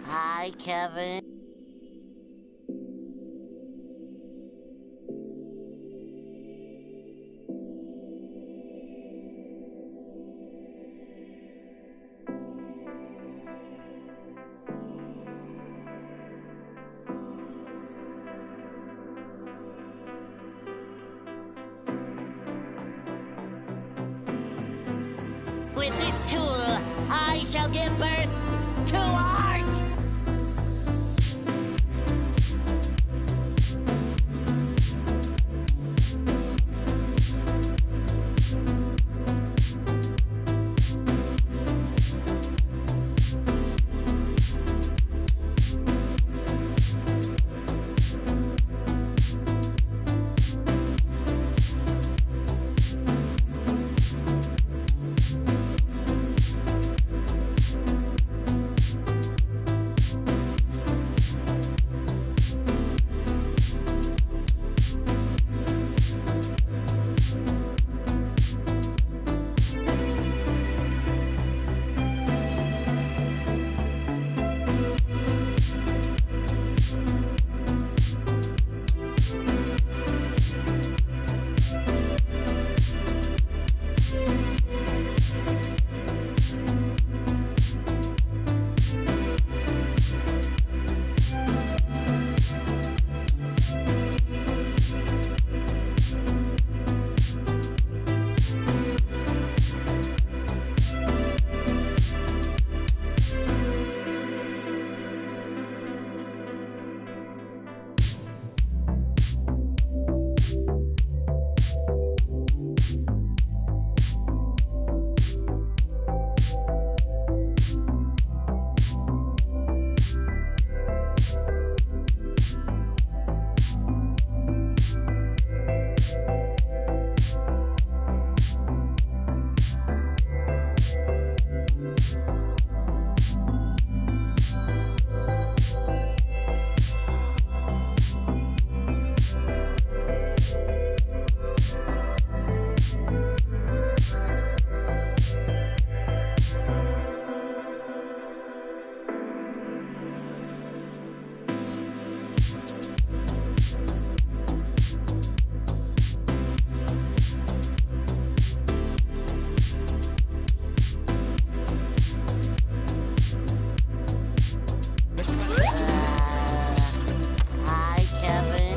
Hi, Kevin. With this tool, I shall give birth to art! Hi, Kevin.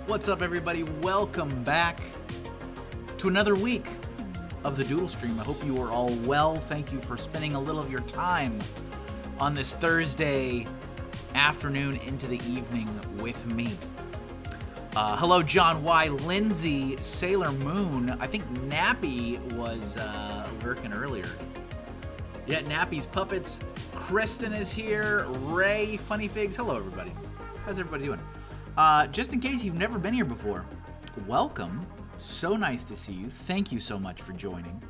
What's up, everybody? Welcome back to another week of the Doodle Stream. I hope you are all well. Thank you for spending a little of your time on this Thursday afternoon into the evening with me. Hello, John Y. Lindsay, Sailor Moon. I think Nappy was lurking earlier. Yeah, Nappy's Puppets. Kristen is here. Ray, Funny Figs. Hello, everybody. How's everybody doing? Just in case you've never been here before, welcome. So nice to see you. Thank you so much for joining.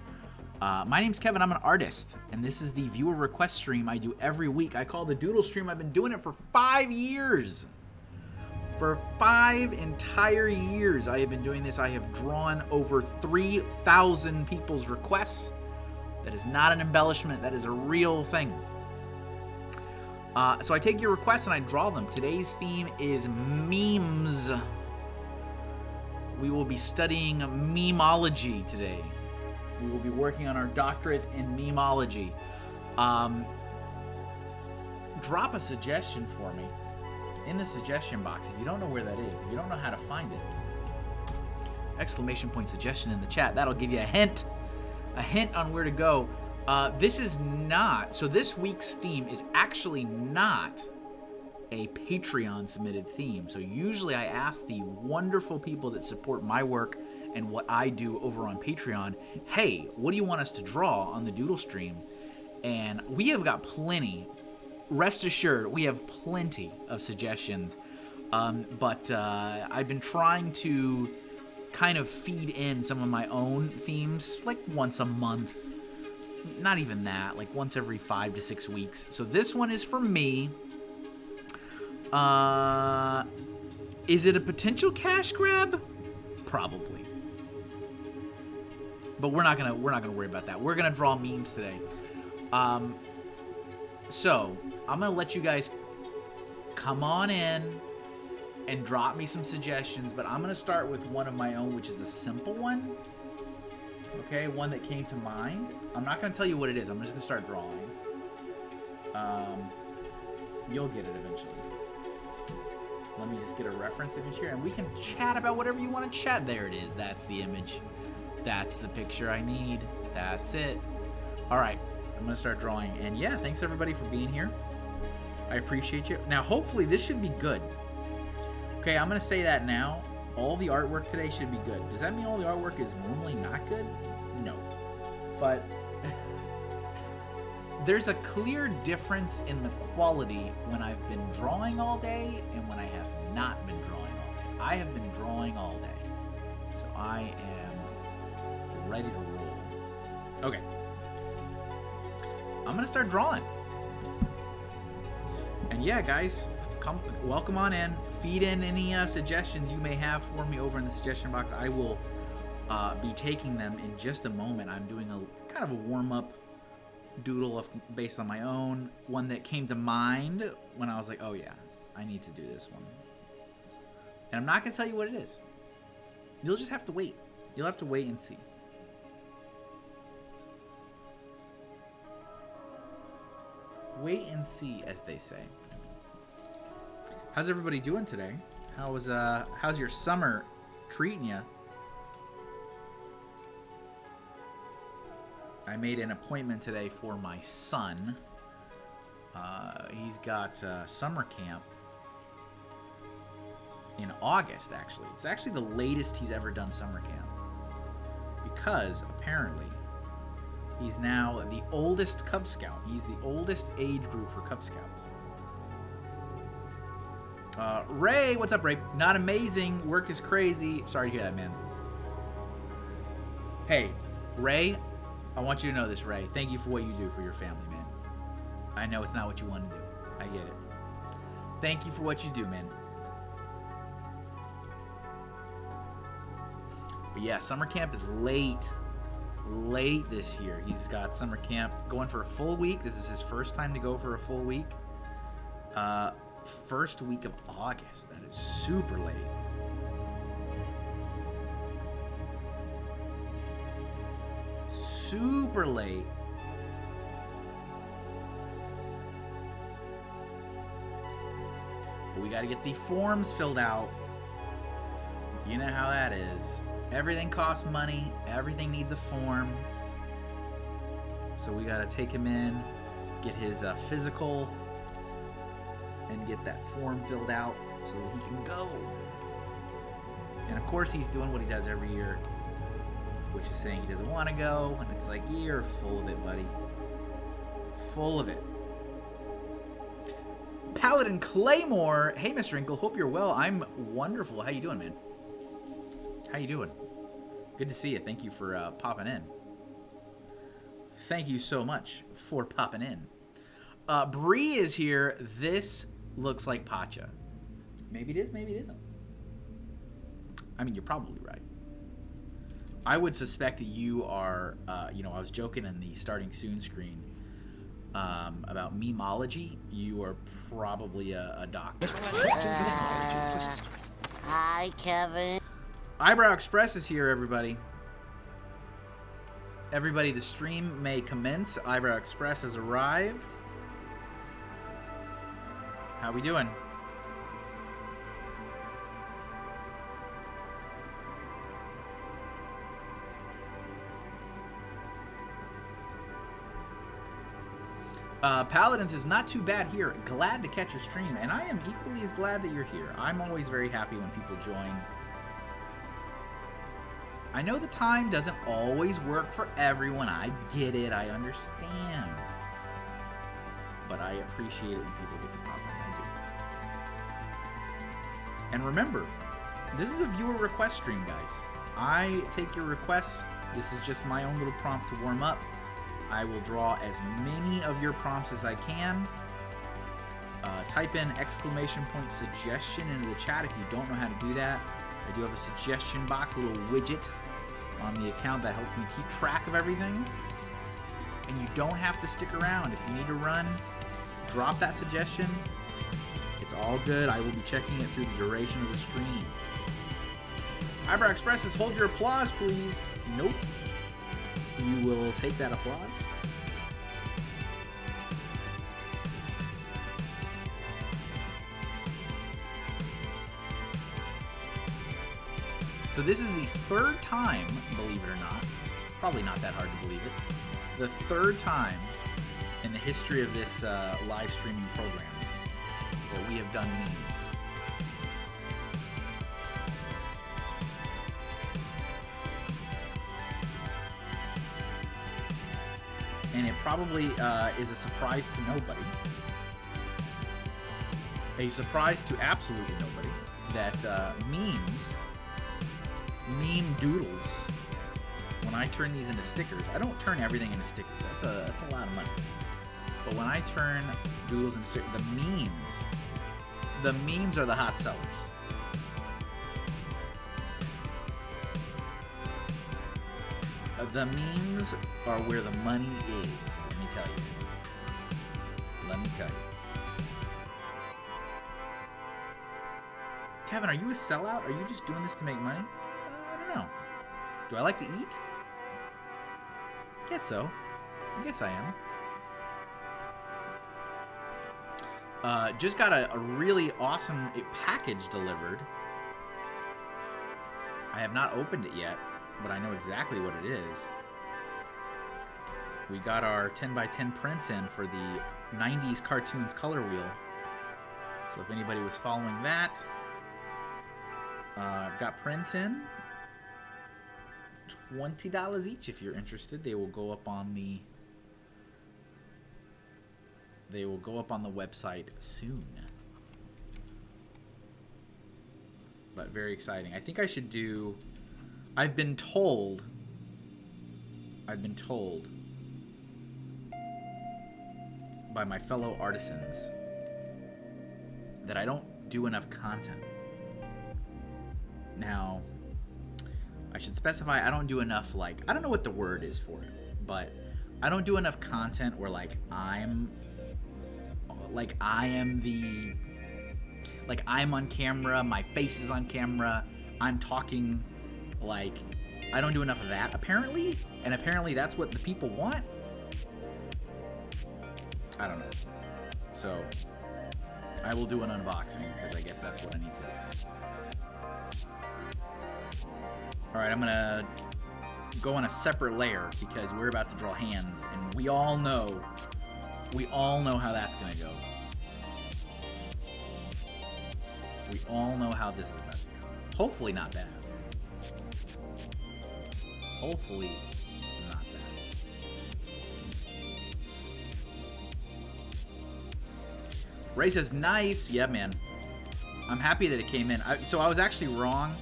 My name's Kevin. I'm an artist, and this is the viewer request stream I do every week. I call the Doodle Stream. I've been doing it for 5 years. For 5 entire years, I have been doing this. I have drawn over 3,000 people's requests. That is not an embellishment. That is a real thing. So I take your requests and I draw them. Today's theme is memes. We will be studying memology today. We will be working on our doctorate in memology. Drop a suggestion for me in the suggestion box if you don't know where that is, if you don't know how to find it. Exclamation point suggestion in the chat. That'll give you a hint on where to go. This is not, so this week's theme is actually not a Patreon submitted theme. So usually I ask the wonderful people that support my work and what I do over on Patreon, hey, what do you want us to draw on the Doodle Stream? And we have got plenty. Rest assured, we have plenty of suggestions. But I've been trying to kind of feed in some of my own themes like once a month. Not even that, like once every 5 to 6 weeks. So this one is for me. Is it a potential cash grab? Probably. But we're not gonna worry about that. We're gonna draw memes today. So I'm gonna let you guys come on in and drop me some suggestions, but I'm gonna start with one of my own, which is a simple one. Okay, one that came to mind. I'm not going to tell you what it is. I'm just going to start drawing. You'll get it eventually. Let me just get a reference image here, and we can chat about whatever you want to chat. There it is. That's the image. That's the picture I need. That's it. All right, I'm going to start drawing. And yeah, thanks everybody for being here. I appreciate you. Now, hopefully this should be good. Okay, I'm going to say that now. All the artwork today should be good. Does that mean all the artwork is normally not good? No. But there's a clear difference in the quality when I've been drawing all day and when I have not been drawing all day. I have been drawing all day. So I am ready to roll. Okay. I'm going to start drawing. And yeah, guys, welcome on in. Feed in any suggestions you may have for me over in the suggestion box. I will be taking them in just a moment. I'm doing a kind of a warm-up doodle based on my own. One that came to mind when I was like, oh yeah, I need to do this one. And I'm not going to tell you what it is. You'll just have to wait. You'll have to wait and see. Wait and see, as they say. How's everybody doing today? How's your summer treating you? I made an appointment today for my son. He's got summer camp in August, actually. It's actually the latest he's ever done summer camp. Because, apparently, he's now the oldest Cub Scout. He's the oldest age group for Cub Scouts. Ray, what's up, Ray? Not amazing. Work is crazy. Sorry to hear that, man. Hey, Ray, I want you to know this, Ray. Thank you for what you do for your family, man. I know it's not what you want to do. I get it. Thank you for what you do, man. But yeah, summer camp is late this year. He's got summer camp going for a full week. This is his first time to go for a full week. First week of August. That is super late. Super late. But we got to get the forms filled out. You know how that is. Everything costs money. Everything needs a form. So we gotta take him in, get his physical, and get that form filled out so that he can go. And of course he's doing what he does every year, which is saying he doesn't want to go. And it's like, you're full of it, buddy. Full of it. Paladin Claymore. Hey, Mr. Hinkle. Hope you're well. I'm wonderful. How you doing, man? How you doing? Good to see you. Thank you for popping in. Thank you so much for popping in. Bree is here. This looks like Pacha. Maybe it is, maybe it isn't. I mean, you're probably right. I would suspect that you are, you know, I was joking in the starting soon screen about memology. You are probably a doctor. Hi, Kevin. Eyebrow Express is here, everybody. Everybody, the stream may commence. Eyebrow Express has arrived. How we doing? Paladins is not too bad here. Glad to catch your stream, and I am equally as glad that you're here. I'm always very happy when people join. I know the time doesn't always work for everyone. I get it. I understand. But I appreciate it when people get to pop in. I do. And remember, this is a viewer request stream, guys. I take your requests. This is just my own little prompt to warm up. I will draw as many of your prompts as I can. Type in ! suggestion into the chat if you don't know how to do that. I do have a suggestion box, a little widget on the account that helps me keep track of everything. And you don't have to stick around. If you need to run, drop that suggestion. It's all good. I will be checking it through the duration of the stream. Eyebrow Express says, hold your applause, please. Nope. You will take that applause. So this is the third time, believe it or not, probably not that hard to believe it, the third time in the history of this live streaming program that we have done memes. And it probably is a surprise to nobody. A surprise to absolutely nobody that memes, meme doodles, when I turn these into stickers, I don't turn everything into stickers. That's a lot of money. But when I turn doodles into stickers, the memes are the hot sellers. The memes are where the money is, let me tell you. Let me tell you. Kevin, are you a sellout? Are you just doing this to make money? I don't know. Do I like to eat? I guess so. I guess I am. Just got a really awesome package delivered. I have not opened it yet, but I know exactly what it is. We got our 10x10 prints in for the 90s cartoons color wheel. So if anybody was following that, I've got prints in. $20 each if you're interested. They will go up on the website soon. But very exciting. I think I should do, I've been told by my fellow artisans that I don't do enough content. Now, I should specify I don't do enough, like, I don't know what the word is for it, but I don't do enough content where, like, I'm on camera, my face is on camera, I'm talking, like, I don't do enough of that, apparently, and apparently that's what the people want. I don't know. So, I will do an unboxing, because I guess that's what I need to do. All right, I'm gonna go on a separate layer because we're about to draw hands, and we all know how that's gonna go. We all know how this is about to go. Hopefully not bad. Hopefully not bad. Ray says, nice. Yeah, man. I'm happy that it came in. So I was actually wrong.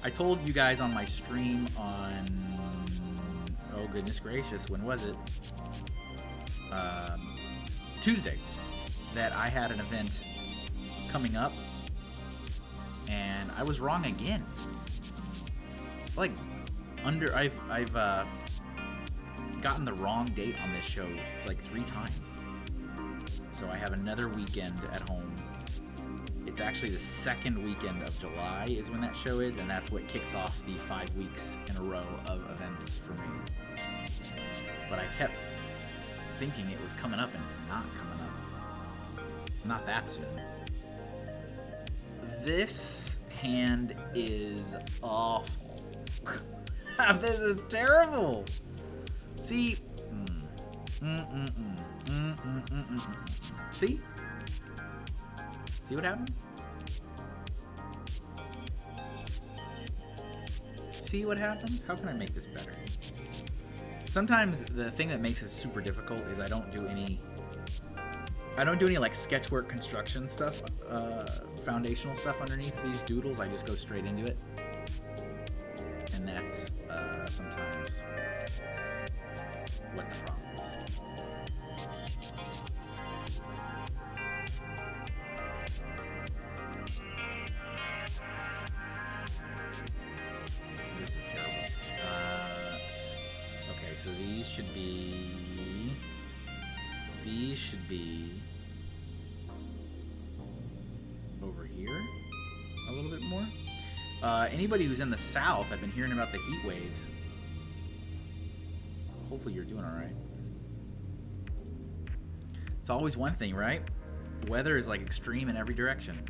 I told you guys on my stream on, oh goodness gracious, when was it? Tuesday, that I had an event coming up, and I was wrong again. Like, I've gotten the wrong date on this show like 3 times. So I have another weekend at home. It's actually the 2nd weekend of July is when that show is, and that's what kicks off the 5 weeks in a row of events for me. But I kept thinking it was coming up, and it's not coming up. Not that soon. This hand is awful. This is terrible. See? See? See what happens? See what happens? How can I make this better? Sometimes the thing that makes this super difficult is I don't do any like sketchwork construction stuff, foundational stuff underneath these doodles. I just go straight into it. And that's sometimes what the problem is. This is terrible. Okay, so these should be over here a little bit more. Anybody who's in the south, I've been hearing about the heat waves. Hopefully you're doing all right. It's always one thing, right? Weather is like extreme in every direction.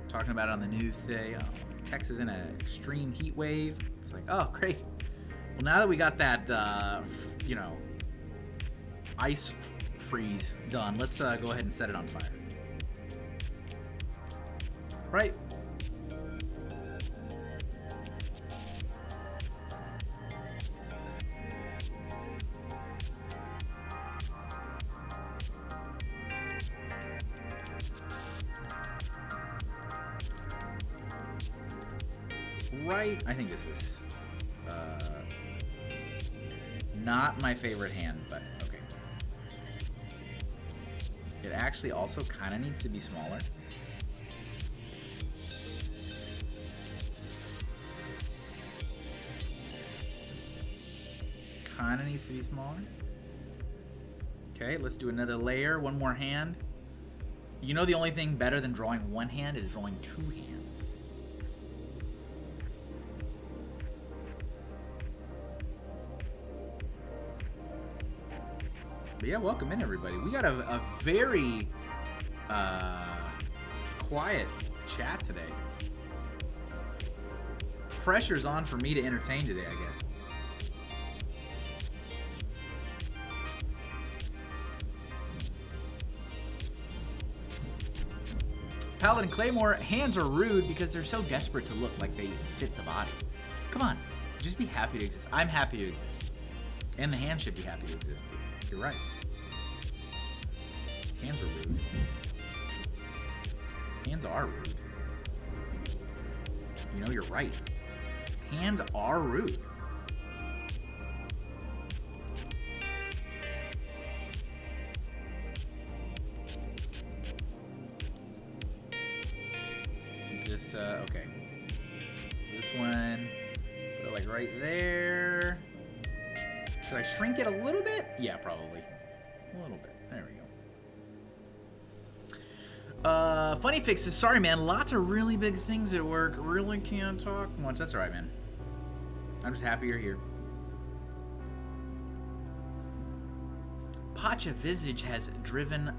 Talking about it on the news today. Texas in an extreme heat wave. It's like, oh, great. Well, now that we got that, ice freeze done, let's go ahead and set it on fire. Right? Right? I think this is not my favorite hand, but okay. It actually also kind of needs to be smaller. Kind of needs to be smaller. Okay, let's do another layer, one more hand. You know the only thing better than drawing one hand is drawing 2 hands. But yeah, welcome in everybody. We got a very quiet chat today. Pressure's on for me to entertain today, I guess. Paladin Claymore, hands are rude because they're so desperate to look like they fit the body. Come on, just be happy to exist. I'm happy to exist. And the hand should be happy to exist too. You're right. Hands are rude. Hands are rude. You know, you're right. Hands are rude. Just, okay. So this one, put it like right there. Should I shrink it a little bit? Yeah, probably. A little bit. There we go. Funny Fix is sorry, man. Lots of really big things at work. Really can't talk much. That's all right, man. I'm just happy you're here. Pacha Visage has driven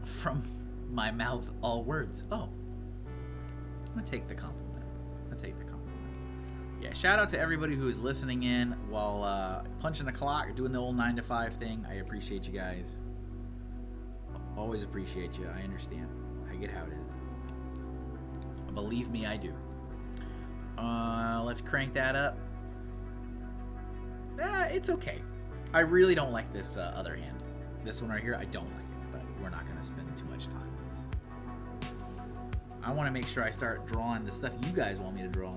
from my mouth all words. Oh. I'm gonna take the compliment. I'll take the compliment. Yeah, shout out to everybody who is listening in while punching the clock, doing the old 9 to 5 thing. I appreciate you guys. Always appreciate you. I understand. I get how it is. Believe me, I do. Let's crank that up. It's okay. I really don't like this other hand. This one right here, I don't like it, but we're not going to spend too much time on this. I want to make sure I start drawing the stuff you guys want me to draw.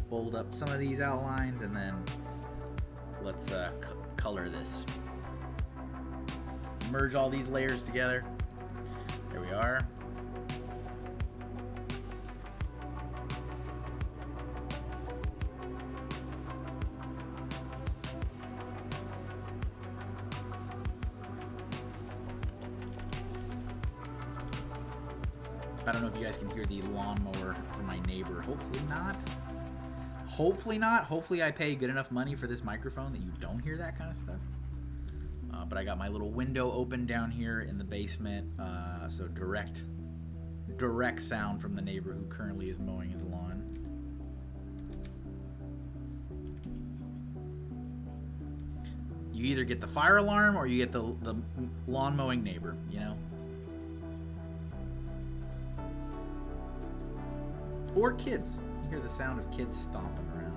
Bold up some of these outlines, and then let's color this. Merge all these layers together. There we are. I don't know if you guys can hear the lawnmower from my neighbor. Hopefully not. Hopefully not. Hopefully I pay good enough money for this microphone that you don't hear that kind of stuff. But I got my little window open down here in the basement, so direct sound from the neighbor who currently is mowing his lawn. You either get the fire alarm or you get the lawn mowing neighbor, you know? Or kids. You hear the sound of kids stomping around.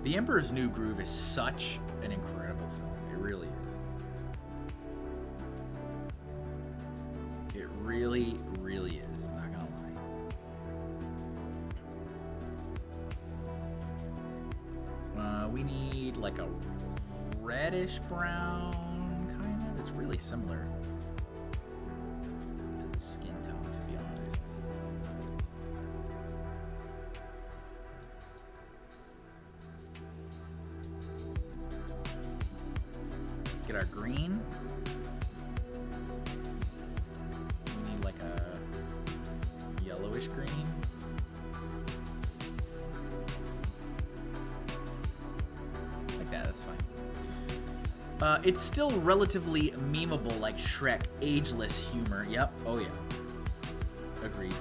The Emperor's New Groove is such an incredible film. It really is. It really, really is. I'm not gonna lie. We need like a reddish brown, kind of. It's really similar to the skin tone, to be honest. Let's get our green. We need like a yellowish green. That's fine. It's still relatively memeable, like Shrek, ageless humor. Yep. Oh yeah. Agreed.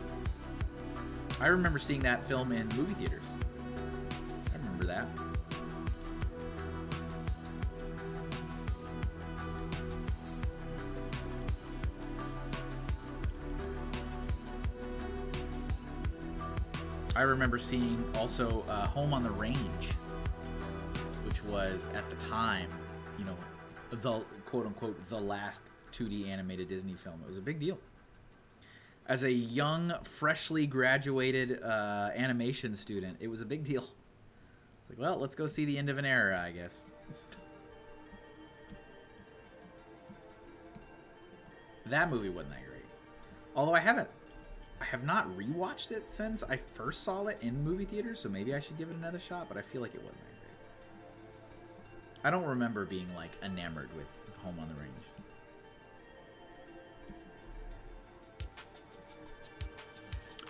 I remember seeing that film in movie theaters. I remember that. I remember seeing also Home on the Range, was at the time, you know, the quote-unquote the last 2D animated Disney film. It was a big deal. As a young, freshly graduated animation student, it was a big deal. It's like, well, let's go see the end of an era, I guess. That movie wasn't that great. Although I have not rewatched it since I first saw it in movie theaters, so maybe I should give it another shot, but I feel like it wasn't that great. I don't remember being, like, enamored with Home on the Range.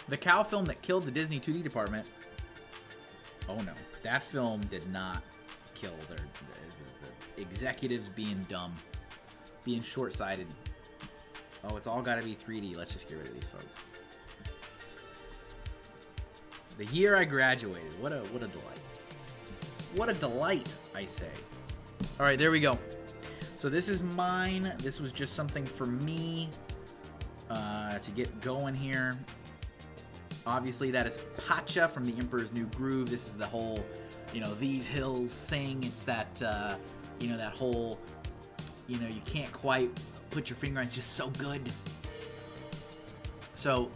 The cow film that killed the Disney 2D department. Oh, no. That film did not kill their... It was the executives being dumb. Being short-sighted. Oh, it's all got to be 3D. Let's just get rid of these folks. The year I graduated. What a delight. What a delight, I say. All right, there we go. So this is mine. This was just something for me to get going here. Obviously, that is Pacha from The Emperor's New Groove. This is the whole, you know, these hills sing. It's that, you know, that whole, you know, you can't quite put your finger on. It's just so good. So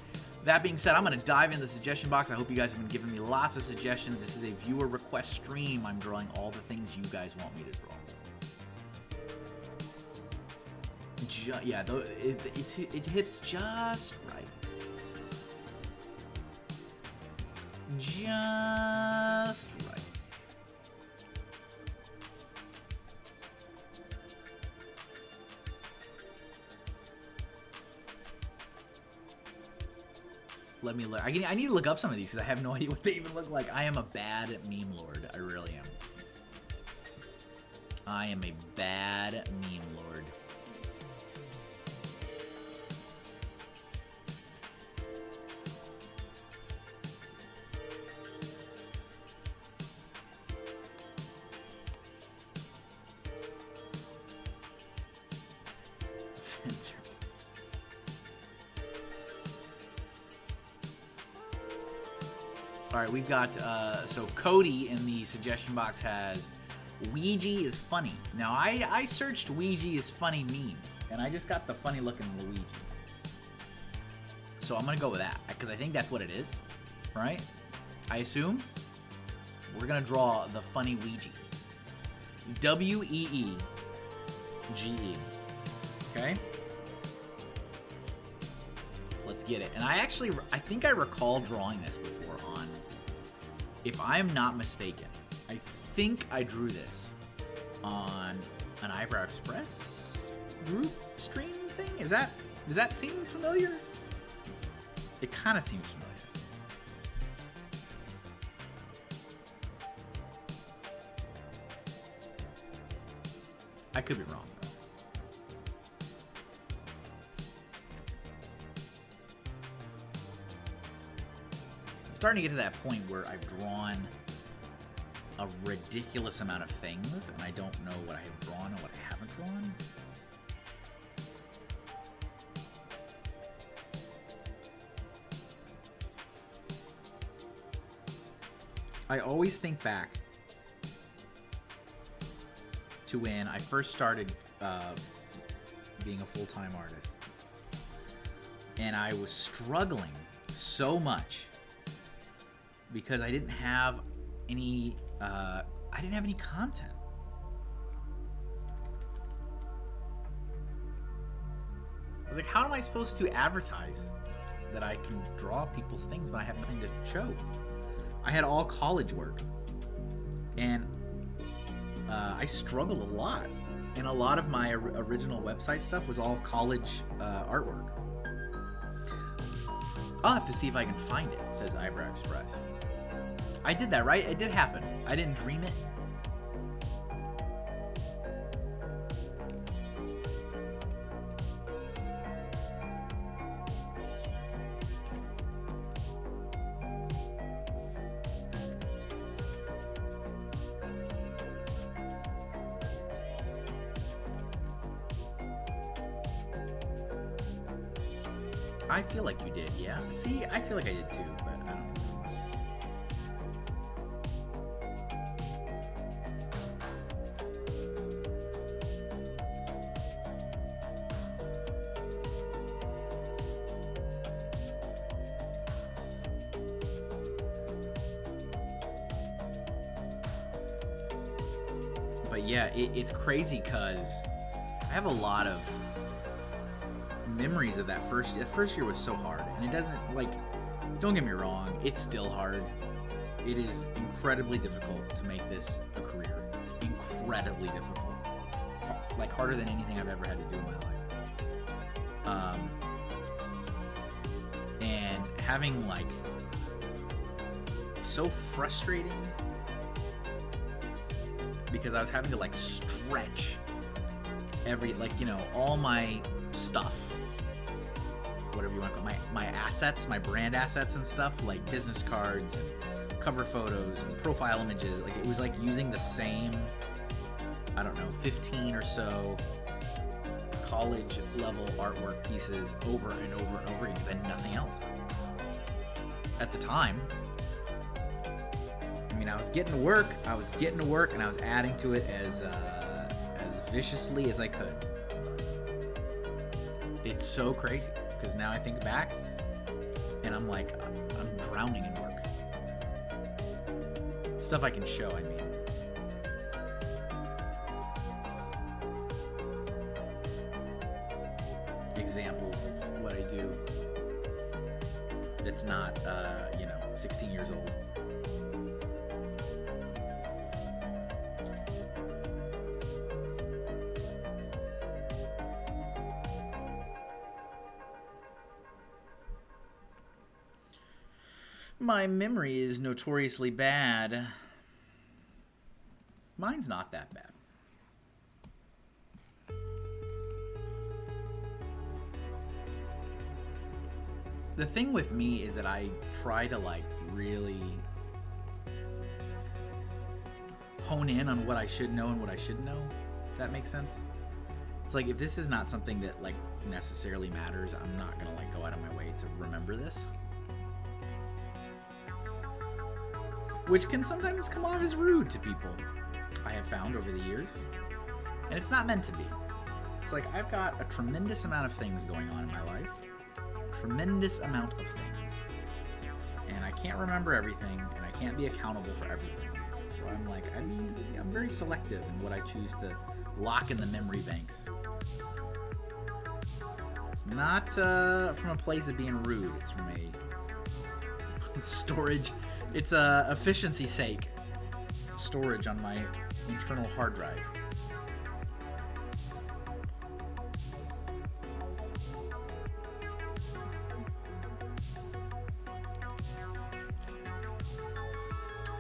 that being said, I'm going to dive into the suggestion box. I hope you guys have been giving me lots of suggestions. This is a viewer request stream. I'm drawing all the things you guys want me to draw. Yeah, it hits just right. Just right. Let me look. I need to look up some of these because I have no idea what they even look like. I am a bad meme lord. I really am. I am a bad meme lord. Censor. All right, we've got, so Cody in the suggestion box has Ouija is funny. Now, I searched Ouija is funny meme, and I just got the funny looking Luigi. So I'm going to go with that, because I think that's what it is, right? I assume. We're going to draw the funny Ouija. W-E-E-G-E. Okay? Let's get it. And I think I recall drawing this before on, if I'm not mistaken, I think I drew this on an Eyebrow Express group stream thing. Does that seem familiar? It kind of seems familiar. I could be wrong. I'm starting to get to that point where I've drawn a ridiculous amount of things, and I don't know what I have drawn and what I haven't drawn. I always think back to when I first started being a full-time artist, and I was struggling so much because I didn't have any content. I was like, how am I supposed to advertise that I can draw people's things when I have nothing to show? I had all college work, and I struggled a lot. And a lot of my original website stuff was all college artwork. I'll have to see if I can find it, says Eyebrow Express. I did that, right? It did happen. I didn't dream it. I feel like you did, yeah. See, I feel like I did too, but I don't know. But yeah, it's crazy because I have a lot of memories of that first year was so hard, and it doesn't, like, don't get me wrong, it's still hard. It is incredibly difficult to make this a career. Incredibly difficult. Like, harder than anything I've ever had to do in my life. And having, like, so frustrating because I was having to, like, stretch every, like, you know, all my stuff, whatever you want to call it, my assets, my brand assets and stuff, like business cards and cover photos and profile images. Like, it was like using the same, I don't know, 15 or so college level artwork pieces over and over and over again because I had nothing else. At the time, I mean, I was getting to work, and I was adding to it as viciously as I could. It's so crazy because now I think back and I'm like, I'm drowning in work. Stuff I can show, I mean. Examples of what I do that's not, 16 years old. My memory is notoriously bad. Mine's not that bad. The thing with me is that I try to like really hone in on what I should know and what I shouldn't know, if that makes sense. It's like if this is not something that like necessarily matters, I'm not gonna like go out of my way to remember this. Which can sometimes come off as rude to people, I have found over the years. And it's not meant to be. It's like I've got a tremendous amount of things going on in my life. Tremendous amount of things. And I can't remember everything, and I can't be accountable for everything. So I'm like, I'm very selective in what I choose to lock in the memory banks. It's not from a place of being rude. It's from a storage. It's efficiency's sake. Storage on my internal hard drive.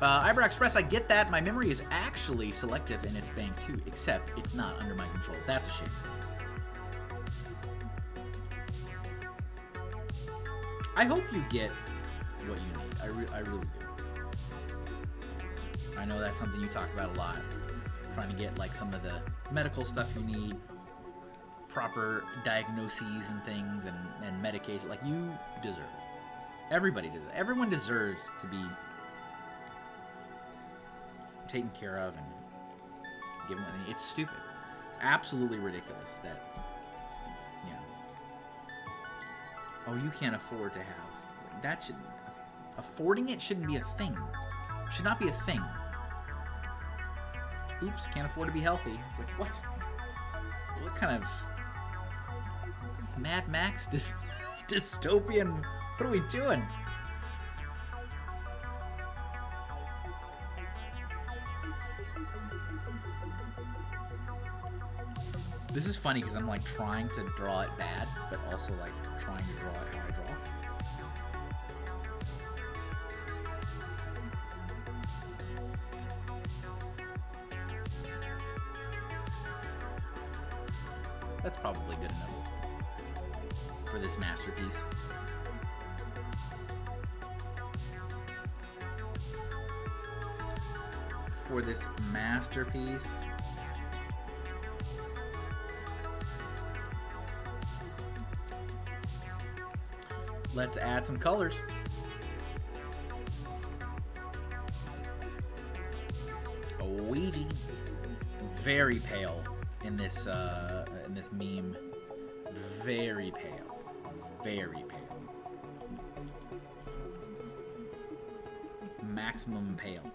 Ibra Express, I get that. My memory is actually selective in its bank too, except it's not under my control. That's a shame. I hope you get what you need. I really do. I know that's something you talk about a lot. Trying to get like some of the medical stuff you need, proper diagnoses and things, and medication. Like you deserve it. Everybody does it. Everyone deserves to be taken care of and given. It's stupid. It's absolutely ridiculous that, you know, oh, you can't afford to have that. Should affording it shouldn't be a thing. Should not be a thing. Oops, can't afford to be healthy. It's like, what? What kind of Mad Max dystopian? What are we doing? This is funny because I'm like trying to draw it bad, but also like trying to draw it how I draw. That's probably good enough for this masterpiece. For this masterpiece. Let's add some colors. Weedy, very pale in this meme. Very pale, very pale. Maximum pale.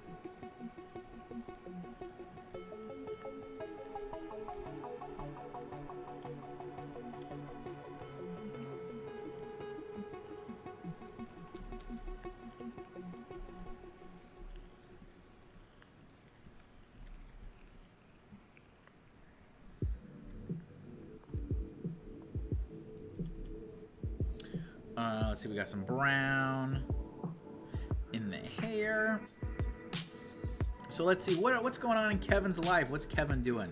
Let's see, we got some brown in the hair. So let's see, what's going on in Kevin's life? What's Kevin doing?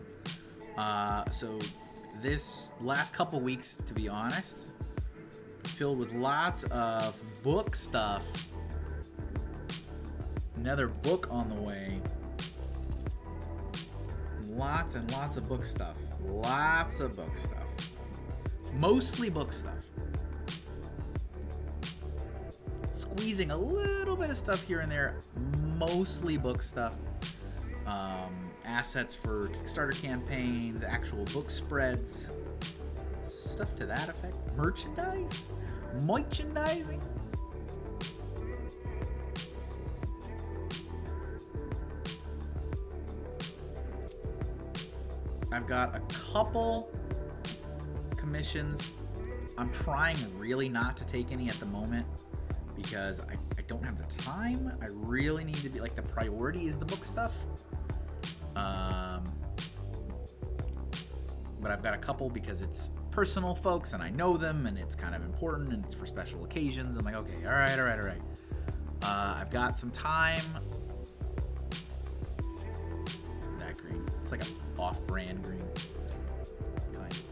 So this last couple weeks, to be honest, filled with lots of book stuff. Another book on the way. Lots and lots of book stuff. Lots of book stuff. Mostly book stuff. Squeezing a little bit of stuff here and there, mostly book stuff. Assets for Kickstarter campaigns, actual book spreads, stuff to that effect. Merchandising. I've got a couple commissions. I'm trying really not to take any at the moment, because I don't have the time. I really need to be, like, the priority is the book stuff. But I've got a couple because it's personal folks and I know them and it's kind of important and it's for special occasions. I'm like, okay, all right. I've got some time. That green. It's like an off-brand green. Kind of.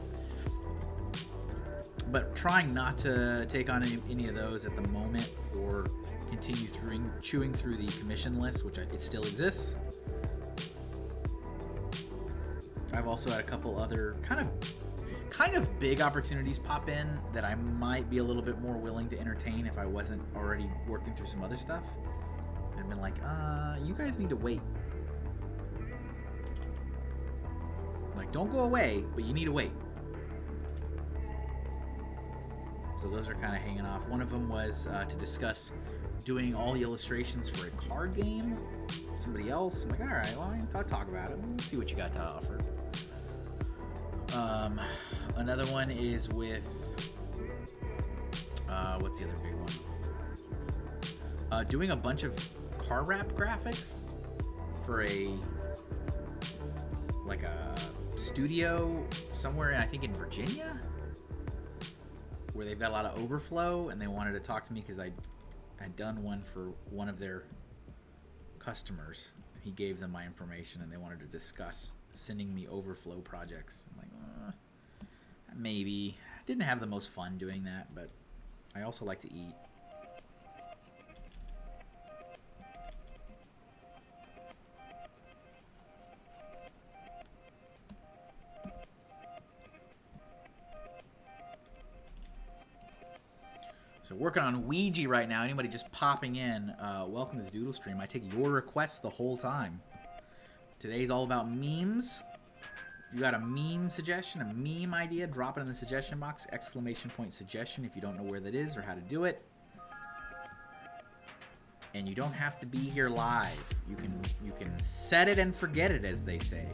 But trying not to take on any of those at the moment, or continue chewing through the commission list, which it still exists. I've also had a couple other kind of big opportunities pop in that I might be a little bit more willing to entertain if I wasn't already working through some other stuff. I've been like, you guys need to wait. Like, don't go away, but you need to wait. So those are kind of hanging off. One of them was to discuss doing all the illustrations for a card game. Somebody else. I'm like, all right, well, I'll talk about it. Let's see what you got to offer. Another one is with what's the other big one? Doing a bunch of car wrap graphics for a studio somewhere, I think in Virginia, where they've got a lot of overflow, and they wanted to talk to me because I had done one for one of their customers. He gave them my information, and they wanted to discuss sending me overflow projects. I'm like, maybe. Didn't have the most fun doing that, but I also like to eat. So working on Ouija right now. Anybody just popping in, welcome to the Doodle Stream. I take your requests the whole time. Today's all about memes. If you got a meme suggestion, a meme idea, drop it in the suggestion box. ! Suggestion if you don't know where that is or how to do it. And you don't have to be here live. You can set it and forget it, as they say.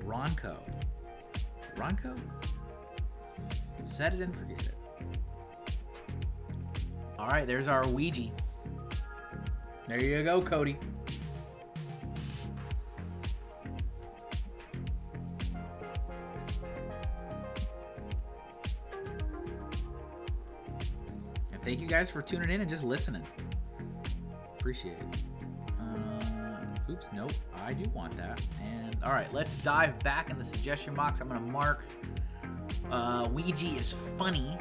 Ronco. Set it and forget it. All right, there's our Ouija. There you go, Cody. And thank you guys for tuning in and just listening. Appreciate it. Oops, nope, I do want that. And all right, let's dive back in the suggestion box. I'm gonna mark Ouija is funny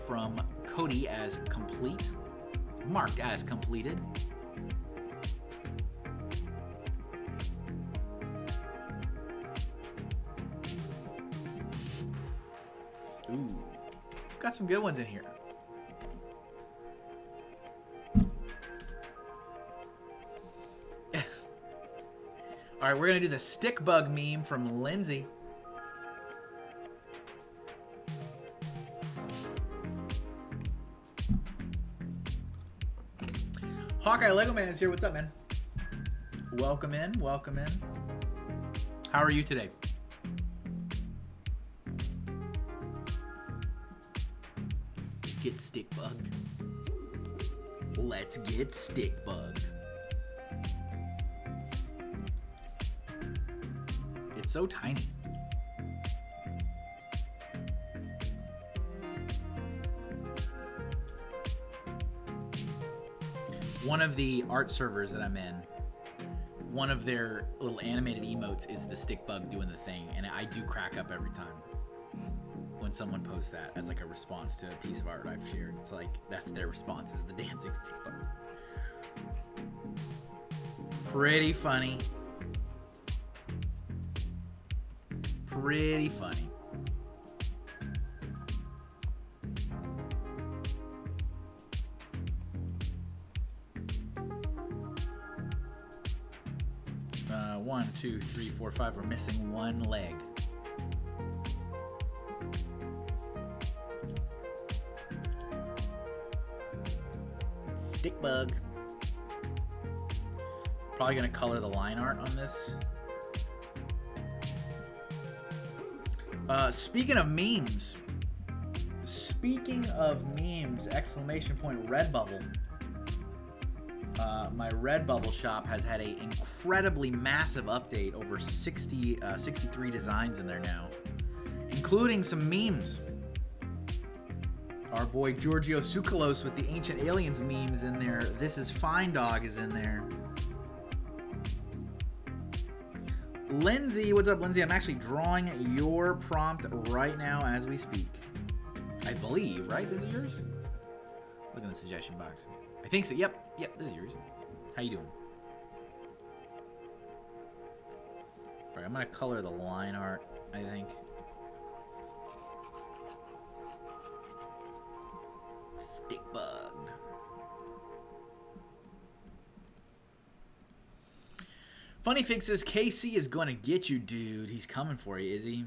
from Cody as complete, marked as completed. Ooh, got some good ones in here. All right, we're gonna do the stick bug meme from Lindsay. Hawkeye Lego Man is here. What's up, man? Welcome in. Welcome in. How are you today? Get stick bugged. Let's get stick bugged. It's so tiny. One of the art servers that I'm in, one of their little animated emotes is the stick bug doing the thing, and I do crack up every time when someone posts that as like a response to a piece of art I've shared. It's like that's their response, is the dancing stick bug. Pretty funny. Pretty funny. One, two, three, four, five. We're missing one leg. Stick bug. Probably gonna color the line art on this. Speaking of memes, exclamation point Redbubble. My Redbubble shop has had an incredibly massive update, over 63 designs in there now, including some memes. Our boy Giorgio Tsoukalos with the Ancient Aliens memes in there. This is Fine Dog is in there. Lindsay, what's up, Lindsay? I'm actually drawing your prompt right now as we speak. I believe, right? This is yours? Look in the suggestion box. I think so. Yep, this is yours. How you doing? All right, I'm gonna color the line art, I think. Stick bug. Funny Fix says KC is going to get you, dude. He's coming for you, is he?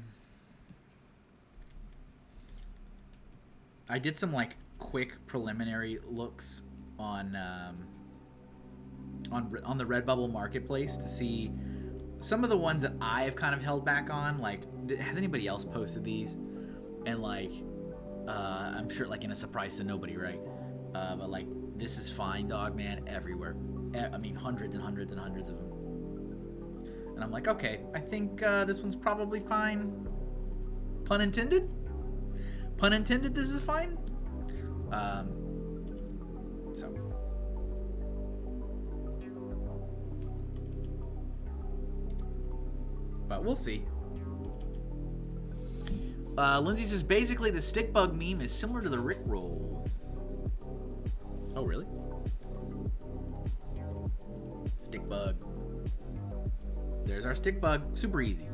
I did some like quick preliminary looks on the Redbubble marketplace to see some of the ones that I have kind of held back on. Like, has anybody else posted these? And like, I'm sure like in a surprise to nobody, right? But like, this is Fine Dog, man, everywhere. I mean, hundreds and hundreds and hundreds of them. And I'm like, okay, I think this one's probably fine. Pun intended? Pun intended, this is fine? So. But we'll see. Lindsay says, basically the stick bug meme is similar to the Rickroll. Oh, really? Stick bug. There's our stick bug. Super easy.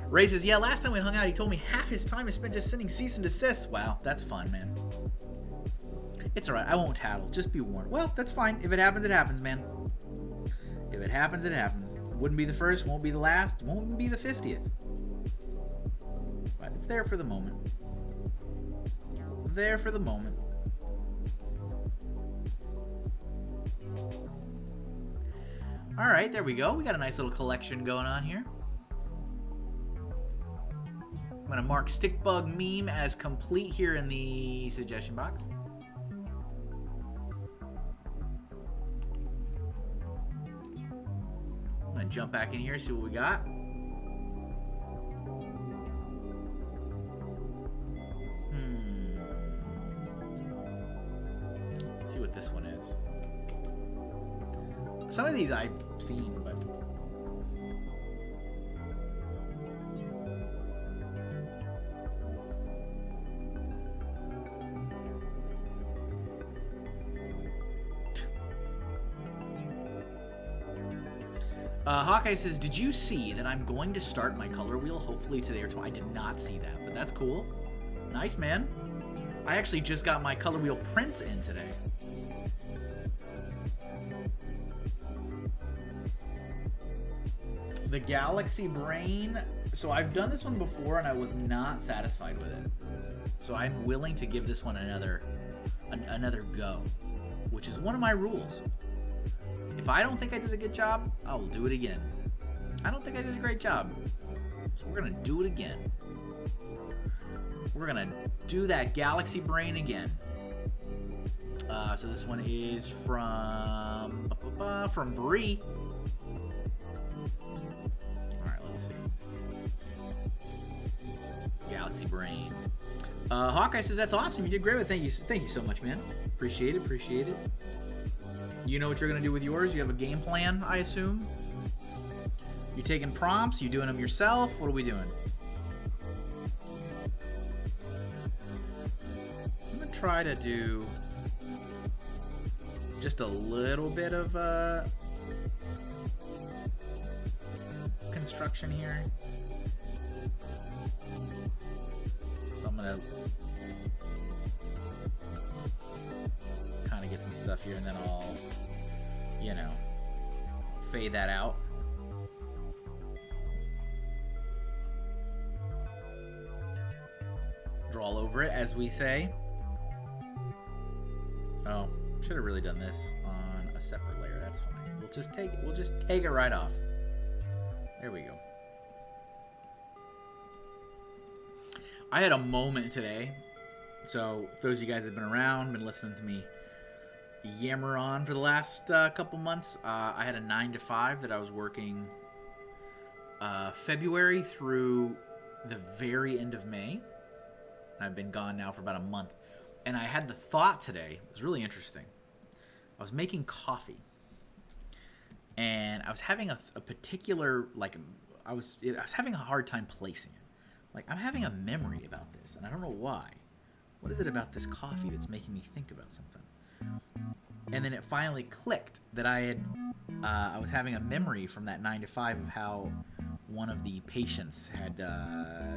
Ray says, yeah, last time we hung out, he told me half his time is spent just sending cease and desist. Wow, that's fun, man. It's alright. I won't tattle. Just be warned. Well, that's fine. If it happens, it happens, man. If it happens, it happens. Wouldn't be the first, won't be the last, won't even be the 50th. But it's there for the moment. There for the moment. Alright, there we go. We got a nice little collection going on here. I'm going to mark Stickbug meme as complete here in the suggestion box. I'm going to jump back in here, see what we got. Let's see what this one is. Some of these I've seen, but... Hawkeye says, did you see that I'm going to start my color wheel hopefully today or tomorrow? I did not see that, but that's cool. Nice, man. I actually just got my color wheel prints in today. The Galaxy Brain. So I've done this one before and I was not satisfied with it. So I'm willing to give this one another go, which is one of my rules. If I don't think I did a good job, I will do it again. I don't think I did a great job, so we're gonna do it again. We're gonna do that Galaxy Brain again. So this one is from Bree. See. Galaxy Brain. Hawkeye says that's awesome. You did great with it. Thank you so much, man. Appreciate it. You know what you're gonna do with yours? You have a game plan, I assume. You taking prompts? You doing them yourself? What are we doing? I'm gonna try to do just a little bit of construction here. So I'm gonna kind of get some stuff here and then I'll, you know, fade that out. Draw over it, as we say. Oh, should have really done this on a separate layer. That's fine. We'll just take it right off. There we go. I had a moment today. So, for those of you guys that have been around, been listening to me yammer on for the last couple months, I had a 9 to 5 that I was working February through the very end of May. I've been gone now for about a month. And I had the thought today, it was really interesting. I was making coffee. And I was having a particular, like, I was having a hard time placing it. Like, I'm having a memory about this, and I don't know why. What is it about this coffee that's making me think about something? And then it finally clicked that I was having a memory from that 9 to 5 of how one of the patients had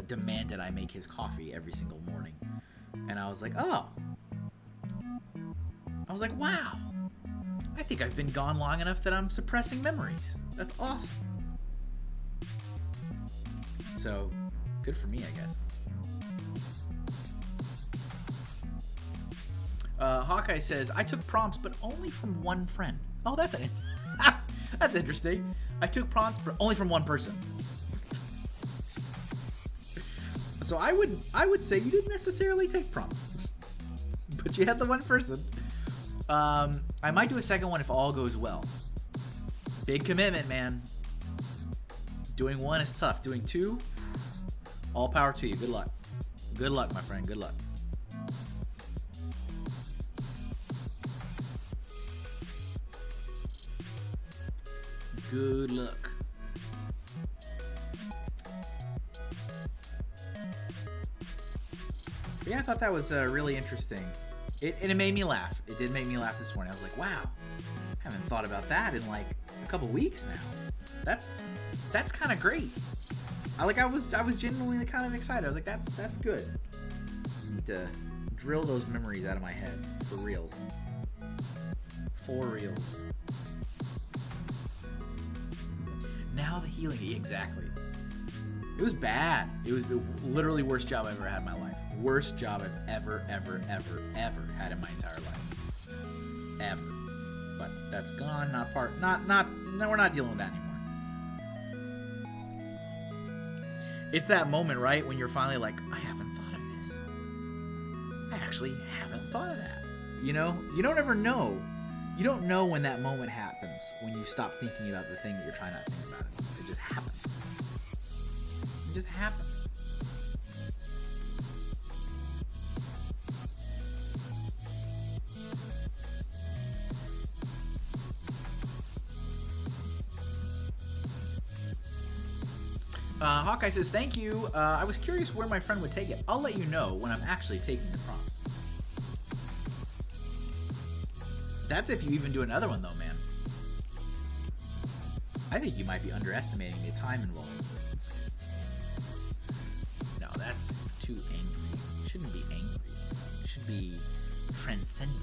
demanded I make his coffee every single morning. And I was like, oh. I was like, wow. I think I've been gone long enough that I'm suppressing memories. That's awesome. So, good for me, I guess. Hawkeye says, I took prompts, but only from one friend. Oh, that's that's interesting. I took prompts, but only from one person. So I would say you didn't necessarily take prompts, but you had the one person. I might do a second one if all goes well. Big commitment, man. Doing one is tough. Doing two, all power to you. Good luck. Good luck, my friend. Good luck. Good luck. But yeah, I thought that was really interesting. It made me laugh. It did make me laugh this morning. I was like, wow, I haven't thought about that in like a couple weeks now. That's kind of great. I was genuinely kind of excited. I was like, that's good. I need to drill those memories out of my head for reals. For reals. Now the healing, exactly. It was bad. It was the literally worst job I've ever had in my life. Worst job I've ever had in my entire life. Ever. But that's gone. No, we're not dealing with that anymore. It's that moment, right, when you're finally like, I haven't thought of this. I actually haven't thought of that. You know? You don't ever know. You don't know when that moment happens, when you stop thinking about the thing that you're trying not to think about. It just happens. It just happens. Hawkeye says, thank you. I was curious where my friend would take it. I'll let you know when I'm actually taking the prompts. That's if you even do another one, though, man. I think you might be underestimating the time involved. No, that's too angry. You shouldn't be angry. You should be transcendent.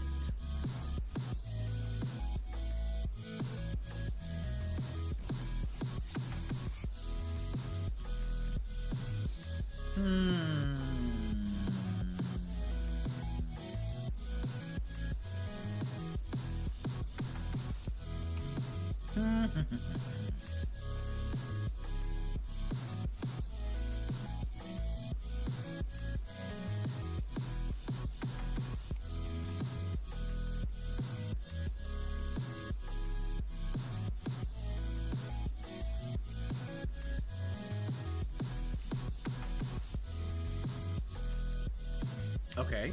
Okay.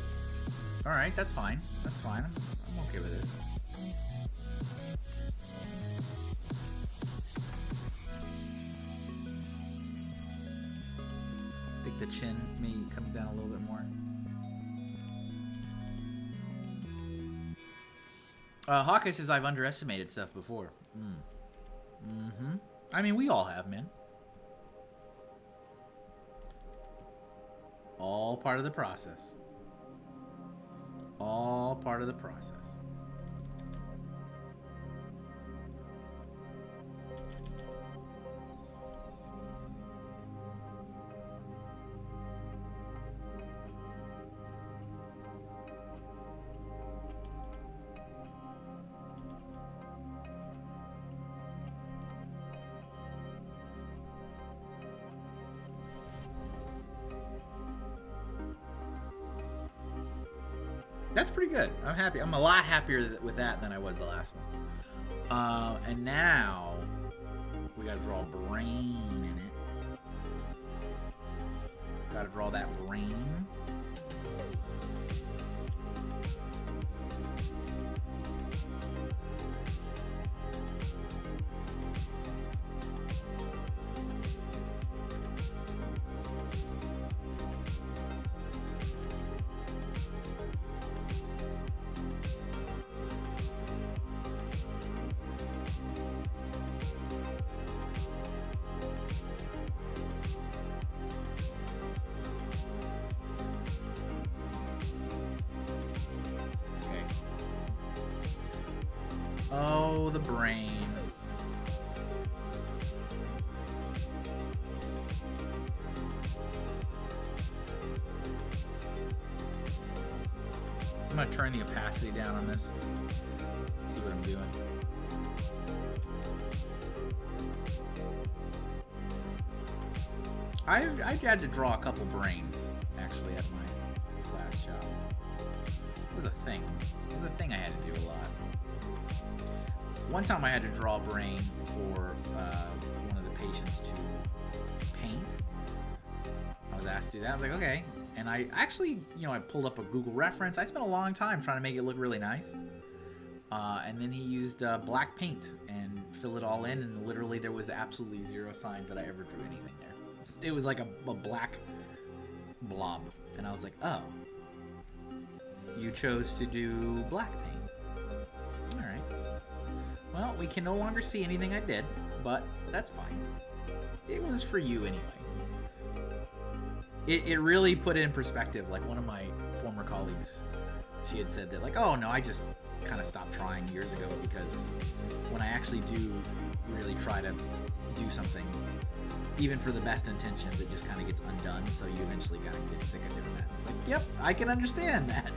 Alright, that's fine. That's fine. I'm okay with this. I think the chin may come down a little bit more. Hawkeye says I've underestimated stuff before. I mean, we all have, man. All part of the process. All part of the process. That's pretty good. I'm happy. I'm a lot happier with that than I was the last one. And now we gotta draw a brain in it. Gotta draw that brain. Oh, the brain. I'm gonna turn the opacity down on this. Let's see what I'm doing. I've had to draw a couple brains, actually, at my last job. It was a thing. It was a thing I had to do a lot. One time I had to draw a brain for one of the patients to paint. I was asked to do that. I was like, okay. And I actually, I pulled up a Google reference. I spent a long time trying to make it look really nice. And then he used black paint and filled it all in, and literally there was absolutely zero signs that I ever drew anything there. It was like a black blob. And I was like, oh, you chose to do black paint. All right. Well, we can no longer see anything I did, but that's fine. It was for you anyway. It really put it in perspective. Like, one of my former colleagues, she had said that, like, oh no, I just kind of stopped trying years ago, because when I actually do really try to do something, even for the best intentions, it just kind of gets undone, so you eventually kind of get sick of doing that. It's like, yep, I can understand that.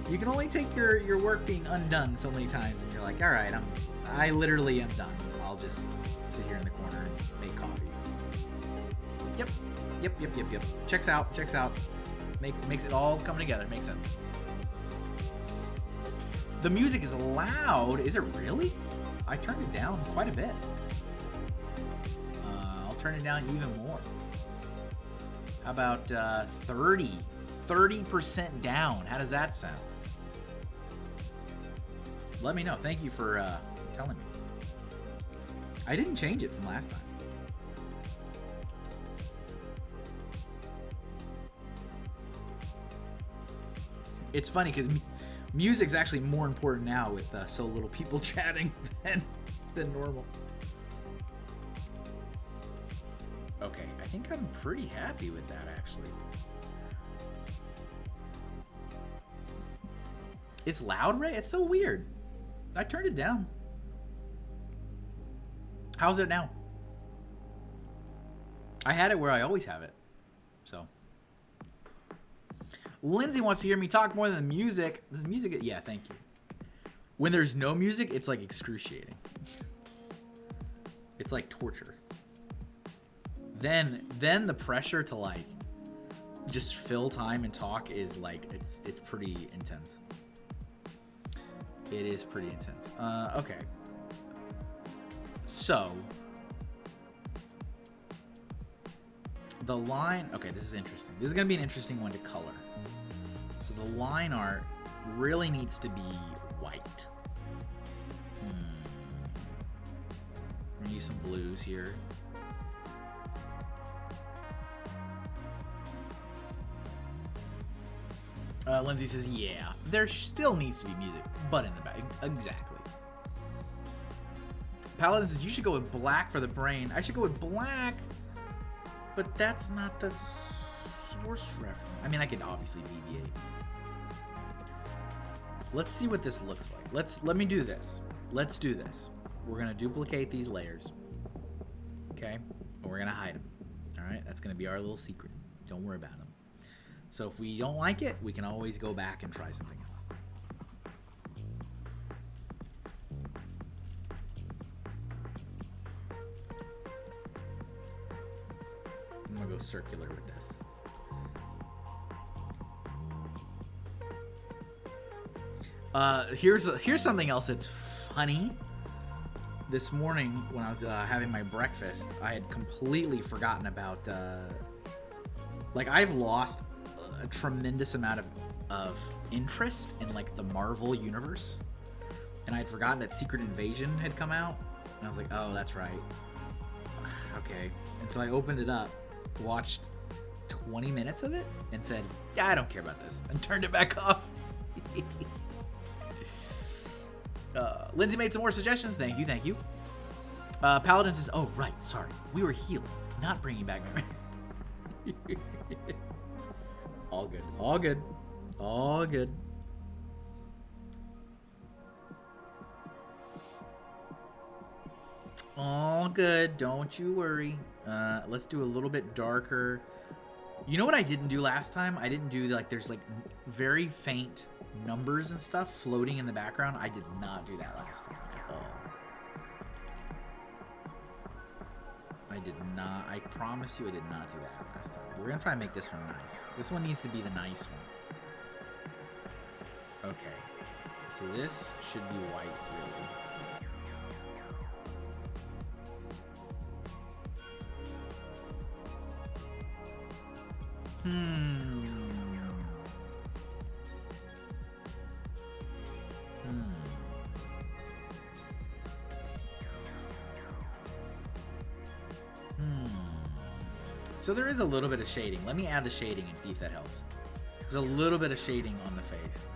You can only take your work being undone so many times, and you're like, all right, I literally am done. I'll just sit here in the corner and make coffee. Yep. Checks out. Makes it all come together. Makes sense. The music is loud. Is it really? I turned it down quite a bit. I'll turn it down even more. How about 30% down? How does that sound? Let me know. Thank you for telling me. I didn't change it from last time. It's funny because music's actually more important now with so little people chatting than normal. Okay, I think I'm pretty happy with that, actually. It's loud, Ray? It's so weird. I turned it down. How's it now? I had it where I always have it. So. Lindsay wants to hear me talk more than the music. The music, yeah, thank you. When there's no music, it's like excruciating. It's like torture. Then the pressure to like just fill time and talk is like it's pretty intense. It is pretty intense. Okay. So the line. Okay, this is interesting. This is gonna be an interesting one to color. So the line art really needs to be white. I'm gonna use some blues here. Lindsay says, yeah, there still needs to be music, but in the back. Exactly. Paladin says, you should go with black for the brain. I should go with black, but that's not the source reference. I mean, I could obviously deviate. Let's see what this looks like. Let me do this. Let's do this. We're gonna duplicate these layers. Okay? And we're gonna hide them. Alright? That's gonna be our little secret. Don't worry about them. So if we don't like it, we can always go back and try something else. I'm gonna go circular with this. Here's something else that's funny. This morning when I was having my breakfast, I had completely forgotten about Like, I've lost a tremendous amount of interest in, like, the Marvel universe. And I'd forgotten that Secret Invasion had come out. And I was like, oh, that's right. Okay. And so I opened it up, watched 20 minutes of it, and said, yeah, I don't care about this, and turned it back off. Lindsay made some more suggestions. Thank you, thank you. Paladin says, oh, right, sorry. We were healing, not bringing back memory. All good, all good, all good. All good, don't you worry. Let's do a little bit darker. You know what I didn't do last time? I didn't do, like, there's, like, very faint numbers and stuff floating in the background. I did not do that last time at all. I did not. I promise you I did not do that last time. We're going to try and make this one nice. This one needs to be the nice one. Okay. So this should be white, really. So there is a little bit of shading. Let me add the shading and see if that helps. There's a little bit of shading on the face.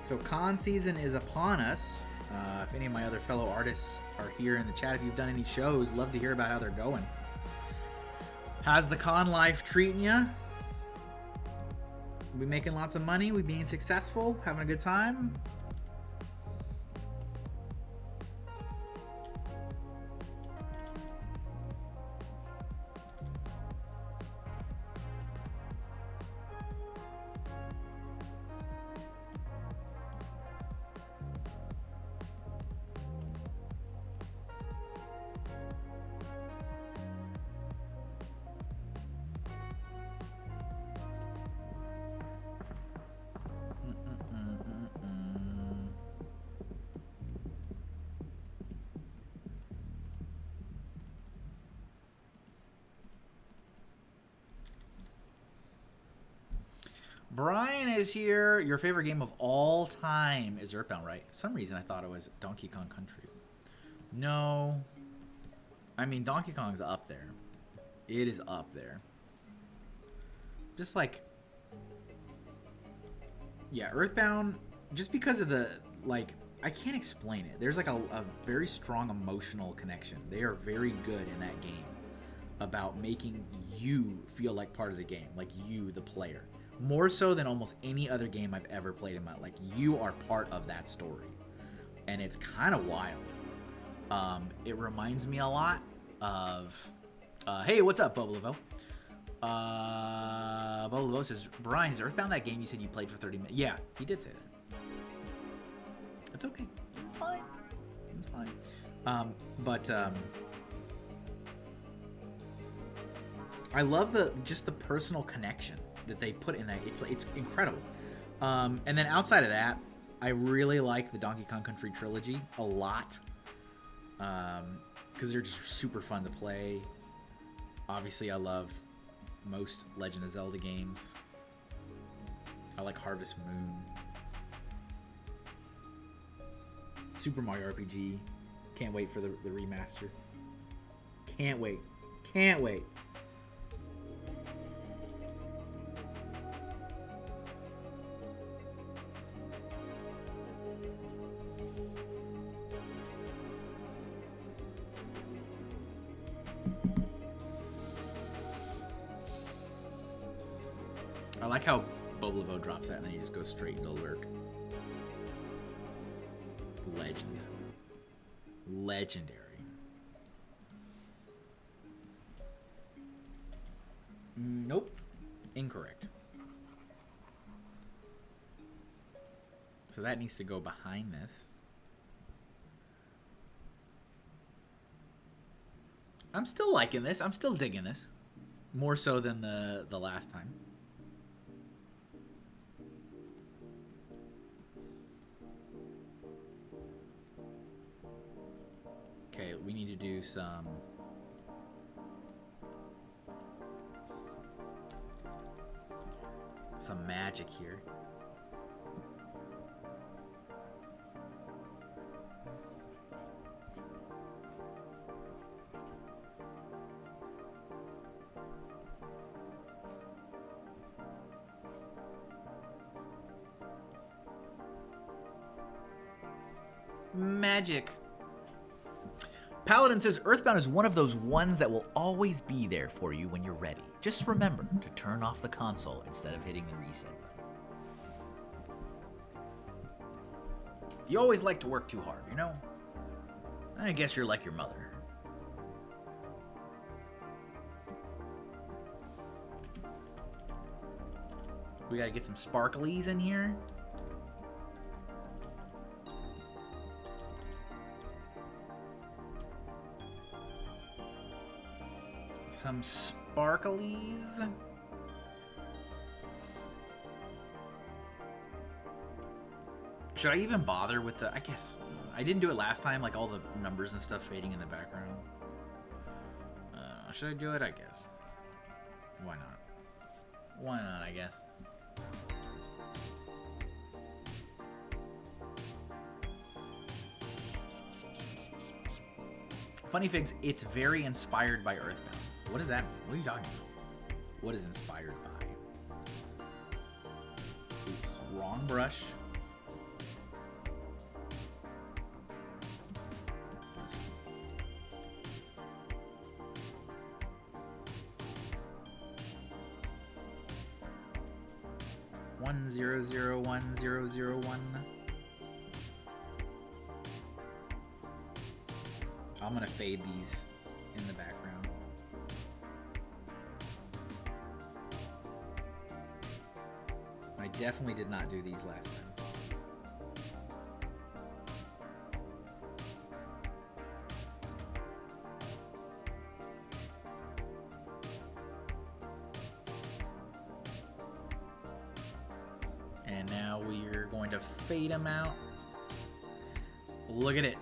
So con season is upon us. If any of my other fellow artists are here in the chat, if you've done any shows, love to hear about how they're going. How's the con life treating you? We making lots of money? We being successful? Having a good time? Brian is here. Your favorite game of all time is Earthbound, right? For some reason I thought it was Donkey Kong Country. No. I mean, Donkey Kong's up there. It is up there. Just like... Yeah, Earthbound, just because of the, like, I can't explain it. There's like a very strong emotional connection. They are very good in that game about making you feel like part of the game, like you, the player. More so than almost any other game I've ever played in my life. Like, you are part of that story. And it's kind of wild. It reminds me a lot of... hey, what's up, Bobo Bobo says, Brian, is Earthbound that game you said you played for 30 minutes? Yeah, he did say that. It's okay. It's fine. It's fine. I love just the personal connection that they put in that. It's incredible. And then outside of that, I really like the Donkey Kong Country trilogy a lot, because they're just super fun to play. Obviously, I love most Legend of Zelda games. I like Harvest Moon, Super Mario RPG. Can't wait for the remaster. Can't wait. Can't wait. I like how Boblavo drops that and then he just goes straight into lurk. Legend. Legendary. Nope. Incorrect. So that needs to go behind this. I'm still liking this. I'm still digging this. More so than the last time. Okay, we need to do some magic here. Magic. Paladin says Earthbound is one of those ones that will always be there for you when you're ready. Just remember to turn off the console instead of hitting the reset button. You always like to work too hard, you know? I guess you're like your mother. We gotta get some sparklies in here. Some sparklies. Should I even bother with the... I guess... I didn't do it last time, like all the numbers and stuff fading in the background. Should I do it? I guess. Why not? Why not, I guess. Funny Figs, it's very inspired by Earthbound. What is that? What are you talking about? What is inspired by? Oops, wrong brush. One zero zero one zero zero one. I'm gonna fade these in the background. I definitely did not do these last time. And now we're going to fade them out. Look at it.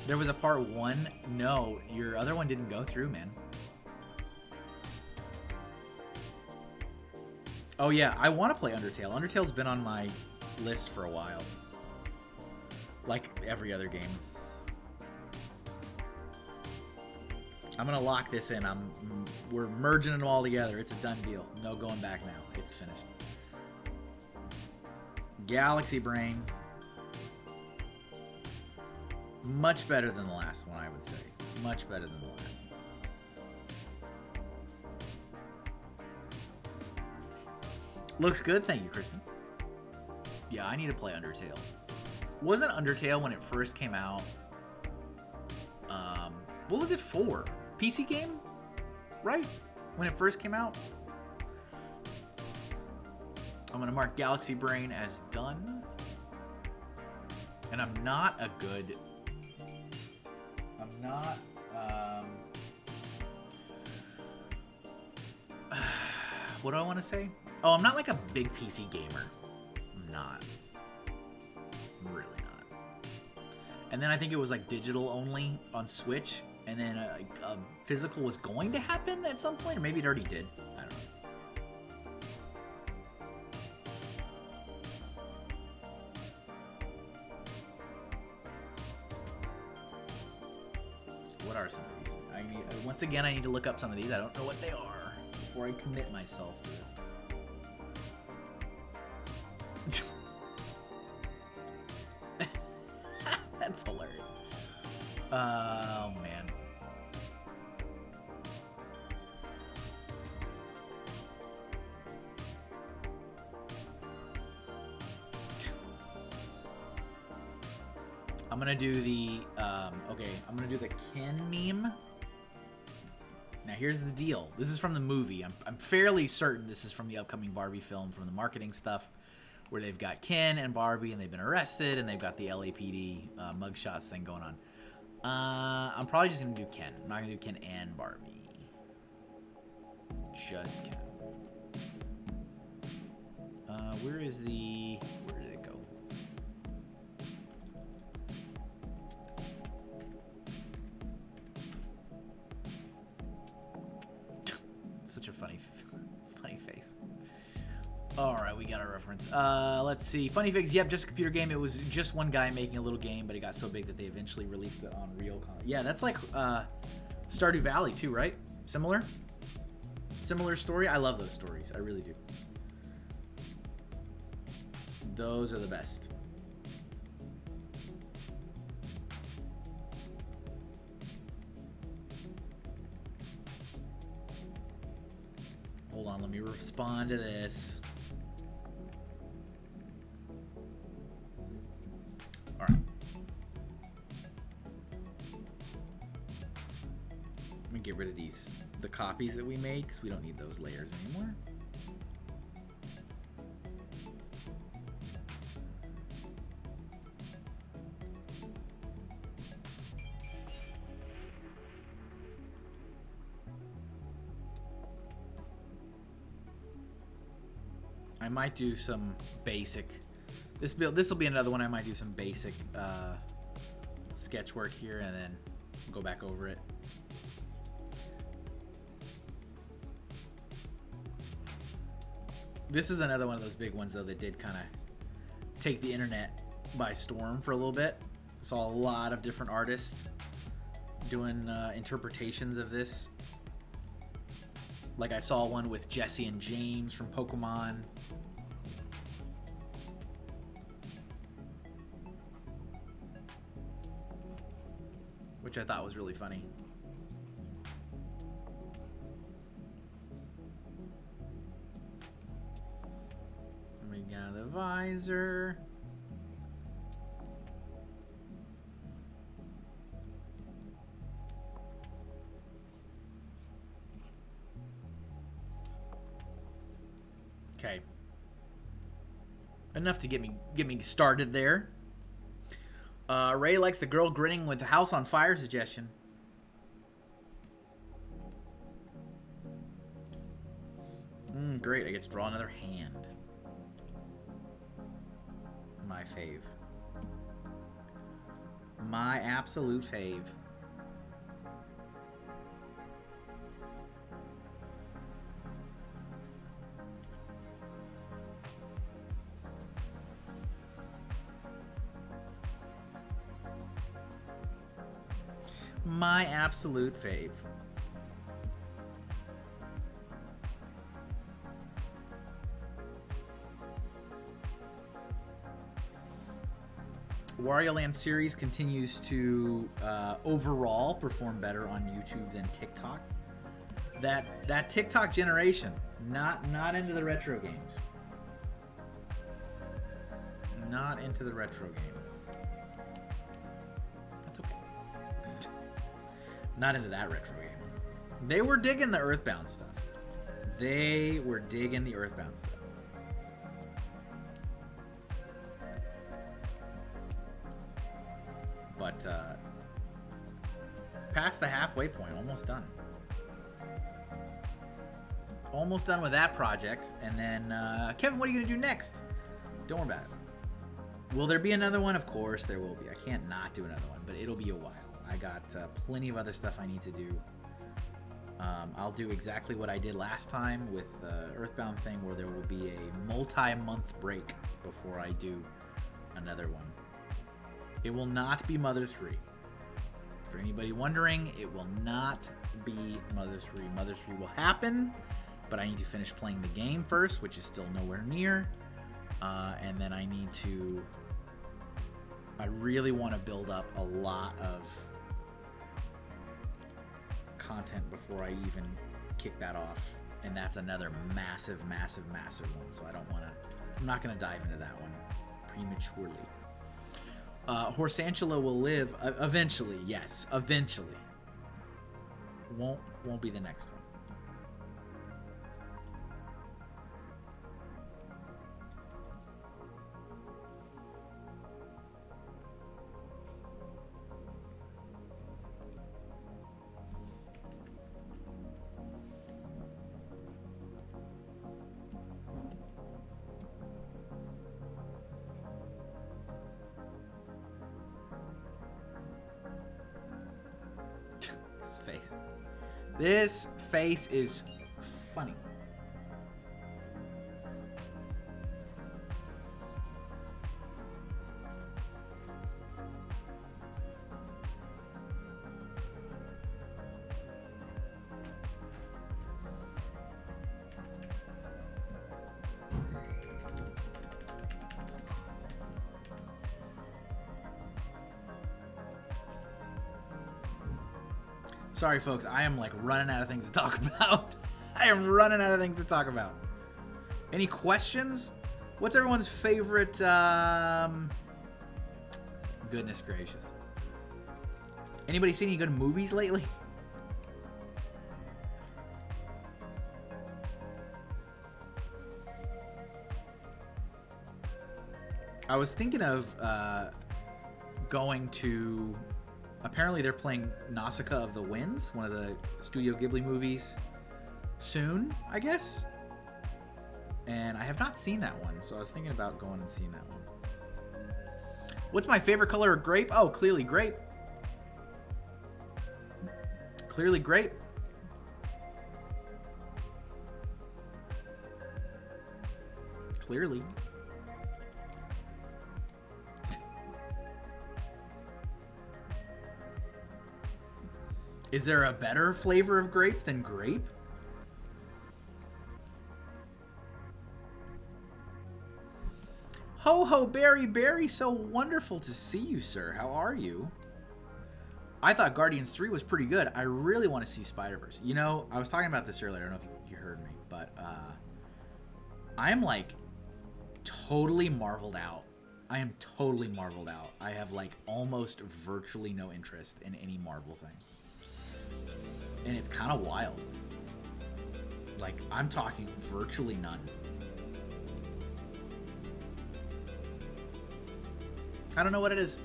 There was a part 1. No, your other one didn't go through, man. Oh yeah, I want to play Undertale. Undertale's been on my list for a while. Like every other game. I'm gonna lock this in. We're merging them all together. It's a done deal. No going back now. It's finished. Galaxy Brain. Much better than the last one, I would say. Much better than the last one. Looks good, thank you, Kristen. Yeah, I need to play Undertale. Wasn't Undertale when it first came out? What was it for? PC game? Right? When it first came out? I'm gonna mark Galaxy Brain as done. And I'm not a good... I'm not... what do I want to say? Oh, I'm not like a big PC gamer. I'm not. I'm really not. And then I think it was like digital only on Switch. And then a physical was going to happen at some point. Or maybe it already did. I don't know. What are some of these? Once again, I need to look up some of these. I don't know what they are before I commit myself to this. That's hilarious. Oh, man. I'm gonna do the, okay, I'm gonna do the Ken meme. Now here's the deal. This is from the movie. I'm fairly certain this is from the upcoming Barbie film, from the marketing stuff. where they've got Ken and Barbie and they've been arrested and they've got the LAPD mugshots thing going on. I'm probably just gonna do Ken. I'm not gonna do Ken and Barbie. Just Ken. Where did it go? Such a funny face. All right, we got our reference. Let's see. Funny Figs, yep, just a computer game. It was just one guy making a little game, but it got so big that they eventually released it on real console. Yeah, that's like Stardew Valley too, right? Similar story. I love those stories. I really do. Those are the best. Hold on, let me respond to this. All right. Let me get rid of the copies that we made, because we don't need those layers anymore. I might do some basic. This will be another one. I might do some basic sketch work here and then go back over it. This is another one of those big ones though that did kind of take the internet by storm for a little bit. Saw a lot of different artists doing interpretations of this. Like I saw one with Jesse and James from Pokemon. Which I thought was really funny. We got the visor. Okay. Enough to get me started there. Ray likes the girl grinning with the house on fire suggestion. Great, I get to draw another hand. My fave. My absolute fave. My absolute fave. Wario Land series continues to overall perform better on YouTube than TikTok. That TikTok generation, not into the retro games. Not into the retro games. That's okay. Not into that retro game. They were digging the Earthbound stuff. They were digging the Earthbound stuff. But past the halfway point, almost done. Almost done with that project. And then, Kevin, what are you going to do next? Don't worry about it. Will there be another one? Of course there will be. I can't not do another one, but it'll be a while. I got plenty of other stuff I need to do. I'll do exactly what I did last time with the Earthbound thing, where there will be a multi-month break before I do another one. It will not be Mother 3. For anybody wondering, it will not be Mother 3. Mother 3 will happen, but I need to finish playing the game first, which is still nowhere near. And then I really want to build up a lot of content before I even kick that off. And that's another massive one. So I'm not going to dive into that one prematurely. Horsantula will live eventually. Yes, eventually. Won't be the next one. face. This face is funny. Sorry, folks. I am like running out of things to talk about. I am running out of things to talk about. Any questions? What's everyone's favorite? Goodness gracious. Anybody seen any good movies lately? I was thinking of going to... Apparently they're playing Nausicaa of the Winds, one of the Studio Ghibli movies, soon, I guess. And I have not seen that one, so I was thinking about going and seeing that one. What's my favorite color of grape? Oh, clearly grape. Clearly grape. Clearly. Is there a better flavor of grape than grape? Ho ho, Barry, Barry, so wonderful to see you, sir. How are you? I thought Guardians 3 was pretty good. I really want to see Spider-Verse. You know, I was talking about this earlier. I don't know if you heard me, but I'm like totally marveled out. I am totally marveled out. I have like almost virtually no interest in any Marvel things. And it's kind of wild. Like, I'm talking virtually none. I don't know what it is.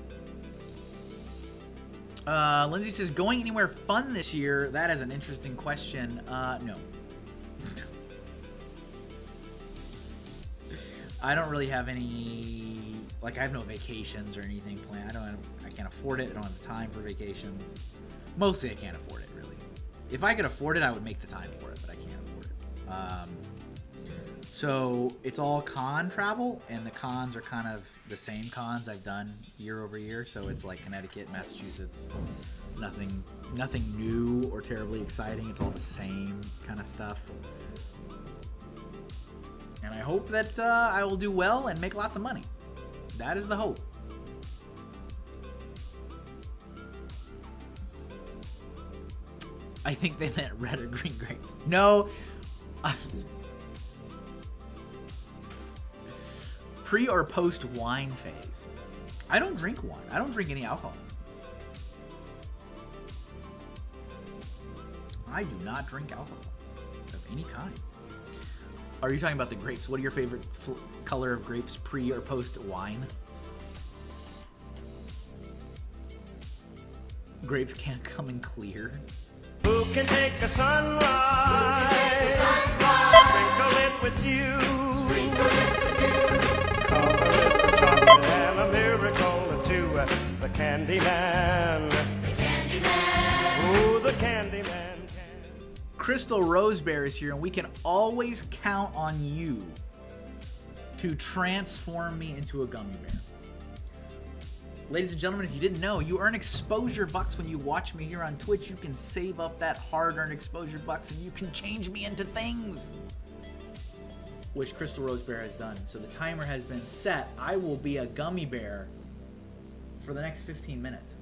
Lindsay says, going anywhere fun this year? That is an interesting question. No. I don't really have any, like, I have no vacations or anything planned. I can't afford it. I don't have the time for vacations. Mostly I can't afford it, really. If I could afford it, I would make the time for it, but I can't afford it. So it's all con travel, and the cons are kind of the same cons I've done year over year. So it's like Connecticut, Massachusetts, nothing new or terribly exciting. It's all the same kind of stuff. And I hope that I will do well and make lots of money. That is the hope. I think they meant red or green grapes. No. Pre or post wine phase? I don't drink wine. I don't drink any alcohol. I do not drink alcohol of any kind. Are you talking about the grapes? What are your favorite color of grapes, pre or post wine? Grapes can't come in clear. Who can take a sunrise, sprinkle it with you, cover it with chocolate and a miracle to the candy man. Ooh, the candy man. Crystal Rosebear is here, and we can always count on you to transform me into a gummy bear. Ladies and gentlemen, if you didn't know, you earn exposure bucks when you watch me here on Twitch. You can save up that hard-earned exposure bucks, and you can change me into things, which Crystal Rosebear has done. So the timer has been set. I will be a gummy bear for the next 15 minutes.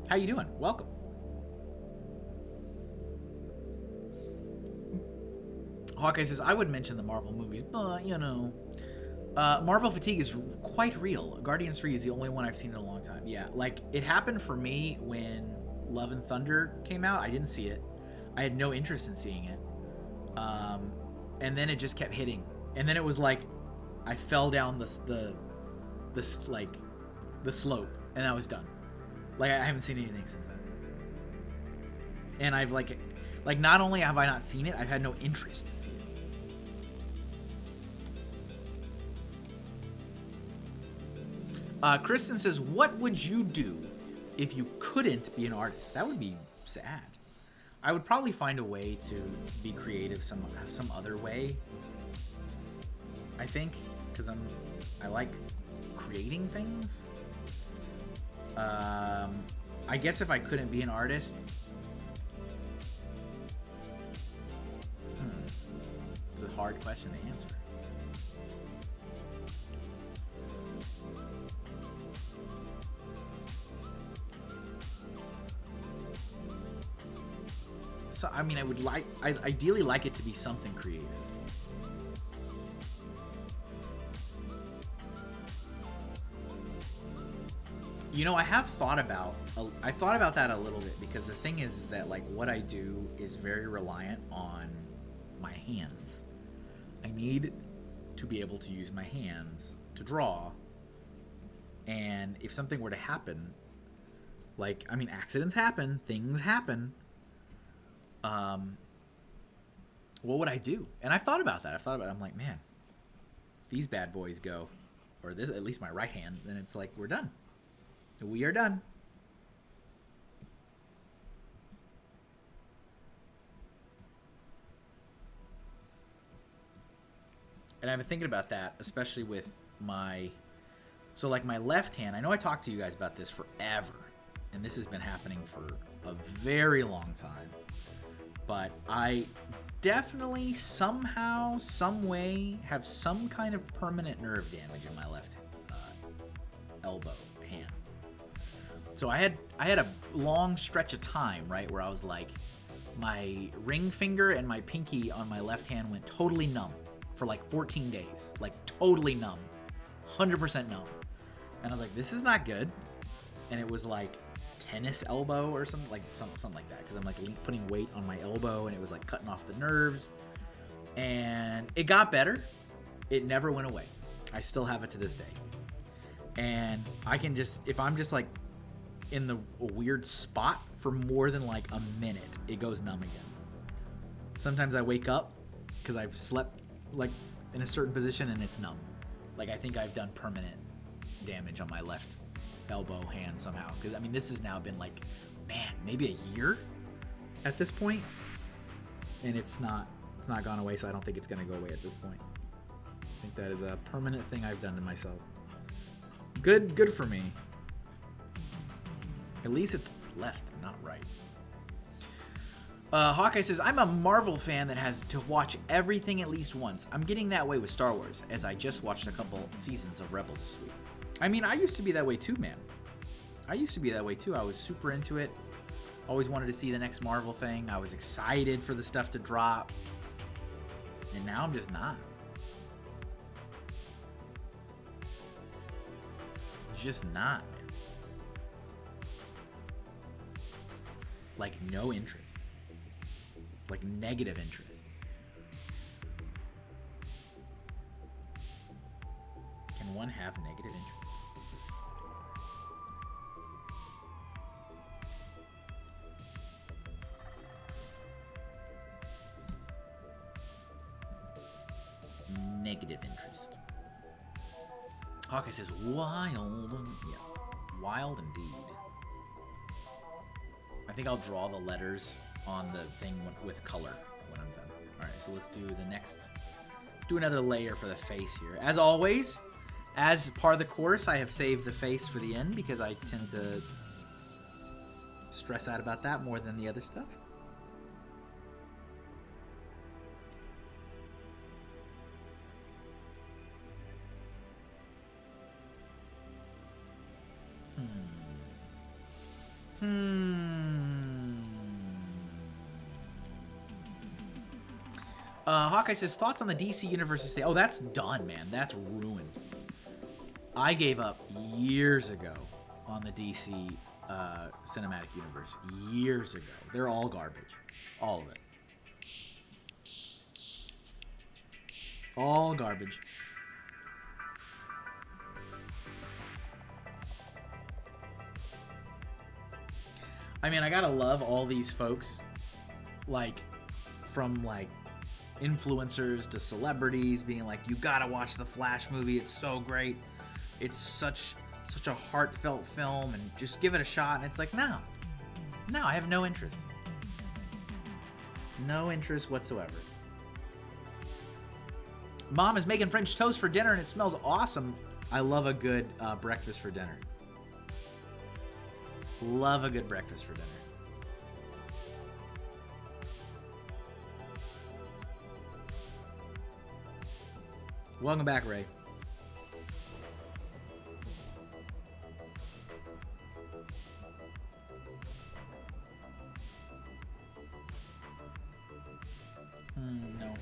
How you doing? Welcome. Hawkeye says, I would mention the Marvel movies, but, you know. Marvel fatigue is quite real. Guardians 3 is the only one I've seen in a long time. Yeah, like, it happened for me when Love and Thunder came out. I didn't see it. I had no interest in seeing it. And then it just kept hitting. And then it was like, I fell down the slope, and I was done. Like, I haven't seen anything since then. And I've, like Like, not only have I not seen it, I've had no interest to see it. Kristen says, what would you do if you couldn't be an artist? That would be sad. I would probably find a way to be creative some other way. I think, because I like creating things. I guess if I couldn't be an artist, it's a hard question to answer. So, I mean, I'd ideally like it to be something creative. You know, I thought about that a little bit, because the thing is that, like, what I do is very reliant on my hands. I need to be able to use my hands to draw. And if something were to happen, like, I mean, accidents happen, things happen. What would I do? And I've thought about that. I'm like, man, these bad boys go, or this, at least my right hand, then it's like, we're done. We are done. And I've been thinking about that, especially with my left hand. I know I talked to you guys about this forever, and this has been happening for a very long time. But I definitely somehow, some way, have some kind of permanent nerve damage in my left elbow hand. So I had a long stretch of time, right, where I was like, my ring finger and my pinky on my left hand went totally numb for like 14 days, like totally numb, 100% numb. And I was like, this is not good. And it was like tennis elbow or something like that, because I'm like putting weight on my elbow, and it was like cutting off the nerves. And it got better. It never went away. I still have it to this day. And I can just, if I'm just like in a weird spot for more than like a minute, it goes numb again. Sometimes I wake up because I've slept like in a certain position and it's numb. Like, I think I've done permanent damage on my left elbow hand somehow, because I mean, this has now been like, man, maybe a year at this point, and it's not gone away. So I don't think it's gonna go away at this point. I think that is a permanent thing I've done to myself. Good for me. At least it's left, not right. Hawkeye says, I'm a Marvel fan that has to watch everything at least once. I'm getting that way with Star Wars, as I just watched a couple seasons of Rebels this week. I mean, I used to be that way too, man. I used to be that way too. I was super into it. Always wanted to see the next Marvel thing. I was excited for the stuff to drop. And now I'm just not. Just not, man. Like, no interest. Like, negative interest. Can one have negative interest? Negative interest. Hawkeye says, wild. Yeah, wild indeed. I think I'll draw the letters on the thing with color when I'm done. All right, so let's do the next. Let's do another layer for the face here. As always, as part of the course, I have saved the face for the end because I tend to stress out about that more than the other stuff. Hawkeye says, thoughts on the DC Universe estate? Oh, that's done, man. That's ruined. I gave up years ago on the DC cinematic universe. Years ago. They're all garbage. All of it. All garbage. I mean, I gotta love all these folks like, from, like, influencers to celebrities being like, you gotta watch the Flash movie, it's so great, it's such a heartfelt film, and just give it a shot. And it's like, no, I have no interest whatsoever. Mom is making French toast for dinner and it smells awesome. I love a good breakfast for dinner. Love a good breakfast for dinner. Welcome back, Ray. No.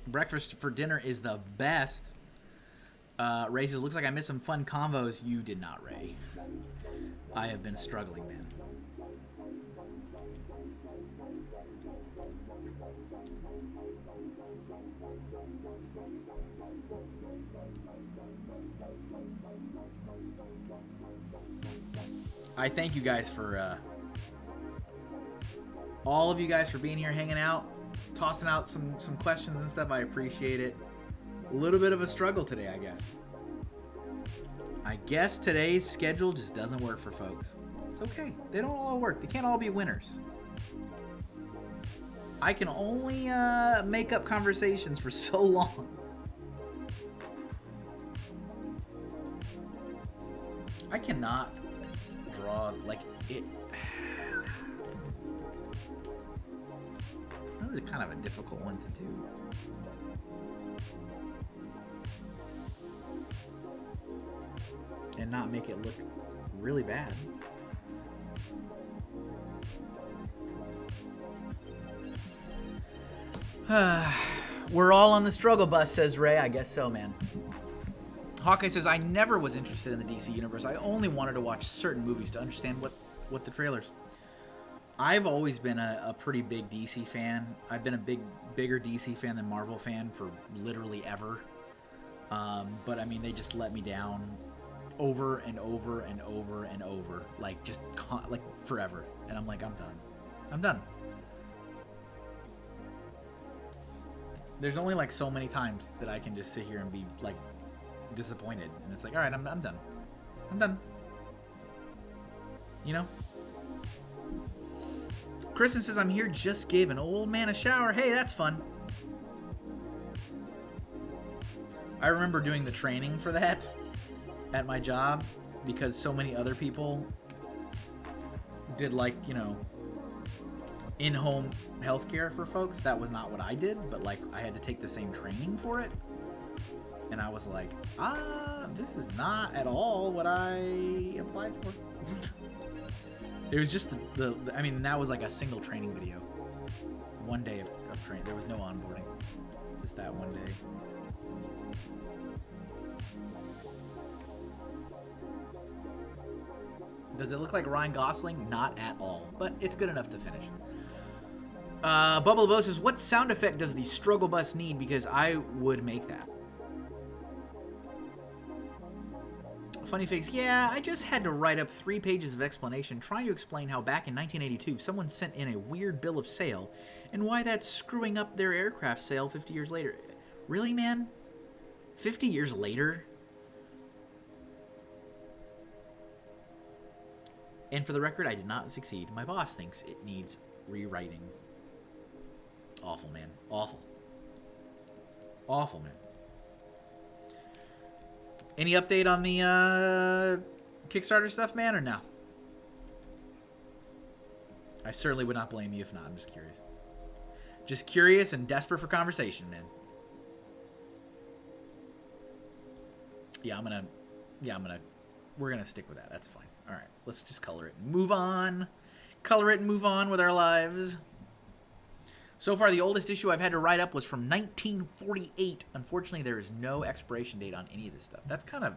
Breakfast for dinner is the best. Ray says, looks like I missed some fun combos. You did not, Ray. I have been struggling, man. I thank you guys for, all of you guys for being here, hanging out, tossing out some questions and stuff. I appreciate it. A little bit of a struggle today, I guess. I guess today's schedule just doesn't work for folks. It's okay. They don't all work. They can't all be winners. I can only make up conversations for so long. I cannot draw like it. This is kind of a difficult one to do. And not make it look really bad. We're all on the struggle bus, says Ray. I guess so, man. Hawkeye says, I never was interested in the DC universe. I only wanted to watch certain movies to understand what the trailers. I've always been a pretty big DC fan. I've been a bigger DC fan than Marvel fan for literally ever. But I mean, they just let me down over and over and over and over, like just like forever. And I'm like, I'm done. There's only like so many times that I can just sit here and be like disappointed, and it's like, all right, I'm done. You know. Kristen says, I'm here, just gave an old man a shower. Hey, that's fun. I remember doing the training for that at my job because so many other people did, like, you know, in-home healthcare for folks. That was not what I did, but like I had to take the same training for it. And I was like, this is not at all what I applied for. It was just I mean, that was like a single training video. One day of training. There was no onboarding. Just that one day. Does it look like Ryan Gosling? Not at all. But it's good enough to finish. Bubble of O says, what sound effect does the struggle bus need? Because I would make that. Funny Face, yeah, I just had to write up 3 pages of explanation trying to explain how back in 1982 someone sent in a weird bill of sale and why that's screwing up their aircraft sale 50 years later. Really, man? 50 years later? And for the record, I did not succeed. My boss thinks it needs rewriting. Awful, man. Awful. Awful, man. Any update on the Kickstarter stuff, man, or no? I certainly would not blame you if not. I'm just curious. Just curious and desperate for conversation, man. We're gonna stick with that. That's fine. All right, let's just color it and move on. Color it and move on with our lives. So far, the oldest issue I've had to write up was from 1948. Unfortunately, there is no expiration date on any of this stuff. That's kind of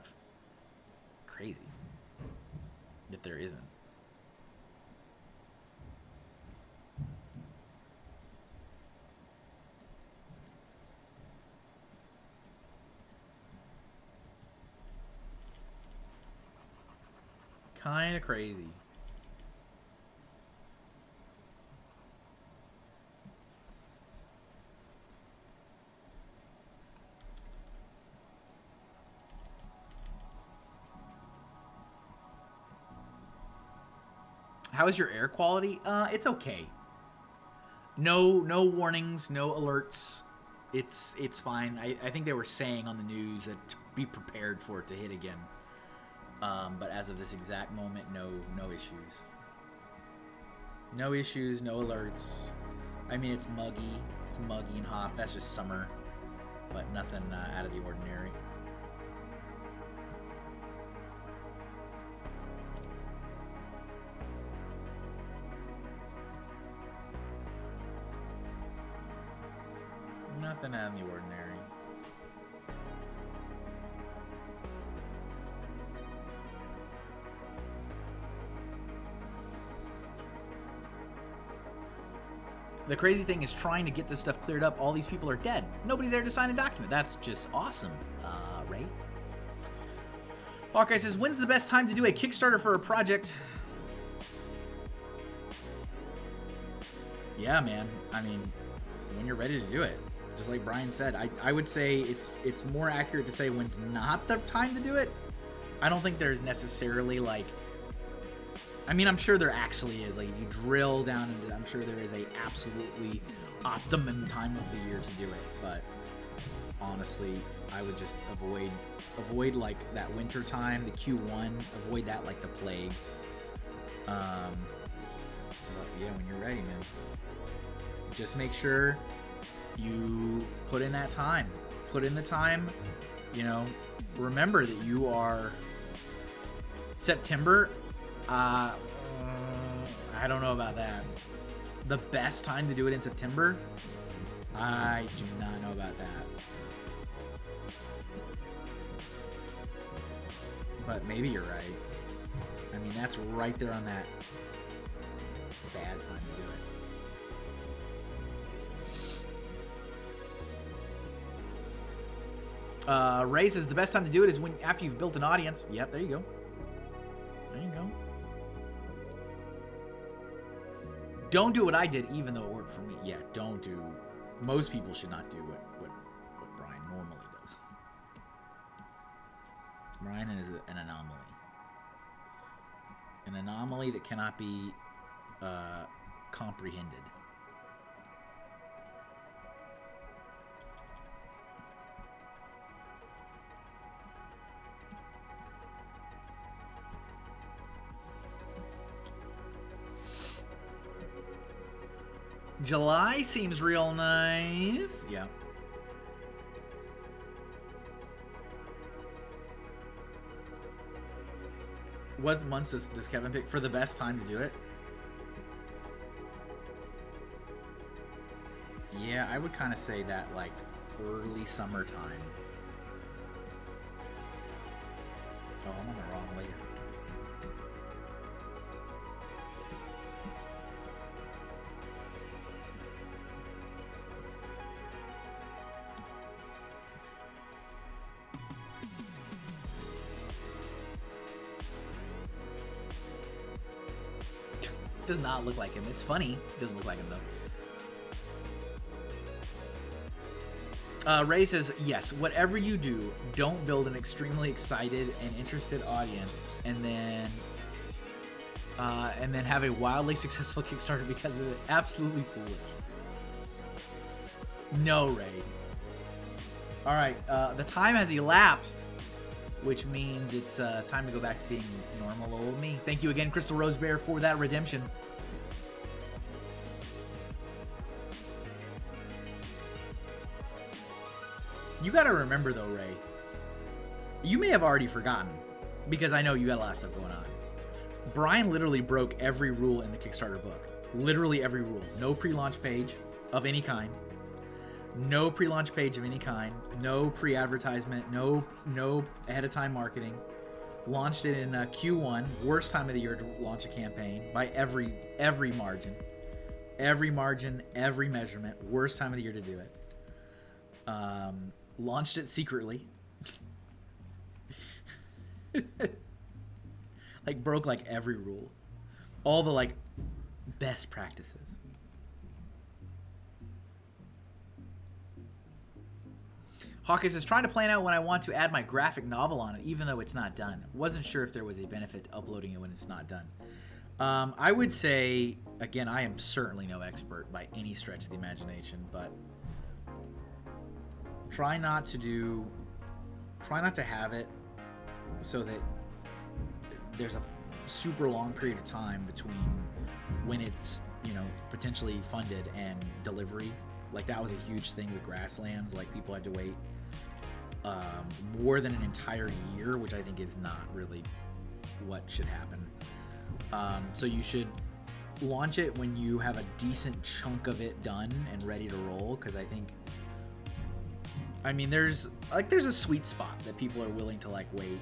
crazy that there isn't. Kind of crazy. How is your air quality? It's okay. No warnings, no alerts. It's fine. I think they were saying on the news that to be prepared for it to hit again. But as of this exact moment, no issues. No issues, no alerts. I mean, it's muggy and hot. That's just summer, but nothing out of the ordinary. Nothing out of the ordinary. The crazy thing is trying to get this stuff cleared up. All these people are dead. Nobody's there to sign a document. That's just awesome, right? Hawkeye says, when's the best time to do a Kickstarter for a project? Yeah, man. I mean, when you're ready to do it. Just like Brian said, I would say it's more accurate to say when's not the time to do it. I don't think there's necessarily like, I mean, I'm sure there actually is. Like, if you drill down into it, I'm sure there is a absolutely optimum time of the year to do it. But honestly, I would just avoid like that winter time, the Q1, avoid that like the plague. But yeah, when you're ready, man, just make sure you put in that time. Put in the time, you know, remember that you are September. I don't know about that. The best time to do it in September? I do not know about that. But maybe you're right. I mean, that's right there on that bad time to do it. Ray says the best time to do it is when after you've built an audience. Yep, there you go. There you go. Don't do what I did, even though it worked for me. Yeah, don't do. Most people should not do what Brian normally does. Brian is an anomaly. An anomaly that cannot be comprehended. July seems real nice. Yeah. What months does Kevin pick for the best time to do it? Yeah, I would kind of say that like early summertime. Oh, I'm on the wrong layer. Does not look like him. It's funny. It doesn't look like him though. Ray says, yes, whatever you do, don't build an extremely excited and interested audience and then have a wildly successful Kickstarter because of it. Absolutely foolish. No, Ray. All right, the time has elapsed, which means it's time to go back to being normal old me. Thank you again, Crystal Rose Bear, for that redemption. You gotta remember though, Ray, you may have already forgotten, because I know you got a lot of stuff going on. Brian literally broke every rule in the Kickstarter book. Literally every rule. No pre-launch page of any kind. No pre-launch page of any kind. No pre-advertisement. No ahead of time marketing. Launched it in Q1. Worst time of the year to launch a campaign by every margin. Every margin, every measurement. Worst time of the year to do it. Launched it secretly. Like broke like every rule. All the like best practices. Hawkins is trying to plan out when I want to add my graphic novel on it, even though it's not done. Wasn't sure if there was a benefit to uploading it when it's not done. I would say, again, I am certainly no expert by any stretch of the imagination, but try not to have it so that there's a super long period of time between when it's, you know, potentially funded and delivery. Like that was a huge thing with Grasslands. Like people had to wait more than an entire year, which I think is not really what should happen. So you should launch it when you have a decent chunk of it done and ready to roll, because I think, I mean, there's a sweet spot that people are willing to like wait.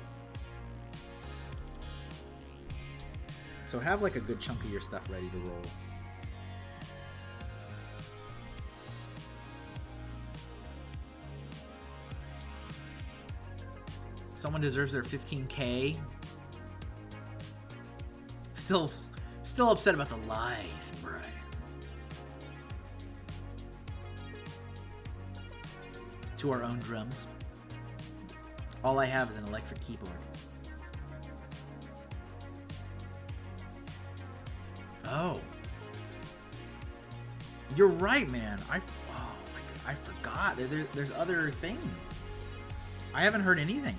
So have like a good chunk of your stuff ready to roll. Someone deserves their 15K. Still upset about the lies, Brian. To our own drums. All I have is an electric keyboard. Oh. You're right, man. Oh my God, I forgot. There's other things. I haven't heard anything.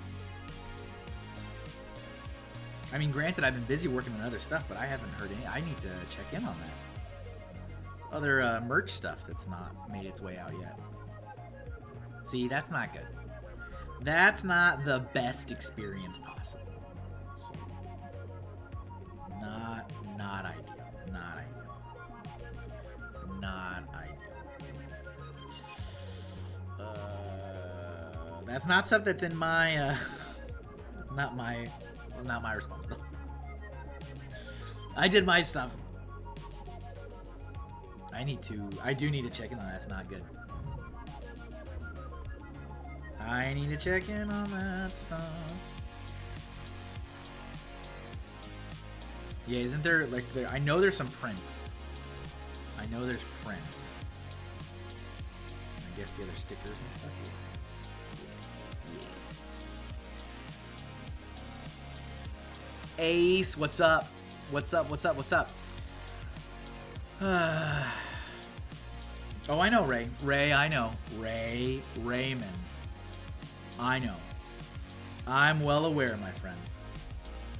I mean, granted, I've been busy working on other stuff, but I haven't heard any. I need to check in on that. Other merch stuff that's not made its way out yet. See, that's not good. That's not the best experience possible. So, not ideal. Not ideal. Not ideal. That's not stuff that's in my. Not my responsibility. I did my stuff. I do need to check in on that. That's not good. I need to check in on that stuff. Yeah, isn't there like I know there's some prints. I know there's prints. I guess the other stickers and stuff. Yeah. Ace, what's up? What's up? Oh, I know, Ray. Ray, I know. Raymond. I know. I'm well aware, my friend.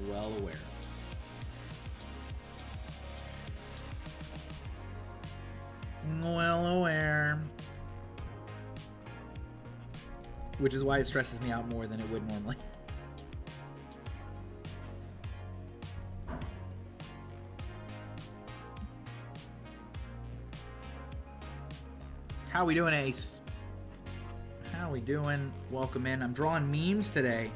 Well aware. Well aware. Which is why it stresses me out more than it would normally. How we doing, Ace? How we doing? Welcome in. I'm drawing memes today.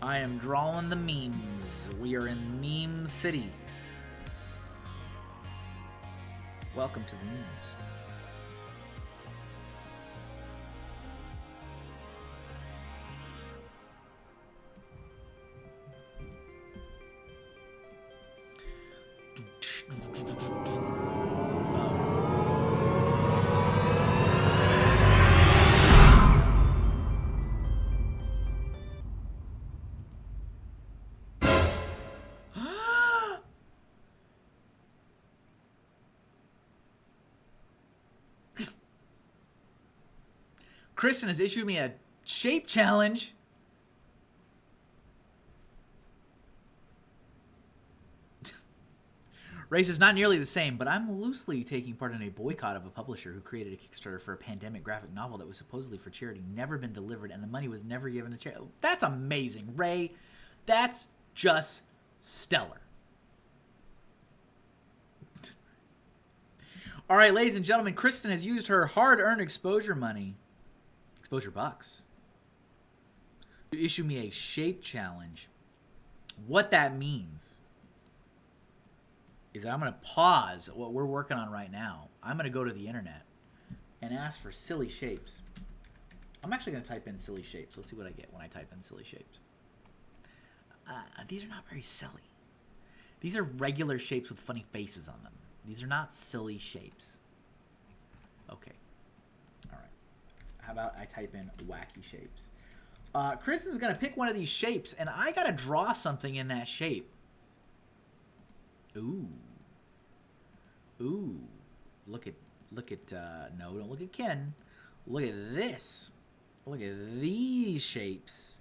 I am drawing the memes. We are in Meme City. Welcome to the memes. Kristen has issued me a shape challenge. Race is not nearly the same, but I'm loosely taking part in a boycott of a publisher who created a Kickstarter for a pandemic graphic novel that was supposedly for charity, never been delivered, and the money was never given to charity. That's amazing, Ray. That's just stellar. All right, ladies and gentlemen, Kristen has used her hard-earned exposure money, exposure bucks, to issue me a shape challenge. What that means is that I'm going to pause what we're working on right now. I'm going to go to the internet and ask for silly shapes. I'm actually going to type in silly shapes. Let's see what I get when I type in silly shapes. These are not very silly. These are regular shapes with funny faces on them. These are not silly shapes. Okay. All right. How about I type in wacky shapes? Kristen's going to pick one of these shapes, and I got to draw something in that shape. Ooh. Ooh. Look at, no, don't look at Ken. Look at this. Look at these shapes.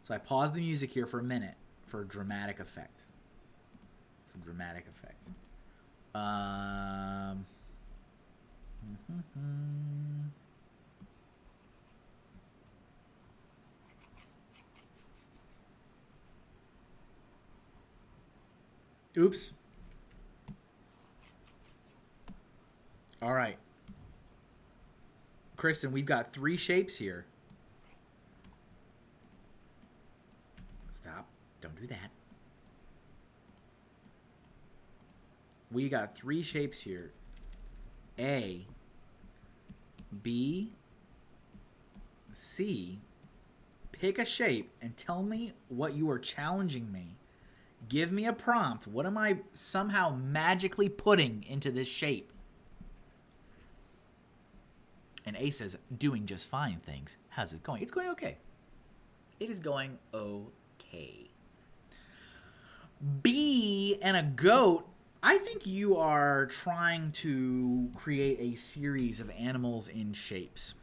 So I pause the music here for a minute for dramatic effect. Oops. All right. Kristen, we've got 3 shapes here. Stop. Don't do that. We got 3 shapes here. A, B, C. Pick a shape and tell me what you are challenging me. Give me a prompt. What am I somehow magically putting into this shape? And A says, doing just fine, things. How's it going? It's going okay. It is going okay. B and a goat. I think you are trying to create a series of animals in shapes.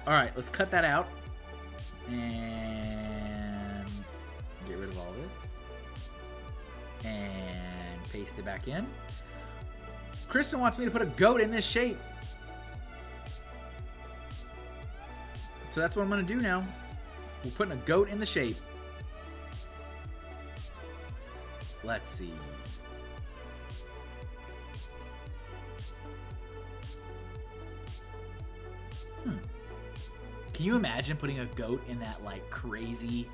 All right, let's cut that out and get rid of all this and paste it back in. Kristen wants me to put a goat in this shape. So that's what I'm going to do now. We're putting a goat in the shape. Let's see. Can you imagine putting a goat in that like crazy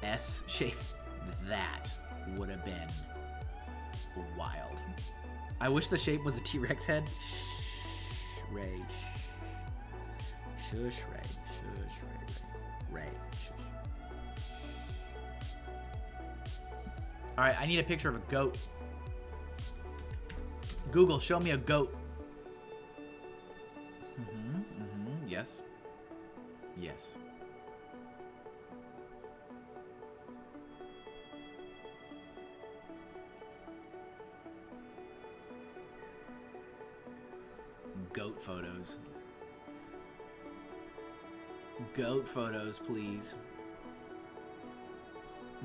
S shape? That would have been wild. I wish the shape was a T-Rex head. Shh, Ray. Shush, Ray. Shush, Ray. Ray. Shush. All right, I need a picture of a goat. Google, show me a goat. Yes. Yes. Goat photos. Goat photos, please.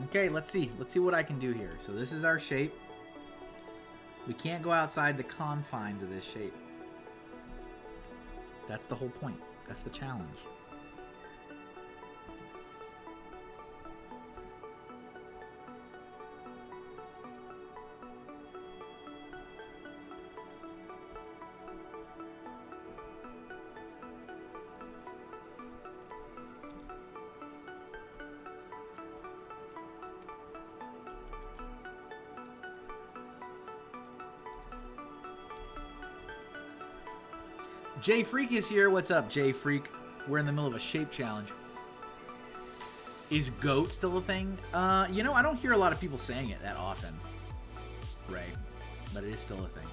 Okay, let's see. Let's see what I can do here. So this is our shape. We can't go outside the confines of this shape. That's the whole point. That's the challenge. Jay Freak is here. What's up, Jay Freak? We're in the middle of a shape challenge. Is goat still a thing? You know, I don't hear a lot of people saying it that often, Ray, but it is still a thing.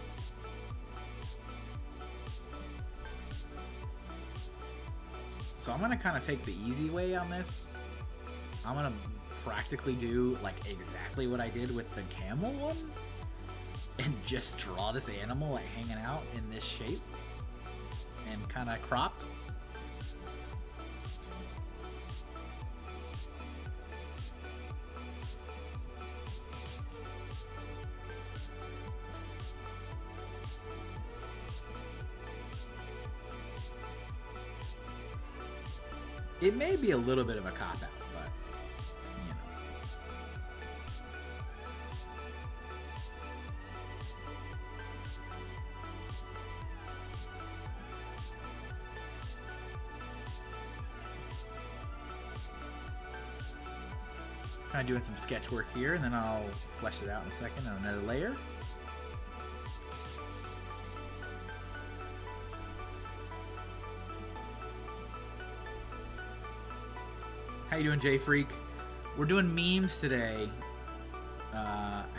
So I'm gonna kind of take the easy way on this. I'm gonna practically do like exactly what I did with the camel one, and just draw this animal like hanging out in this shape. And kind of cropped. It may be a little bit of a cop-out, but, you know. Kind of doing some sketch work here, and then I'll flesh it out in a second on another layer. How you doing, Jay Freak? We're doing memes today.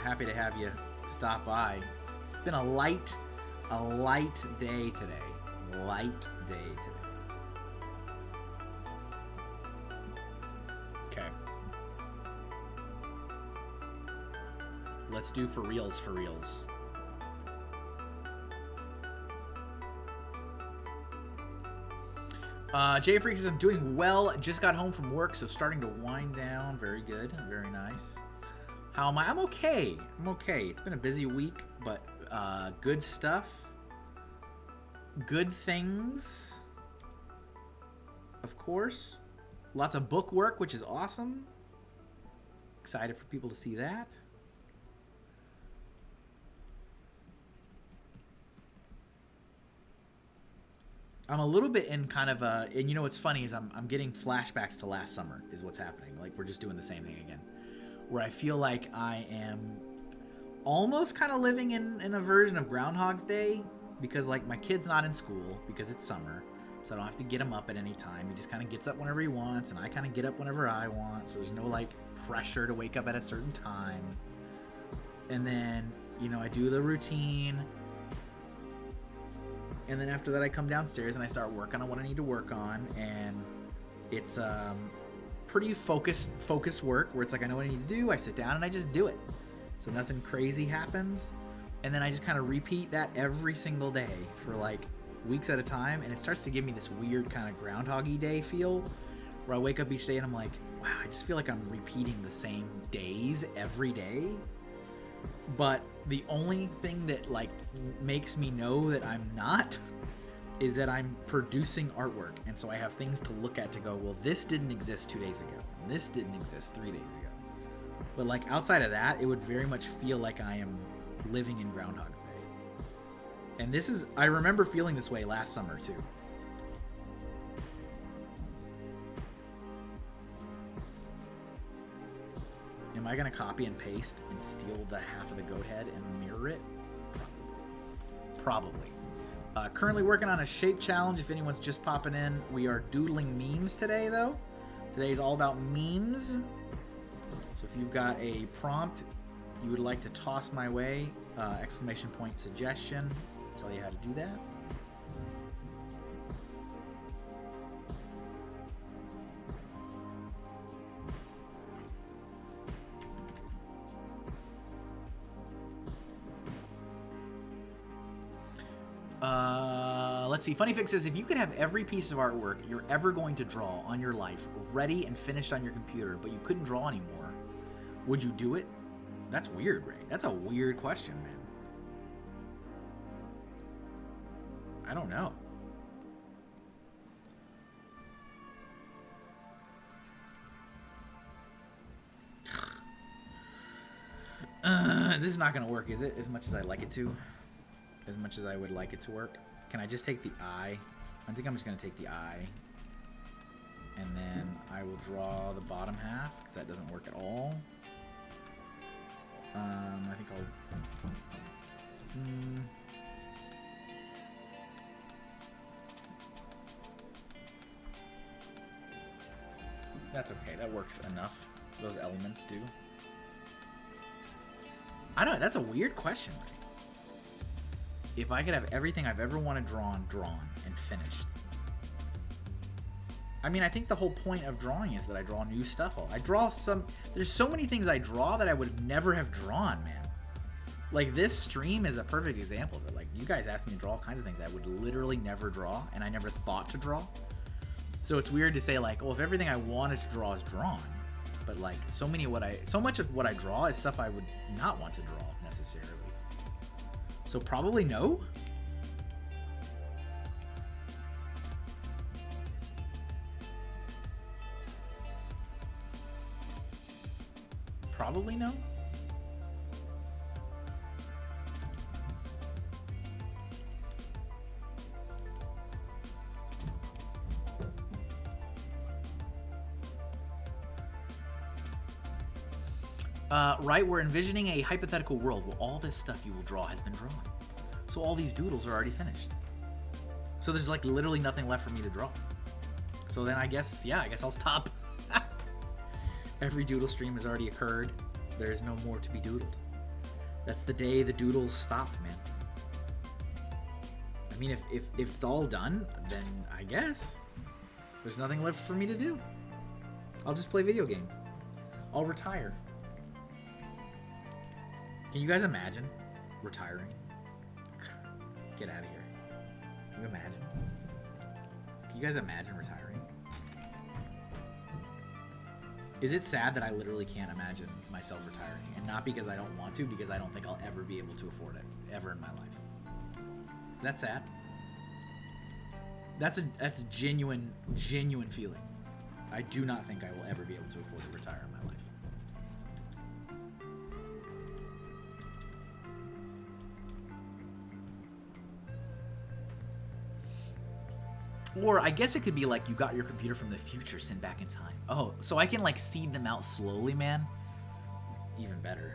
Happy to have you stop by. It's been a light day today. Light day today. Okay. Let's do for reals. Jay Freak says, I'm doing well. Just got home from work, so starting to wind down. Very good. Very nice. How am I? I'm okay. It's been a busy week, but good stuff. Good things. Of course. Lots of book work, which is awesome. Excited for people to see that. I'm a little bit in kind of a, and you know what's funny is I'm getting flashbacks to last summer is what's happening. Like we're just doing the same thing again. Where I feel like I am almost kind of living in a version of Groundhog's Day because like my kid's not in school because it's summer. So I don't have to get him up at any time. He just kind of gets up whenever he wants and I kind of get up whenever I want. So there's no like pressure to wake up at a certain time. And then, you know, I do the routine. And then after that I come downstairs and I start working on what I need to work on. And it's pretty focused work where it's like I know what I need to do. I sit down and I just do it. So nothing crazy happens. And then I just kind of repeat that every single day for like weeks at a time. And it starts to give me this weird kind of Groundhog-y Day feel where I wake up each day and I'm like, wow, I just feel like I'm repeating the same days every day. But the only thing that like makes me know that I'm not is that I'm producing artwork. And so I have things to look at to go, well, this didn't exist 2 days ago. And this didn't exist 3 days ago. But like outside of that, it would very much feel like I am living in Groundhog's Day. And this is, I remember feeling this way last summer too. Am I gonna copy and paste and steal the half of the goat head and mirror it? Probably. Currently working on a shape challenge. If anyone's just popping in, we are doodling memes today though. Today's all about memes. So if you've got a prompt you would like to toss my way, exclamation point suggestion, I'll tell you how to do that. Let's see. Funny Fix says, if you could have every piece of artwork you're ever going to draw on your life ready and finished on your computer, but you couldn't draw anymore, would you do it? That's weird, Ray. That's a weird question, man. I don't know. This is not going to work, is it? As much as I'd like it to. As much as I would like it to work. Can I just take the eye? I think I'm just going to take the eye. And then I will draw the bottom half, because that doesn't work at all. I think I'll... That's okay. That works enough. Those elements do. I don't know. That's a weird question, right? If I could have everything I've ever wanted drawn and finished. I mean, I think the whole point of drawing is that I draw new stuff. There's so many things I draw that I would never have drawn, man. Like, this stream is a perfect example of it. Like, you guys asked me to draw all kinds of things I would literally never draw, and I never thought to draw. So it's weird to say, like, well, if everything I wanted to draw is drawn, but like, so much of what I draw is stuff I would not want to draw necessarily. So probably no. Probably no. Right, we're envisioning a hypothetical world where all this stuff you will draw has been drawn. So all these doodles are already finished. So there's like literally nothing left for me to draw. So then I guess, yeah, I guess I'll stop. Every doodle stream has already occurred. There is no more to be doodled. That's the day the doodles stopped, man. I mean, if it's all done, then I guess there's nothing left for me to do. I'll just play video games. I'll retire. Can you guys imagine retiring? Get out of here. Can you imagine? Can you guys imagine retiring? Is it sad that I literally can't imagine myself retiring? And not because I don't want to, because I don't think I'll ever be able to afford it, ever in my life. Is that sad? That's genuine feeling. I do not think I will ever be able to afford to retire in my life. Or I guess it could be like you got your computer from the future sent back in time. Oh, so I can like seed them out slowly, man. Even better.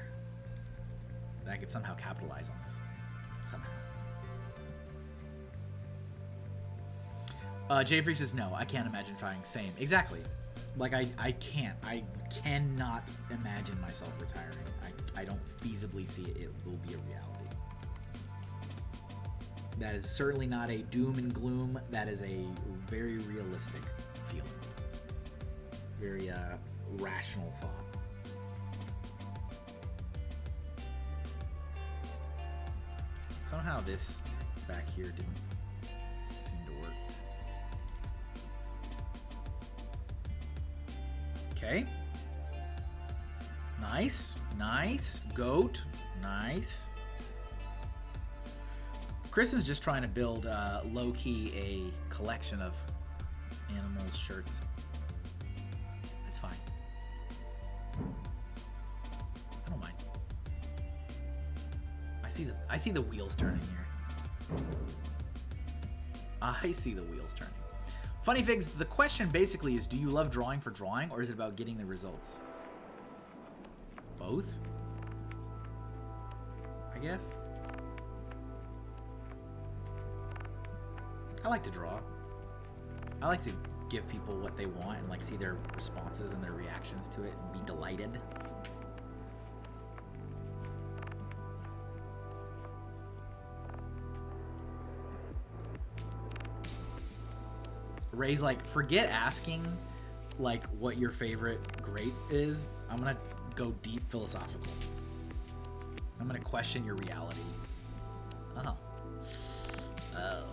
Then I could somehow capitalize on this. Somehow. Jayfree says no, I can't imagine trying. Same. Exactly. Like I can't. I cannot imagine myself retiring. I don't feasibly see it will be a reality. That is certainly not a doom and gloom. That is a very realistic feeling. Very rational thought. Somehow this back here didn't seem to work. Okay. Nice. Nice. Goat. Nice. Kristen's just trying to build, low-key, a collection of animals shirts. That's fine. I don't mind. I see the wheels turning here. I see the wheels turning. Funny Figs, the question basically is, do you love drawing for drawing, or is it about getting the results? Both? I guess. I like to draw. I like to give people what they want and like see their responses and their reactions to it and be delighted. Ray's like, forget asking like what your favorite grape is. I'm gonna go deep philosophical. I'm gonna question your reality. Oh. Oh.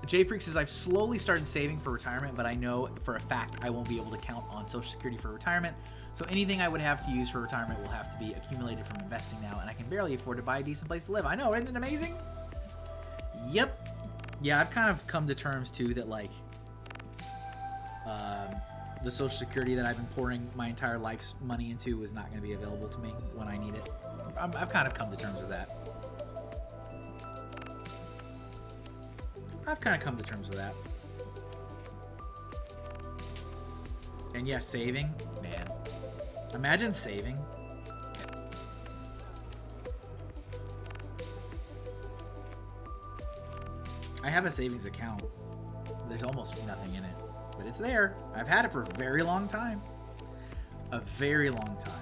Jayfreak says, I've slowly started saving for retirement, but I know for a fact I won't be able to count on Social Security for retirement. So anything I would have to use for retirement will have to be accumulated from investing now, and I can barely afford to buy a decent place to live. I know, isn't it amazing? Yep. Yeah, I've kind of come to terms, too, that, like, the Social Security that I've been pouring my entire life's money into is not going to be available to me when I need it. I've kind of come to terms with that. I've kind of come to terms with that. And yeah, saving. Man. Imagine saving. I have a savings account. There's almost nothing in it. But it's there. I've had it for a very long time. A very long time.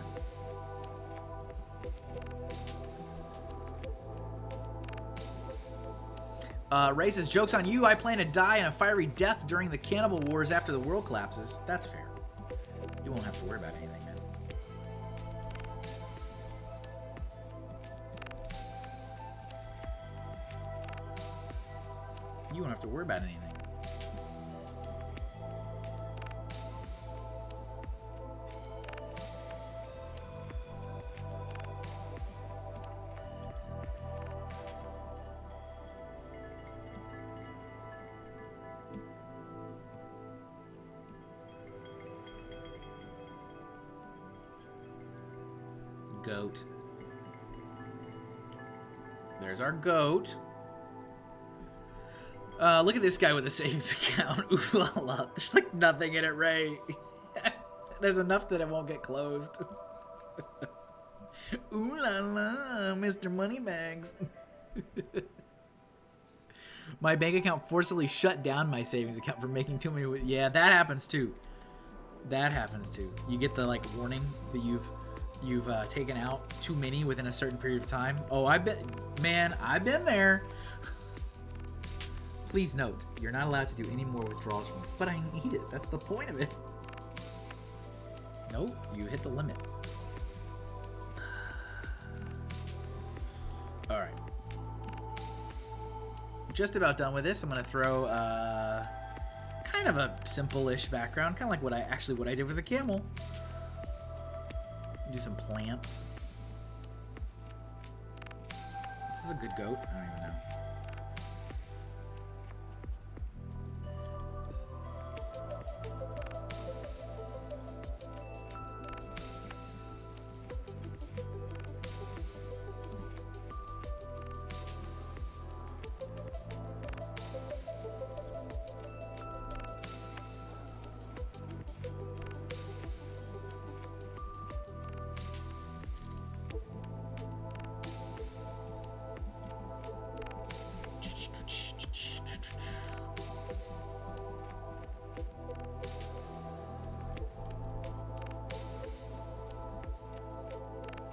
Ray says, joke's on you. I plan to die in a fiery death during the cannibal wars after the world collapses. That's fair. You won't have to worry about anything, man. You won't have to worry about anything. Goat. There's our goat. Look at this guy with a savings account. Ooh la la. There's like nothing in it, Ray. There's enough that it won't get closed. Ooh la la, Mr. Moneybags. My bank account forcibly shut down my savings account for making too many. Yeah, that happens too. That happens too. You get the like warning that you've taken out too many within a certain period of time. Oh, I've been there. Please note, you're not allowed to do any more withdrawals from this, but I need it. That's the point of it. Nope, you hit the limit. All right. Just about done with this. I'm gonna throw kind of a simple-ish background, kind of like what I did with the camel. Do some plants. This is a good goat. I don't even know.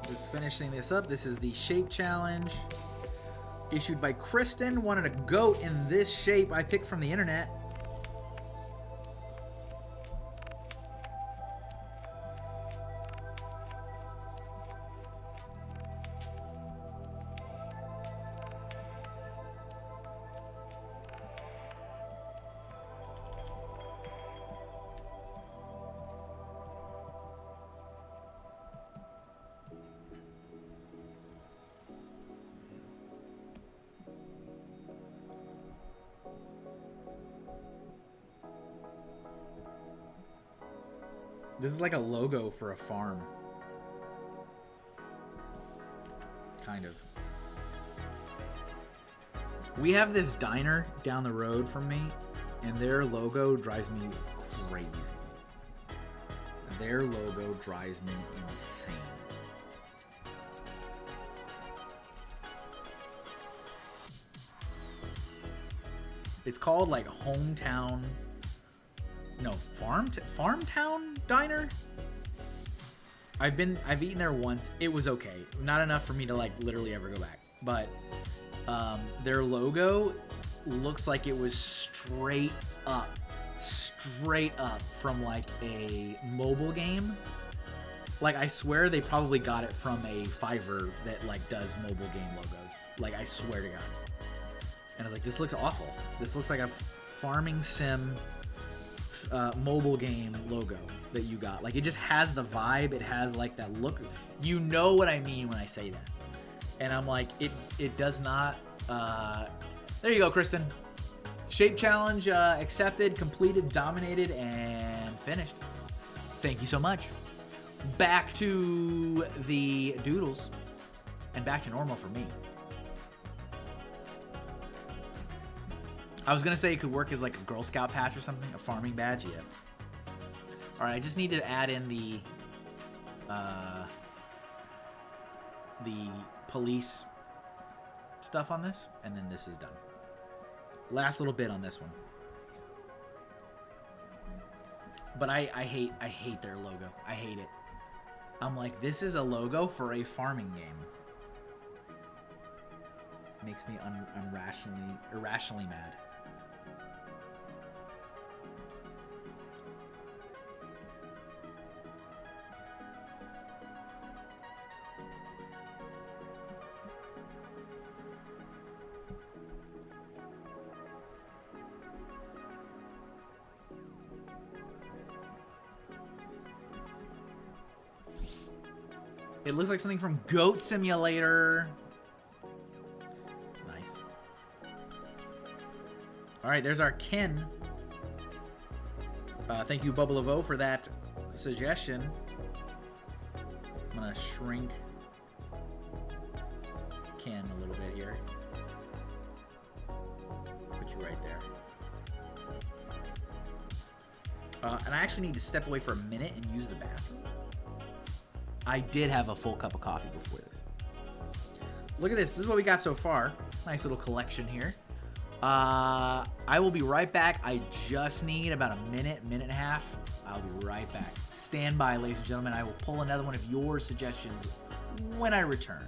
Just finishing this up. This is the shape challenge issued by Kristen. Wanted a goat in this shape I picked from the internet. This is like a logo for a farm. Kind of. We have this diner down the road from me, and their logo drives me crazy. Their logo drives me insane. It's called like Hometown... No, Farmtown Diner? I've eaten there once. It was okay. Not enough for me to like literally ever go back. But their logo looks like it was straight up from like a mobile game. Like I swear they probably got it from a Fiverr that like does mobile game logos. Like I swear to God. And I was like, this looks awful. This looks like a farming sim mobile game logo that you got. Like it just has the vibe. It has like that look. You know what I mean when I say that. And I'm like, it does not. There you go, Kristen. Shape challenge accepted, completed, dominated, and finished. Thank you so much. Back to the doodles and back to normal for me. I was gonna say it could work as like a Girl Scout patch or something, a farming badge. Yeah. All right, I just need to add in the police stuff on this, and then this is done. Last little bit on this one. But I hate their logo. I hate it. I'm like, this is a logo for a farming game. Makes me irrationally mad. It looks like something from Goat Simulator. Nice. All right, there's our kin. Thank you, Bubble of O, for that suggestion. I'm gonna shrink kin a little bit here. Put you right there. And I actually need to step away for a minute and use the bathroom. I did have a full cup of coffee before this. Look at this. This is what we got so far. Nice little collection here. I will be right back. I just need about a minute and a half. I'll be right back. Stand by, ladies and gentlemen. I will pull another one of your suggestions when I return.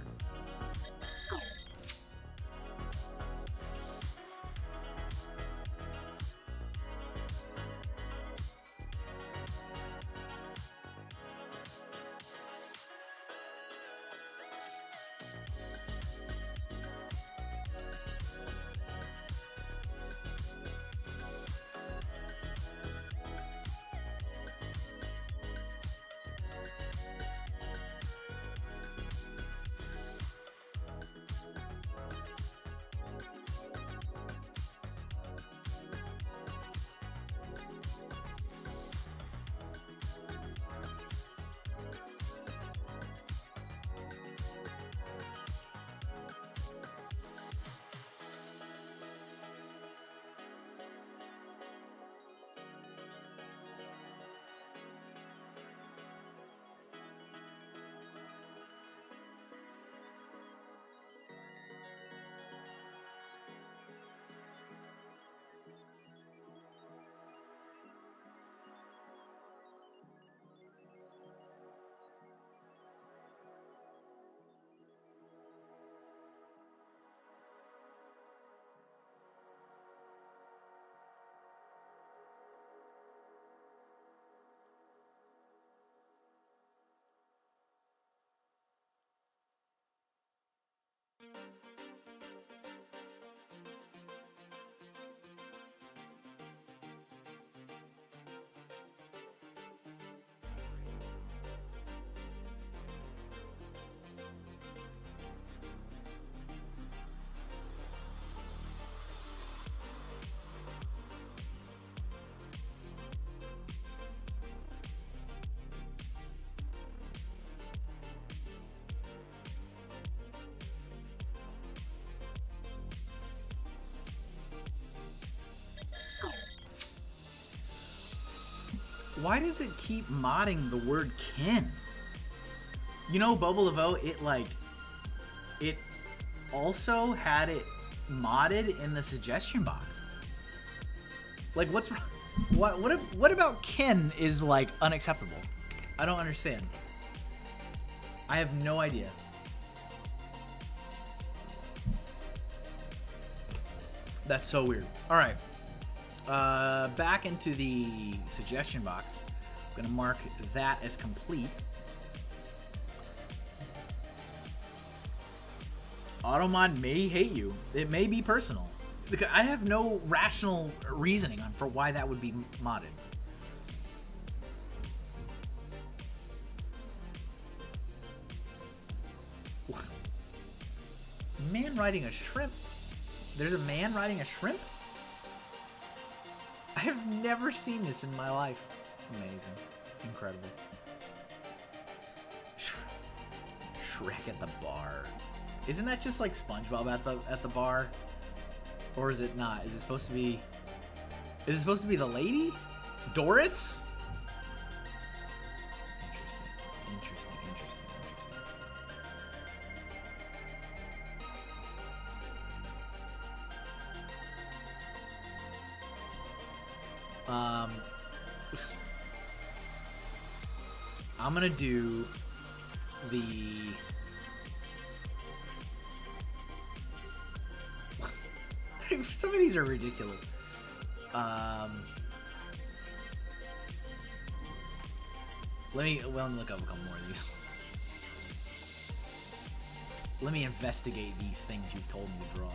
Why does it keep modding the word kin? You know, Bobo Laveau, it also had it modded in the suggestion box. Like, what about kin is like unacceptable? I don't understand. I have no idea. That's so weird. All right. Back into the suggestion box. I'm gonna mark that as complete. Automod may hate you. It may be personal. I have no rational reasoning for why that would be modded. Man riding a shrimp. There's a man riding a shrimp? I have never seen this in my life. Amazing. Incredible. Shrek at the bar. Isn't that just like SpongeBob at the bar? Or is it not? Is it supposed to be... Is it supposed to be the lady? Doris? Interesting. I'm gonna do the... Some of these are ridiculous. Let me look up a couple more of these. Let me investigate these things you've told me to draw.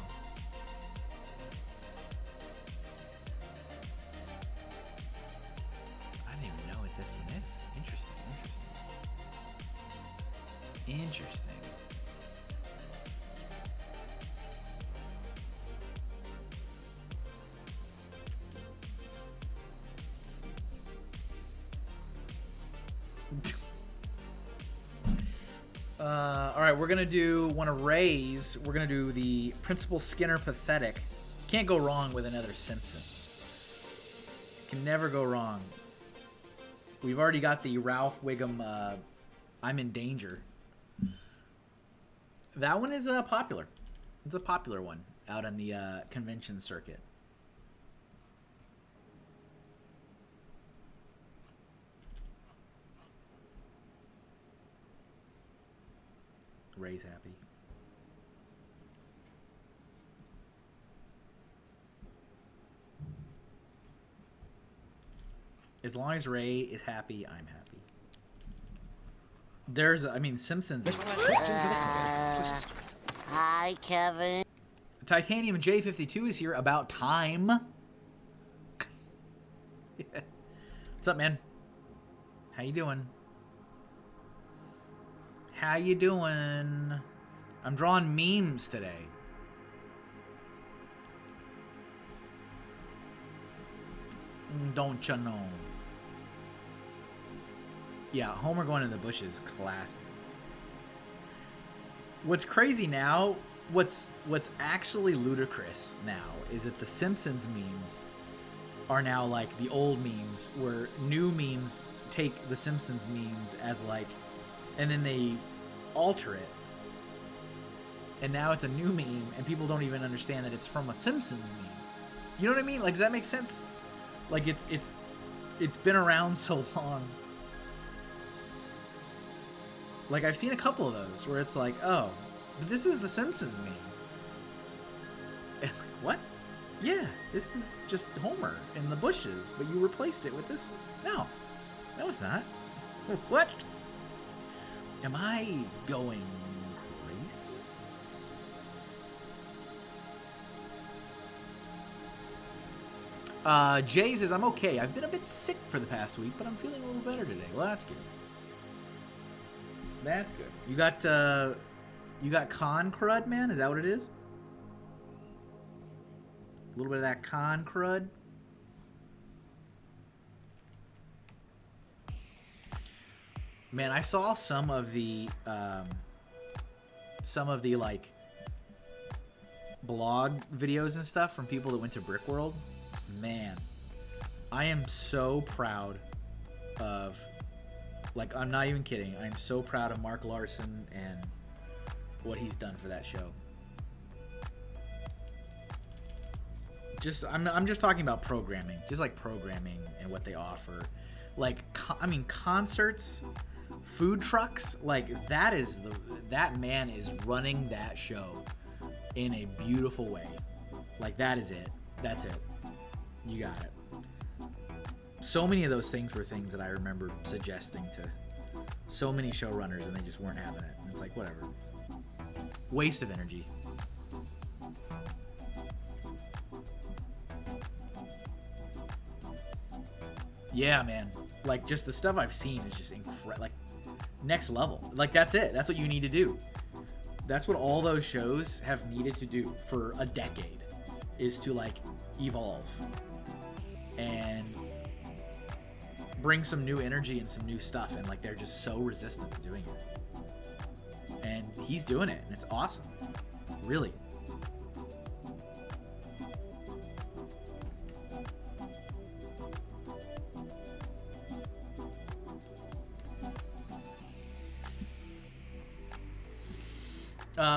I don't even know what this one is. Interesting. All right, we're gonna do one of Ray's. We're gonna do the Principal Skinner Pathetic. Can't go wrong with another Simpsons. Can never go wrong We've already got the Ralph Wiggum, I'm in Danger. That one is popular. It's a popular one out on the convention circuit. Ray's happy. As long as Ray is happy, I'm happy. There's, I mean, Simpsons. Hi, Kevin. Titanium J52 is here. About time. Yeah. What's up, man? How you doing? How you doing? I'm drawing memes today. Don't you know? Yeah, Homer going in the bushes, classic. What's crazy now, what's actually ludicrous now is that the Simpsons memes are now like the old memes, where new memes take the Simpsons memes as like, and then they alter it. And now it's a new meme, and people don't even understand that it's from a Simpsons meme. You know what I mean? Like, does that make sense? Like, it's been around so long. Like, I've seen a couple of those where it's like, oh, this is the Simpsons meme. And like, what? Yeah, this is just Homer in the bushes, but you replaced it with this. No, it's not. What? Am I going crazy? Jay says, I'm okay. I've been a bit sick for the past week, but I'm feeling a little better today. Well, that's good. That's good. You got con crud, man? Is that what it is? A little bit of that con crud. Man, I saw some of the like blog videos and stuff from people that went to Brickworld. Man, I am so proud of, like, I'm not even kidding. I'm so proud of Mark Larson and what he's done for that show. I'm just talking about programming, just like programming and what they offer. Like, I mean, concerts, food trucks, like that man is running that show in a beautiful way. Like, that is it. That's it. You got it. So many of those things were things that I remember suggesting to so many showrunners, and they just weren't having it. And it's like, whatever. Waste of energy. Yeah, man. Like, just the stuff I've seen is just incredible. Like, next level. Like, that's it. That's what you need to do. That's what all those shows have needed to do for a decade, is to, like, evolve and bring some new energy and some new stuff. And, like, they're just so resistant to doing it. And he's doing it, and it's awesome. Really.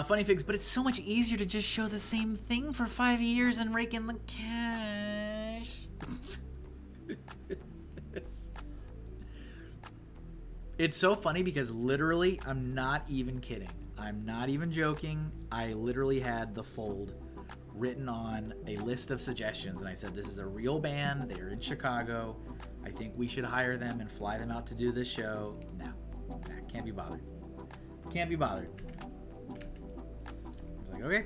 Funny Figs, but it's so much easier to just show the same thing for 5 years and rake in the cash. It's so funny because literally, I'm not even kidding. I'm not even joking. I literally had the Fold written on a list of suggestions, and I said, this is a real band. They're in Chicago. I think we should hire them and fly them out to do this show. No, can't be bothered. Can't be bothered. Like, okay,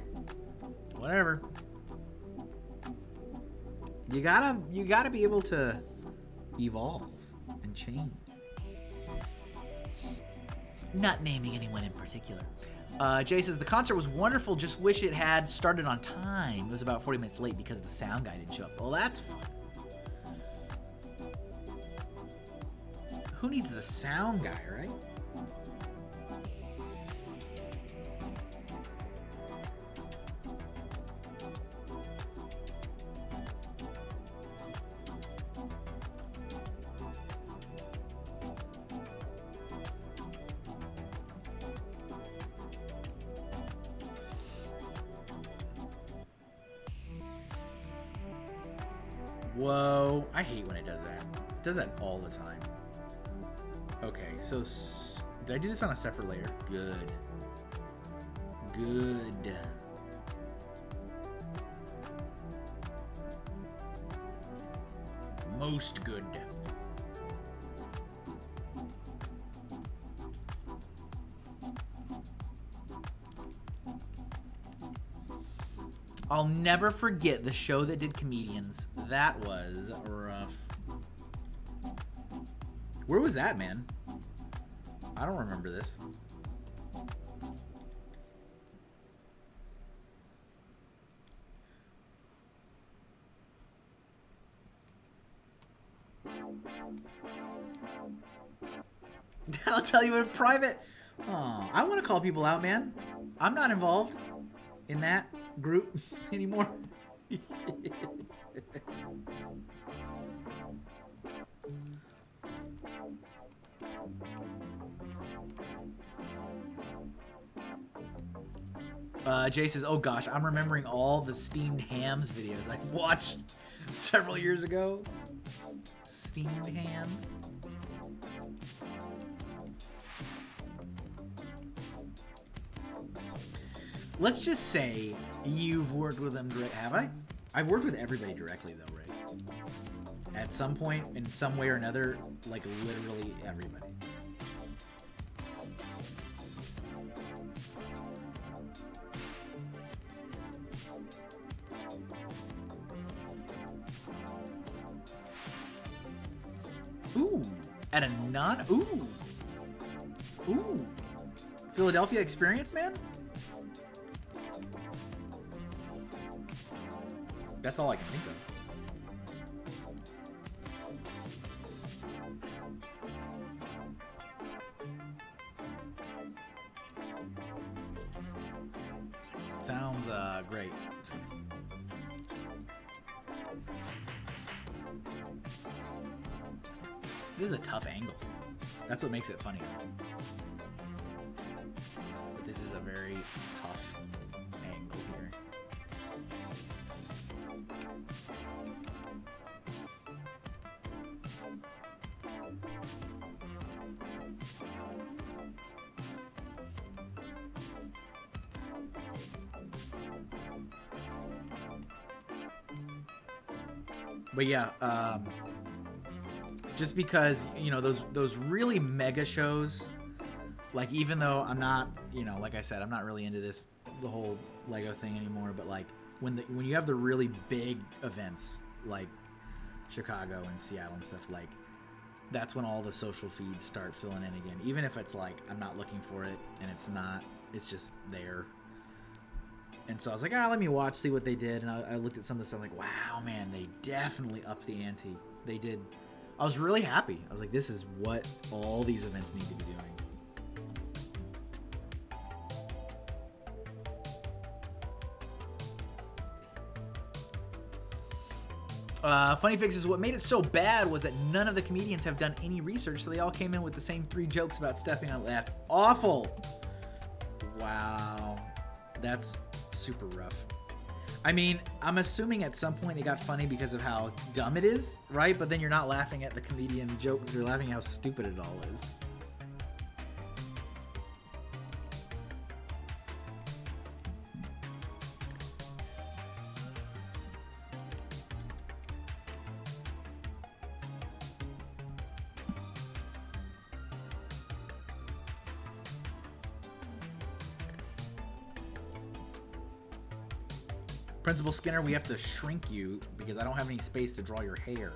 whatever. You gotta be able to evolve and change. Not naming anyone in particular. Jay says, the concert was wonderful, just wish it had started on time. It was about 40 minutes late because the sound guy didn't show up. Well, that's fun. Who needs the sound guy, right? Whoa. I hate when it does that. It does that all the time. Okay, so did I do this on a separate layer? Good. Good. Most good. I'll never forget the show that did comedians. That was rough. Where was that, man? I don't remember this. I'll tell you in private. Oh, I want to call people out, man. I'm not involved in that group anymore. Jay says, oh gosh, I'm remembering all the steamed hams videos I've watched several years ago. Steamed hams. Let's just say you've worked with them direct. Have I? I've worked with everybody directly though, right? At some point, in some way or another, like literally everybody. Ooh, at a non. Ooh. Philadelphia experience, man. That's all I can think of. Sounds great. This is a tough angle. That's what makes it funny. But this is a very tough angle here. But yeah, just because, you know, those really mega shows, like, even though I'm not, you know, like I said, I'm not really into the whole Lego thing anymore, but like when you have the really big events like Chicago and Seattle and stuff, like that's when all the social feeds start filling in again, even if it's like I'm not looking for it and it's just there. And so I was like, let me watch, see what they did. And I looked at some of the stuff, like, wow, man, they definitely upped the ante. They did. I was really happy. I was like, this is what all these events need to be doing. Funny Fix is what made it so bad was that none of the comedians have done any research, so they all came in with the same 3 jokes about stepping on. That's awful. Wow. That's super rough. I mean, I'm assuming at some point it got funny because of how dumb it is, right? But then you're not laughing at the comedian joke, you're laughing at how stupid it all is. Principal Skinner, we have to shrink you because I don't have any space to draw your hair.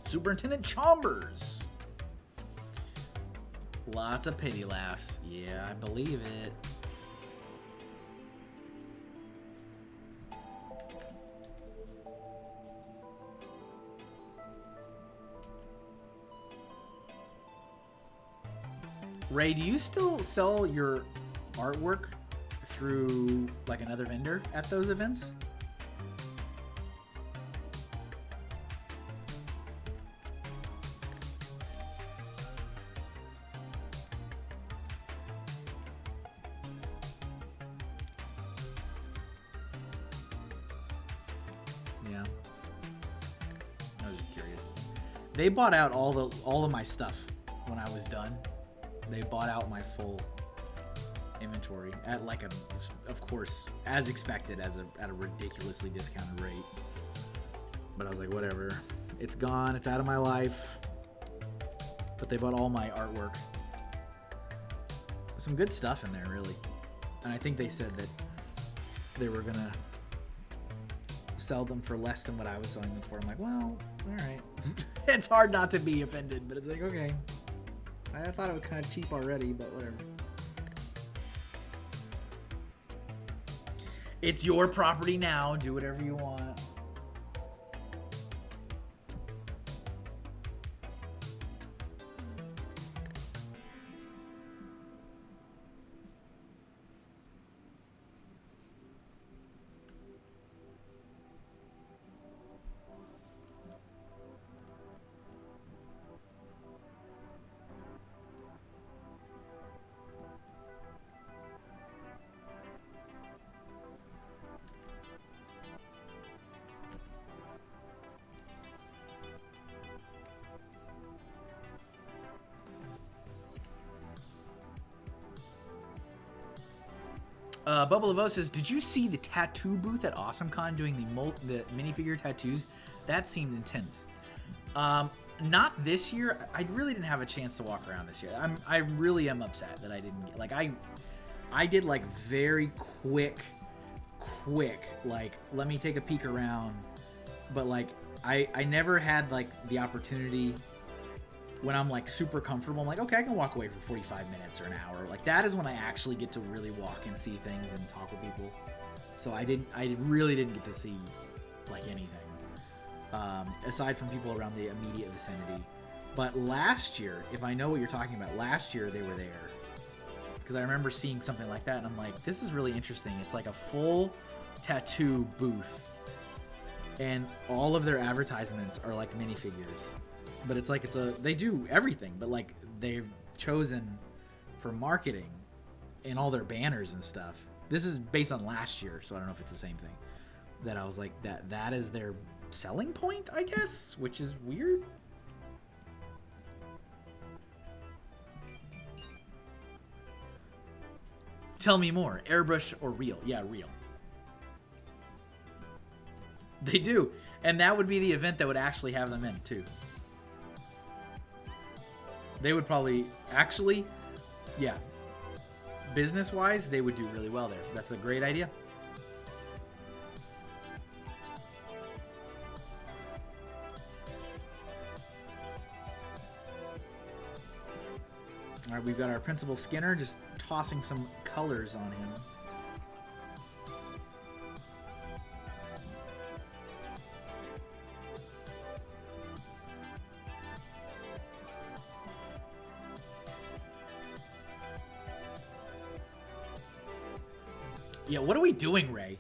Superintendent Chambers. Lots of pity laughs. Yeah, I believe it. Ray, do you still sell your artwork through like another vendor at those events? They bought out all of my stuff when I was done. They bought out my full inventory at like of course, as expected, at a ridiculously discounted rate. But I was like, whatever. It's gone. It's out of my life. But they bought all my artwork. Some good stuff in there, really. And I think they said that they were gonna sell them for less than what I was selling them for. I'm like, well, all right. It's hard not to be offended, but it's like, okay. I thought it was kind of cheap already, but whatever. It's your property now. Do whatever you want. Bubble of O says, did you see the tattoo booth at AwesomeCon doing the minifigure tattoos? That seemed intense. Not this year. I really didn't have a chance to walk around this year. I really am upset that I didn't get, like, I did like very quick, like, let me take a peek around. But like, I never had like the opportunity when I'm like super comfortable. I'm like, okay, I can walk away for 45 minutes or an hour. Like, that is when I actually get to really walk and see things and talk with people. So I really didn't get to see like anything, aside from people around the immediate vicinity. But last year, if I know what you're talking about, last year they were there, because I remember seeing something like that and I'm like, this is really interesting. It's like a full tattoo booth and all of their advertisements are like minifigures. But it's like, they do everything, but like they've chosen for marketing and all their banners and stuff. This is based on last year, so I don't know if it's the same thing. That I was like, that is their selling point, I guess, which is weird. Tell me more. Airbrush or real? Yeah, real. They do. And that would be the event that would actually have them in, too. They would probably actually, yeah, business-wise, they would do really well there. That's a great idea. All right, we've got our Principal Skinner just tossing some colors on him. Yeah, what are we doing, Ray?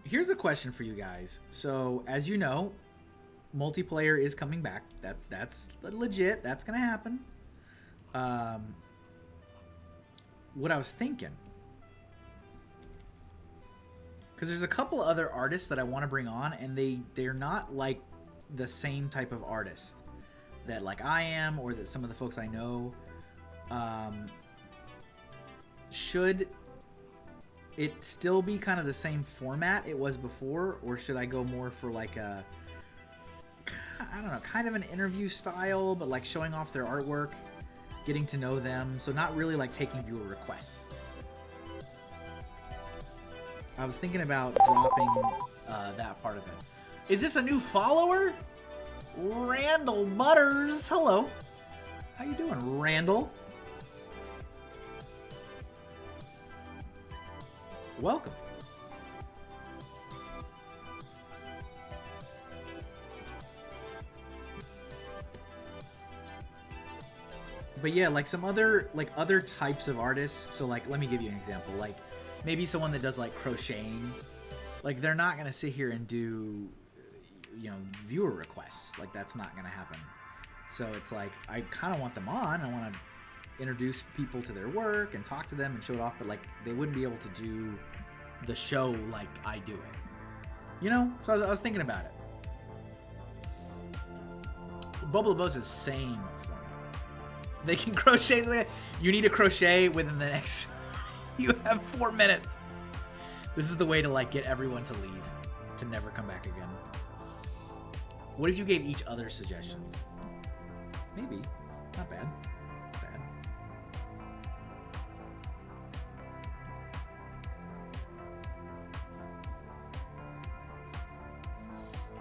Here's a question for you guys. So, as you know, multiplayer is coming back. That's legit. That's gonna happen. What I was thinking, because there's a couple other artists that I want to bring on, and they're not like the same type of artist that like I am, or that some of the folks I know. Should it still be kind of the same format it was before, or should I go more for like a, I don't know, kind of an interview style, but like showing off their artwork, getting to know them, so not really like taking viewer requests? I was thinking about dropping that part of it. Is this a new follower? Randall Butters, hello. How you doing, Randall? Welcome. But yeah, like some other types of artists. So like, let me give you an example. Like maybe someone that does like crocheting, like they're not gonna sit here and do, you know, viewer requests. Like that's not gonna happen. So it's like, I kind of want them on. I want to introduce people to their work and talk to them and show it off, but like they wouldn't be able to do the show like I do it, you know? So I was thinking about it. Bubble is same for me. They can crochet. You need to crochet within the next. You have 4 minutes. This is the way to like get everyone to leave, to never come back again. What if you gave each other suggestions? Maybe. Not bad. Not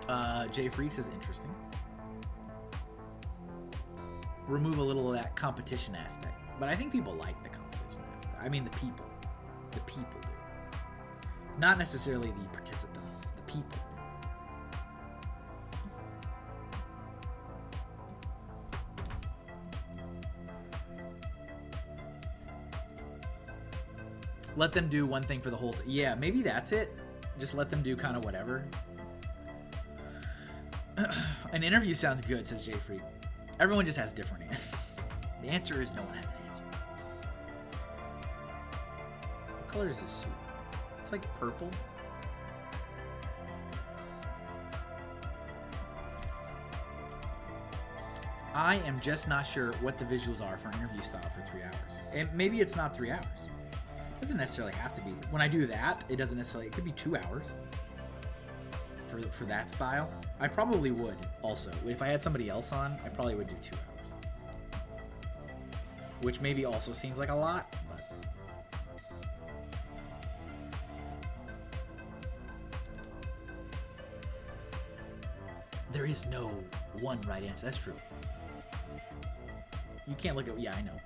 bad. Jay Freak says interesting. Remove a little of that competition aspect. But I think people like the competition aspect. I mean the people. The people do. Not necessarily the participants. The people. Let them do one thing for the whole yeah, maybe that's it. Just let them do kind of whatever. An interview sounds good, says Jay Freak. Everyone just has different answers. The answer is no one has an answer. What color is this suit? It's like purple. I am just not sure what the visuals are for an interview style for 3 hours. And maybe it's not 3 hours. It doesn't necessarily have to be. When I do that, it doesn't necessarily, it could be 2 hours for that style. I probably would also. If I had somebody else on, I probably would do 2 hours. Which maybe also seems like a lot, but. There is no one right answer. That's true. You can't look at, yeah, I know.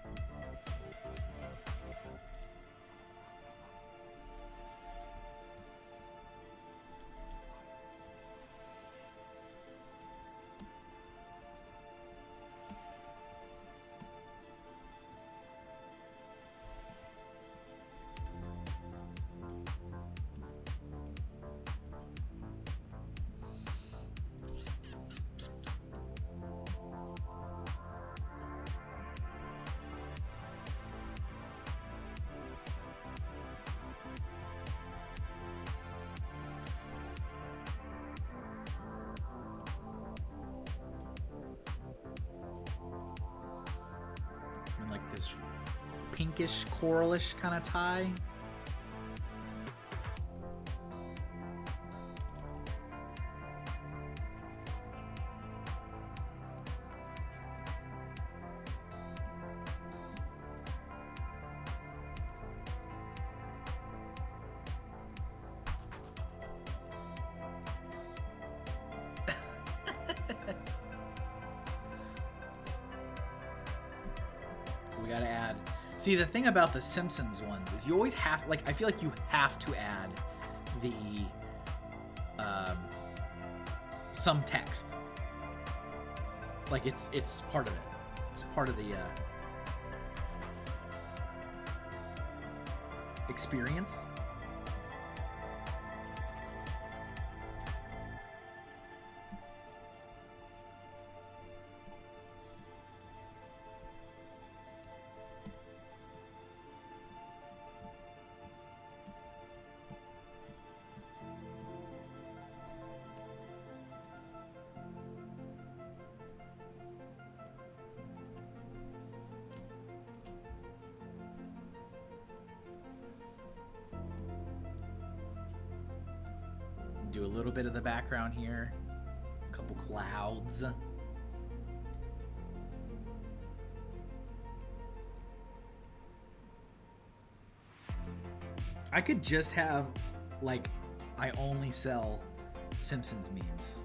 This pinkish, coralish kind of tie. We gotta add. See, the thing about the Simpsons ones is you always have, like, I feel like you have to add the some text. Like it's part of it. It's part of the experience. Do a little bit of the background here. A couple clouds. I could just have, like, I only sell Simpsons memes.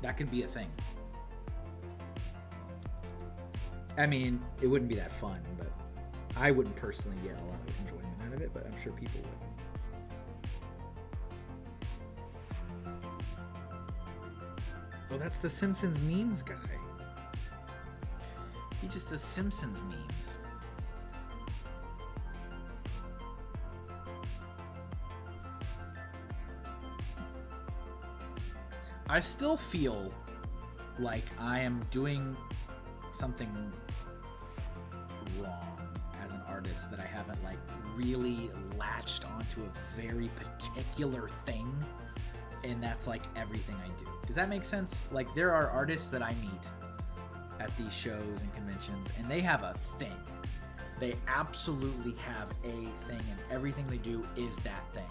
That could be a thing. I mean, it wouldn't be that fun, but I wouldn't personally get a lot of enjoyment out of it, but I'm sure people would. Oh, that's the Simpsons memes guy. He just does Simpsons memes. I still feel like I am doing something wrong as an artist, that I haven't like really latched onto a very particular thing and that's like everything I do. Does that make sense? Like, there are artists that I meet at these shows and conventions, and they have a thing. They absolutely have a thing, and everything they do is that thing.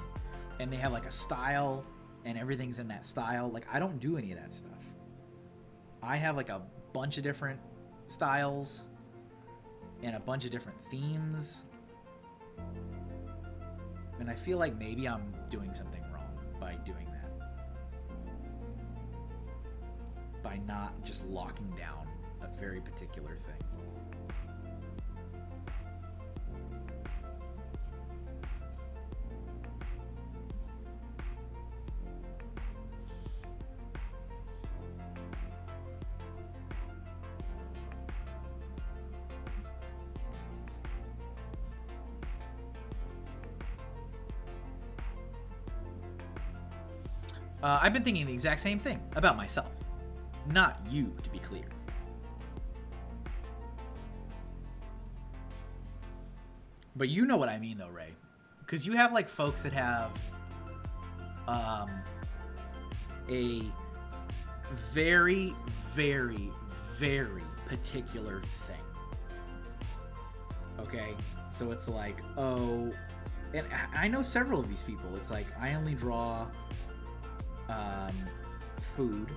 And they have like a style, and everything's in that style. Like, I don't do any of that stuff. I have like a bunch of different styles and a bunch of different themes. And I feel like maybe I'm doing something wrong by doing that. By not just locking down a very particular thing. I've been thinking the exact same thing about myself. Not you, to be clear. But you know what I mean, though, Ray. Because you have, like, folks that have a very, very, very particular thing. Okay? So it's like, oh... And I know several of these people. It's like, I only draw... food.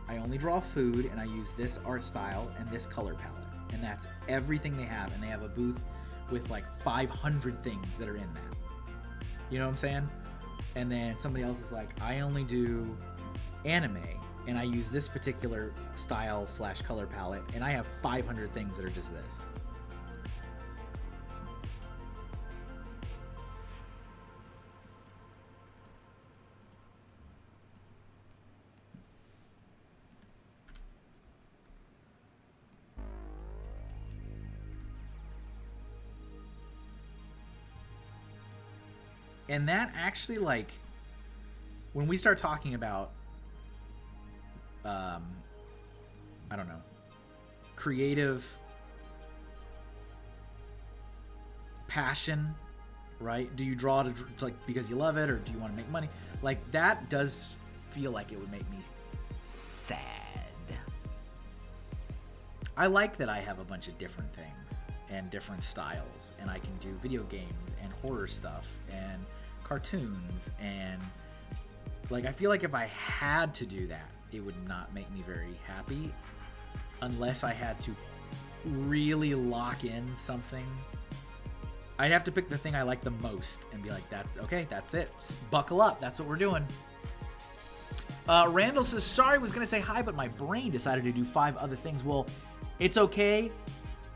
I only draw food, and I use this art style and this color palette, and that's everything they have. And they have a booth with like 500 things that are in that. You know what I'm saying? And then somebody else is like, I only do anime, and I use this particular style / color palette, and I have 500 things that are just this. And that actually, like, when we start talking about, I don't know, creative passion, right? Do you draw to like because you love it, or do you want to make money? Like, that does feel like it would make me sad. I like that I have a bunch of different things and different styles, and I can do video games and horror stuff and cartoons, and like, I feel like if I had to do that, it would not make me very happy unless I had to really lock in something. I'd have to pick the thing I like the most and be like, that's okay, that's it, buckle up, that's what we're doing. Randall says, sorry, was gonna say hi, but my brain decided to do 5 other things. Well, it's okay.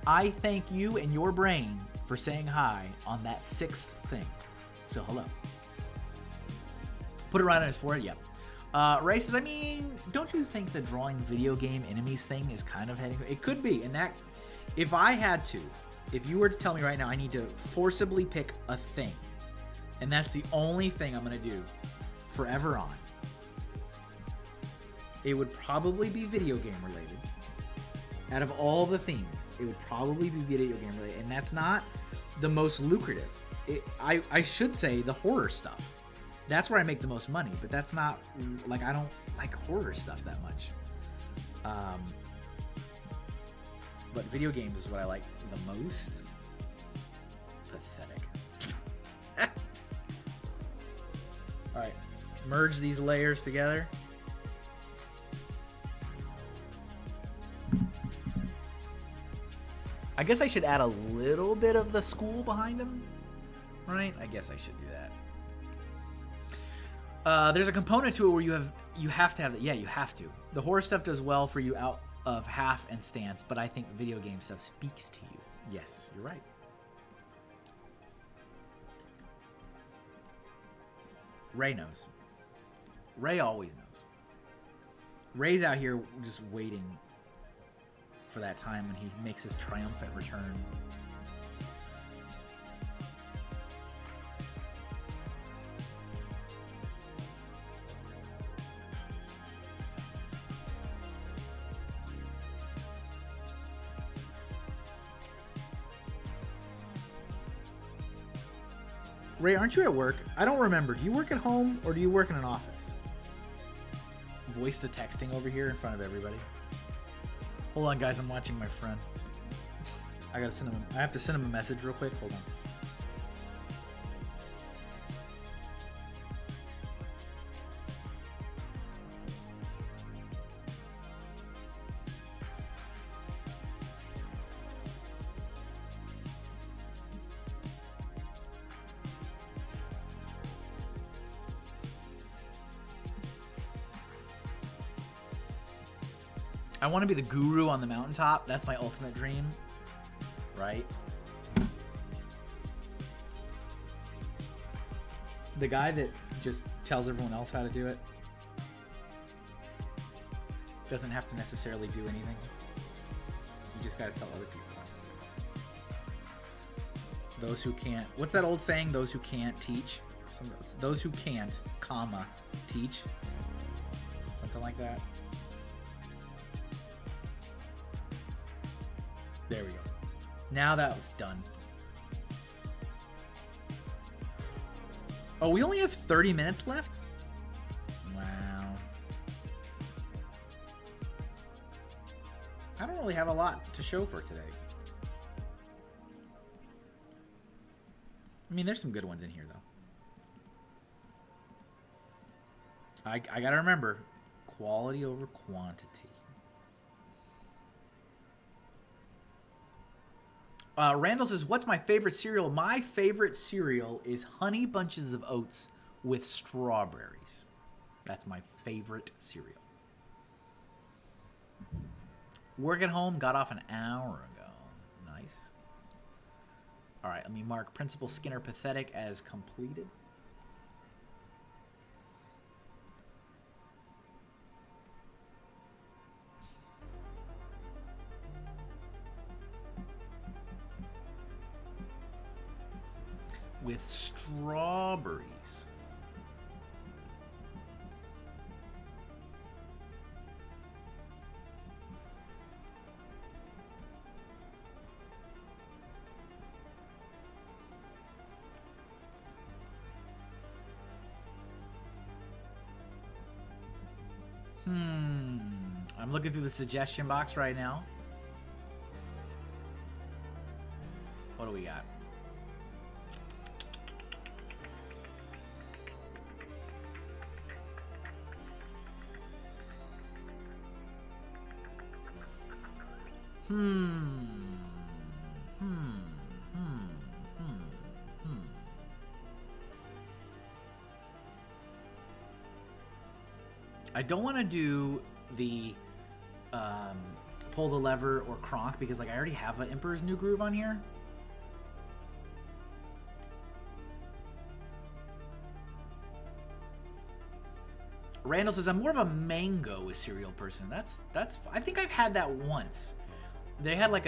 I thank you and your brain for saying hi on that 6th thing. So hello. Put it right on his forehead. Yep. Ray says, I mean, don't you think the drawing video game enemies thing is kind of heading? It could be. And that, if I had to, if you were to tell me right now, I need to forcibly pick a thing, and that's the only thing I'm going to do forever on, it would probably be video game related. Out of all the themes, it would probably be video game related, and that's not the most lucrative. I should say the horror stuff. That's where I make the most money, but that's not, like, I don't like horror stuff that much. But video games is what I like the most. Pathetic. All right, merge these layers together. I guess I should add a little bit of the school behind him, right? I guess I should do that. There's a component to it where you have to have that. Yeah, you have to. The horror stuff does well for you out of half and stance, but I think video game stuff speaks to you. Yes, you're right. Ray knows. Ray always knows. Ray's out here just waiting for that time when he makes his triumphant return. Ray, aren't you at work? I don't remember. Do you work at home or do you work in an office? voice the texting over here in front of everybody. Hold on, guys. I'm watching my friend. I gotta send him. I have to send him a message real quick. Hold on. I want to be the guru on the mountaintop. That's my ultimate dream, right? The guy that just tells everyone else how to do it doesn't have to necessarily do anything. You just got to tell other people. Those who can't. What's that old saying? Those who can't teach. Those who can't, comma, teach. Something like that. There we go. Now that was done. Oh, we only have 30 minutes left? Wow. I don't really have a lot to show for today. I mean, there's some good ones in here, though. I gotta remember, quality over quantity. Randall says, what's my favorite cereal? My favorite cereal is Honey Bunches of Oats with strawberries. That's my favorite cereal. Work at home, got off an hour ago. Nice. All right, let me mark Principal Skinner Pathetic as completed. With strawberries. I'm looking through the suggestion box right now. What do we got? I don't want to do the pull the lever or Kronk because like I already have an Emperor's New Groove on here. Randall says I'm more of a mango cereal person. That's I think I've had that once. They had like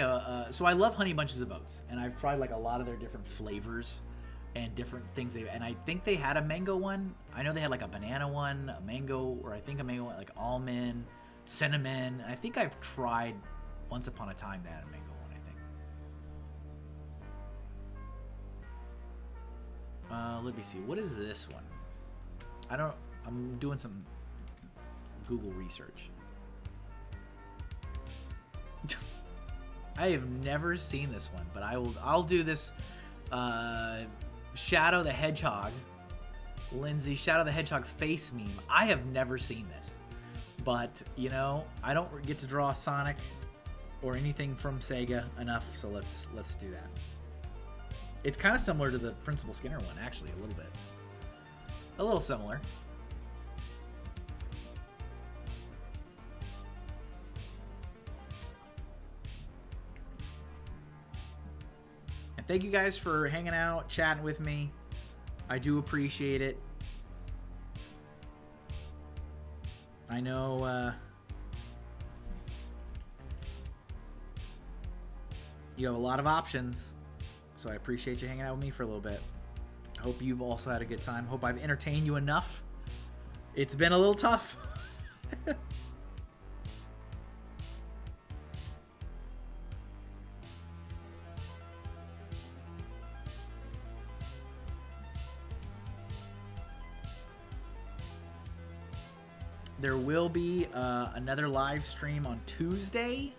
so I love Honey Bunches of Oats, and I've tried like a lot of their different flavors and different things and I think they had a mango one. I know they had like a banana one, a mango, or I think a mango one, like almond, cinnamon. And I think I've tried once upon a time they had a mango one, I think. Let me see. What is this one? I'm doing some Google research. I have never seen this one, but I'll do this. Shadow the Hedgehog. Lindsay, Shadow the Hedgehog face meme. I have never seen this. But, you know, I don't get to draw Sonic or anything from Sega enough, so let's do that. It's kind of similar to the Principal Skinner one, actually, a little bit. A little similar. Thank you guys for hanging out, chatting with me. I do appreciate it. I know you have a lot of options, so I appreciate you hanging out with me for a little bit. I hope you've also had a good time. Hope I've entertained you enough. It's been a little tough. there will be another live stream on Tuesday.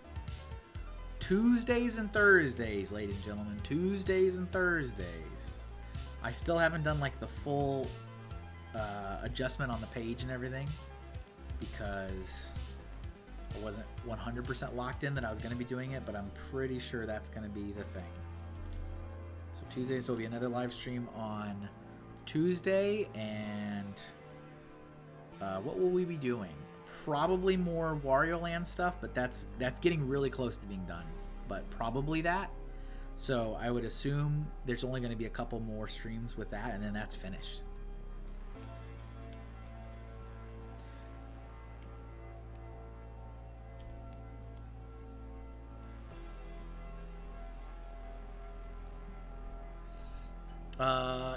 Tuesdays and Thursdays, ladies and gentlemen. Tuesdays and Thursdays. I still haven't done like the full adjustment on the page and everything because I wasn't 100% locked in that I was going to be doing it, but I'm pretty sure that's going to be the thing. So Tuesdays will be another live stream on Tuesday, and what will we be doing? Probably more Wario Land stuff, but that's getting really close to being done. But probably that. So I would assume there's only going to be a couple more streams with that, and then that's finished.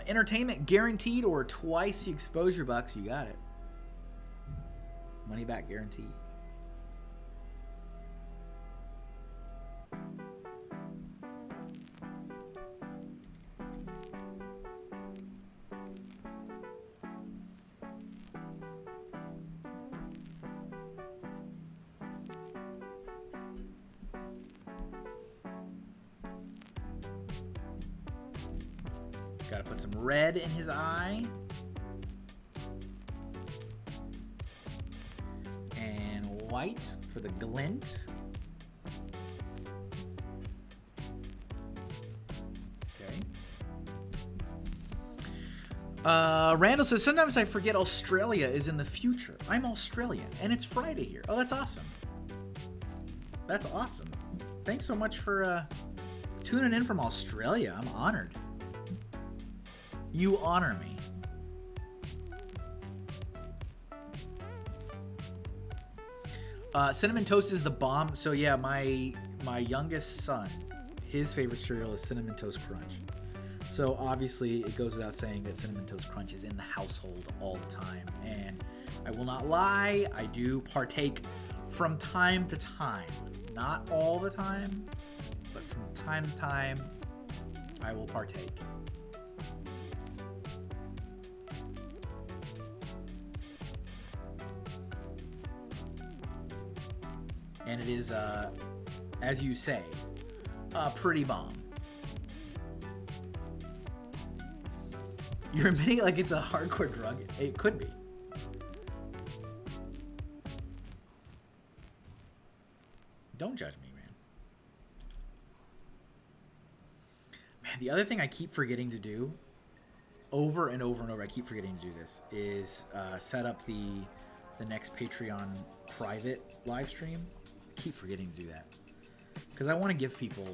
Entertainment guaranteed or twice the exposure bucks. You got it. Money back guaranteed. Gotta put some red in his eye. And white for the glint. Okay. Randall says, sometimes I forget Australia is in the future. I'm Australian, and it's Friday here. Oh, that's awesome. That's awesome. Thanks so much for tuning in from Australia. I'm honored. You honor me. Cinnamon Toast is the bomb. So yeah, my youngest son, his favorite cereal is Cinnamon Toast Crunch. So obviously it goes without saying that Cinnamon Toast Crunch is in the household all the time. And I will not lie, I do partake from time to time. Not all the time, but from time to time, I will partake. And it is, as you say, a pretty bomb. You're admitting it like it's a hardcore drug? It could be. Don't judge me, man. Man, the other thing I keep forgetting to do, over and over and over, I keep forgetting to do this, is set up the next Patreon private live stream. I keep forgetting to do that because I want to give people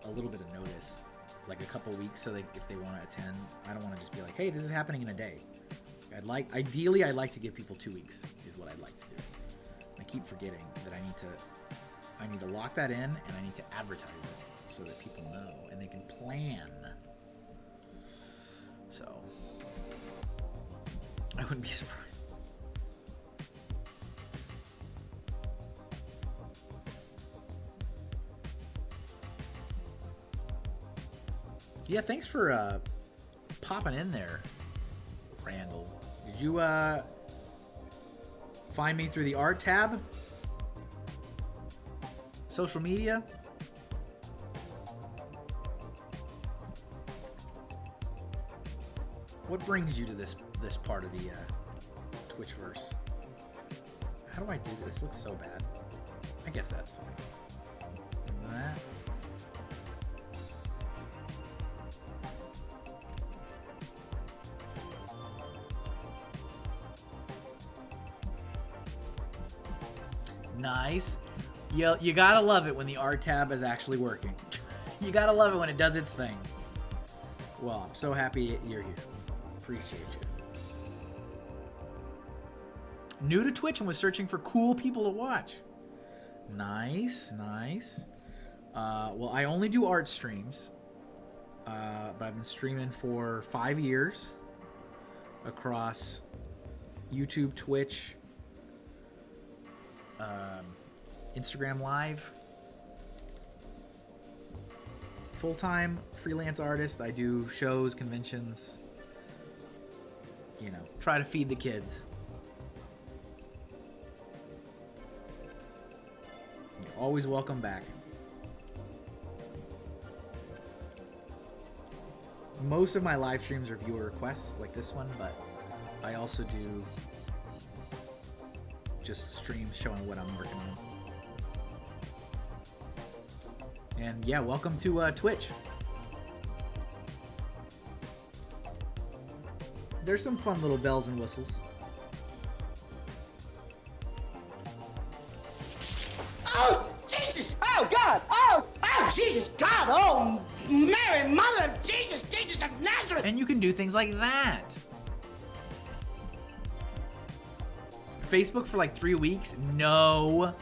a little bit of notice, like a couple weeks, so if they want to attend. I don't want to just be like, hey, this is happening in a day. Ideally I'd like to give people 2 weeks is what I'd like to do. I keep forgetting that I need to lock that in, and I need to advertise it so that people know and they can plan. So I wouldn't be surprised. Yeah, thanks for popping in there, Randall. Did you find me through the art tab? Social media? What brings you to this part of the Twitchverse? How do I do this? It looks so bad. I guess that's fine. That. Nice. You gotta love it when the art tab is actually working. You gotta love it when it does its thing. Well, I'm so happy you're here. Appreciate you. New to Twitch and was searching for cool people to watch. Nice, nice. Well, I only do art streams, but I've been streaming for 5 years across YouTube, Twitch, Instagram Live. Full-time freelance artist. I do shows, conventions. You know, try to feed the kids. always welcome back. Most of my live streams are viewer requests, like this one, but I also do just streams showing what I'm working on. And yeah, welcome to Twitch. There's some fun little bells and whistles. Oh, Jesus! Oh, God! Oh, Jesus! God! Oh, Mary, Mother of Jesus! Jesus of Nazareth! And you can do things like that. Facebook for like 3 weeks? No.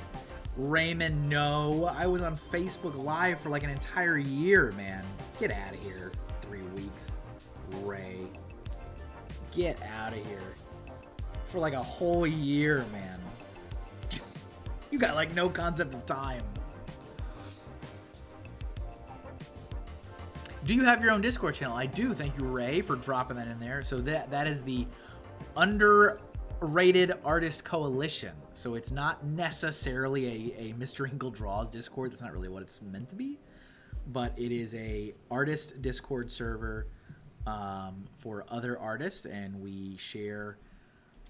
Raymond, no. I was on Facebook Live for like an entire year, man. Get out of here. 3 weeks. Ray. Get out of here. For like a whole year, man. You got like no concept of time. Do you have your own Discord channel? I do. Thank you, Ray, for dropping that in there. So that is the Underrated Artist Coalition. So it's not necessarily a MrHinkleDraws Discord. That's not really what it's meant to be. But it is a artist Discord server for other artists, and we share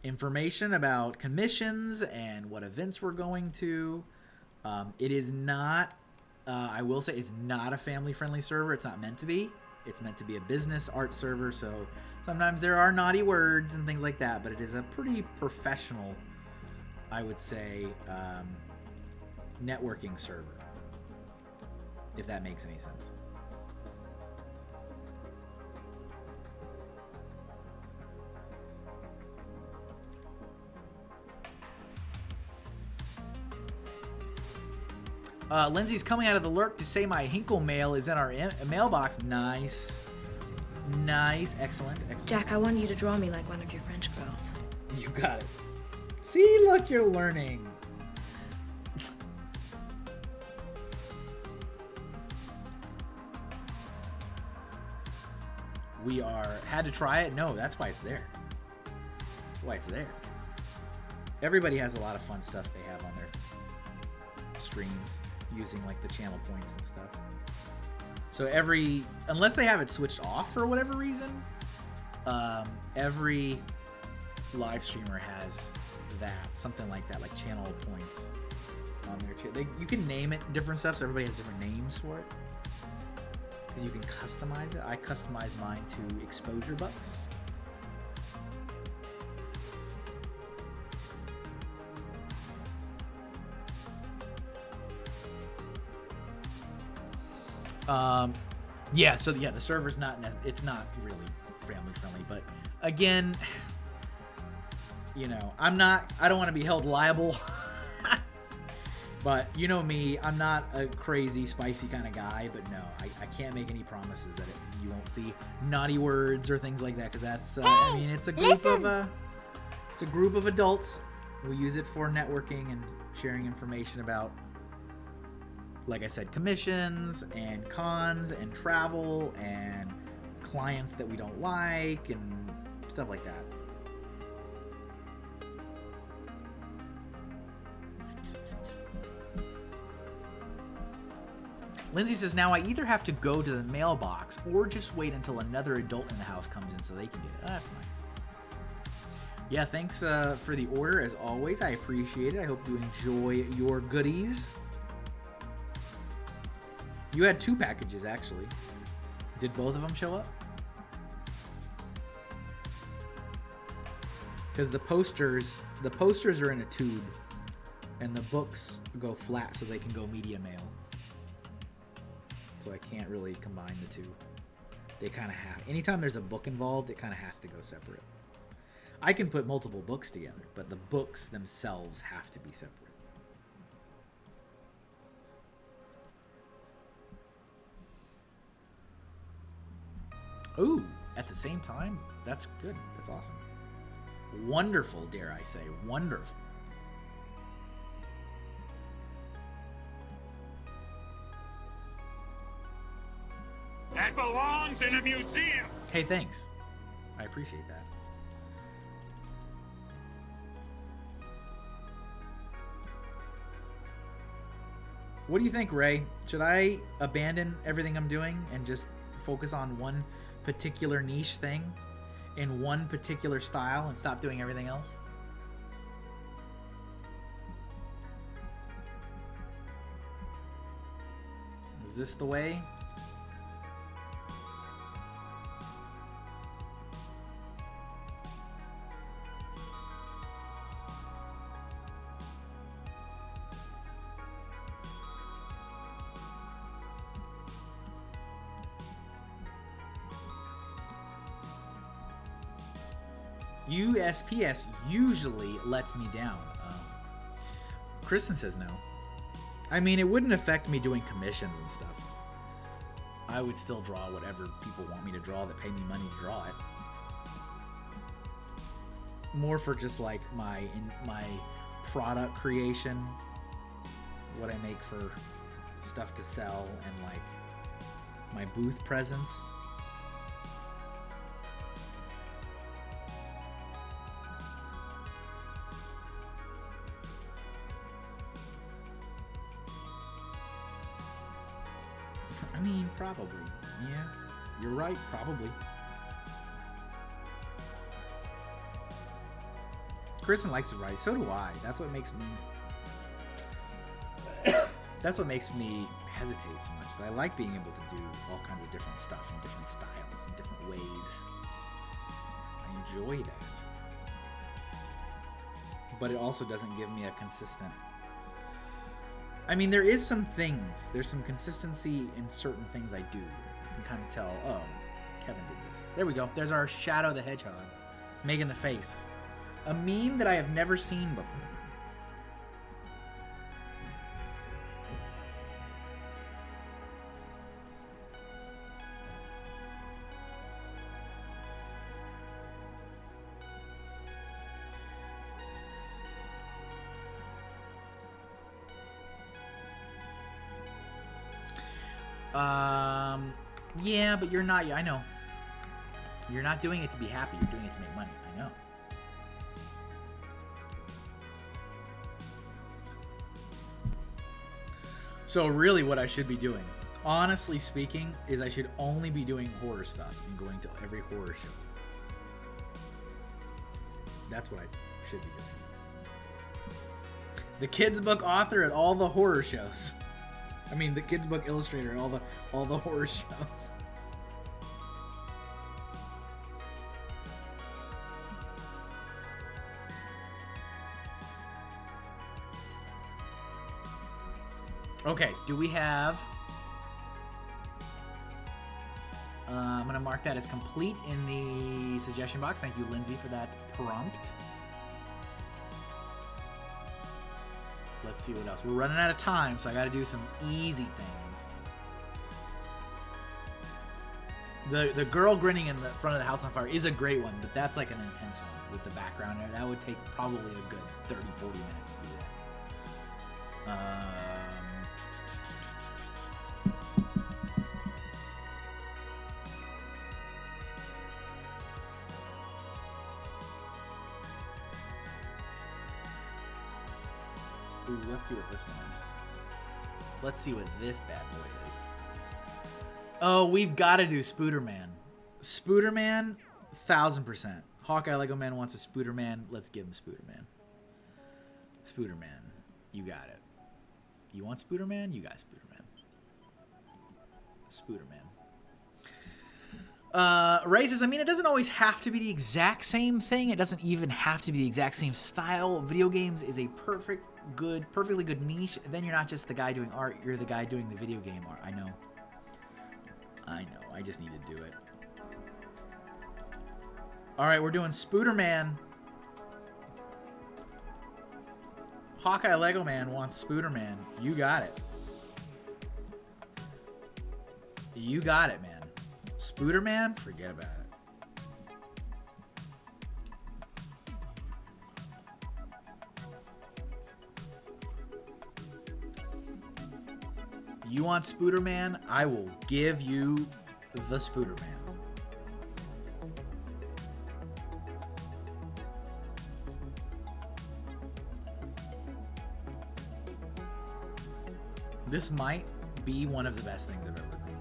information about commissions and what events we're going to. It is not, I will say, it's not a family-friendly server. It's not meant to be. It's meant to be a business art server, so sometimes there are naughty words and things like that, but it is a pretty professional, I would say, networking server, if that makes any sense. Lindsay's coming out of the lurk to say my Hinkle mail is in our mailbox. Nice. Nice. Excellent. Excellent. Jack, I want you to draw me like one of your French girls. You got it. See, look, you're learning. We had to try it. No, that's why it's there. That's why it's there. Everybody has a lot of fun stuff they have on their streams, using like the channel points and stuff. So unless they have it switched off for whatever reason, every live streamer has that, something like that, like channel points on their channel. You can name it different stuff, so everybody has different names for it, because you can customize it. I customize mine to exposure bucks. Yeah, so yeah, the server's it's not really family friendly, but again, you know, I don't want to be held liable, but you know me, I'm not a crazy, spicy kind of guy, but no, I can't make any promises that you won't see naughty words or things like that, because that's, I mean, it's a group of adults who use it for networking and sharing information about, like I said, commissions and cons and travel and clients that we don't like and stuff like that. Lindsay says, now I either have to go to the mailbox or just wait until another adult in the house comes in so they can get it. Oh, that's nice. Yeah, thanks for the order, as always. I appreciate it. I hope you enjoy your goodies. You had 2 packages, actually. Did both of them show up? Because the posters are in a tube, and the books go flat so they can go media mail. So I can't really combine the two. They kind of have. Anytime there's a book involved, it kind of has to go separate. I can put multiple books together, but the books themselves have to be separate. Ooh, at the same time? That's good. That's awesome. Wonderful, dare I say. Wonderful. That belongs in a museum. Hey, thanks. I appreciate that. What do you think, Ray? Should I abandon everything I'm doing and just focus on one particular niche thing in one particular style and stop doing everything else? Is this the way? USPS usually lets me down. Kristen says no. I mean, it wouldn't affect me doing commissions and stuff. I would still draw whatever people want me to draw that pay me money to draw it. More for just like my product creation, what I make for stuff to sell, and like my booth presence. I mean, probably. Yeah, you're right, probably. Kristen likes to write. So do I. That's what makes me... that's what makes me hesitate so much. So I like being able to do all kinds of different stuff in different styles and different ways. I enjoy that. But it also doesn't give me a consistent... I mean, there is some things. There's some consistency in certain things I do. You can kind of tell, oh, Kevin did this. There we go. There's our Shadow the Hedgehog. Making the face. A meme that I have never seen before. Yeah, but you're not. Yeah, I know. You're not doing it to be happy. You're doing it to make money. I know. So really what I should be doing, honestly speaking, is I should only be doing horror stuff and going to every horror show. That's what I should be doing. The kids book author at all the horror shows. I mean, the kids book illustrator at all the horror shows. Okay, do we have... I'm going to mark that as complete in the suggestion box. Thank you, Lindsay, for that prompt. Let's see what else. We're running out of time, so I got to do some easy things. The girl grinning in the front of the house on fire is a great one, but that's like an intense one with the background. That would take probably a good 30, 40 minutes to do that. Ooh, let's see what this one is. Let's see what this bad boy is. Oh, we've got to do Spooderman. Spooderman, 1000%. Hawkeye Lego Man wants a Spooderman. Let's give him Spooderman. Spooderman, you got it. You want Spooderman? You got Spooderman. Spooderman. Ray says, I mean, it doesn't always have to be the exact same thing. It doesn't even have to be the exact same style. Video games is a perfectly good niche. Then you're not just the guy doing art. You're the guy doing the video game art. I know. I just need to do it. All right, we're doing Spooderman. Hawkeye Lego Man wants Spooderman. You got it. You got it, man. Spooderman? Forget about it. You want Spooderman? I will give you the Spooderman. This might be one of the best things I've ever done.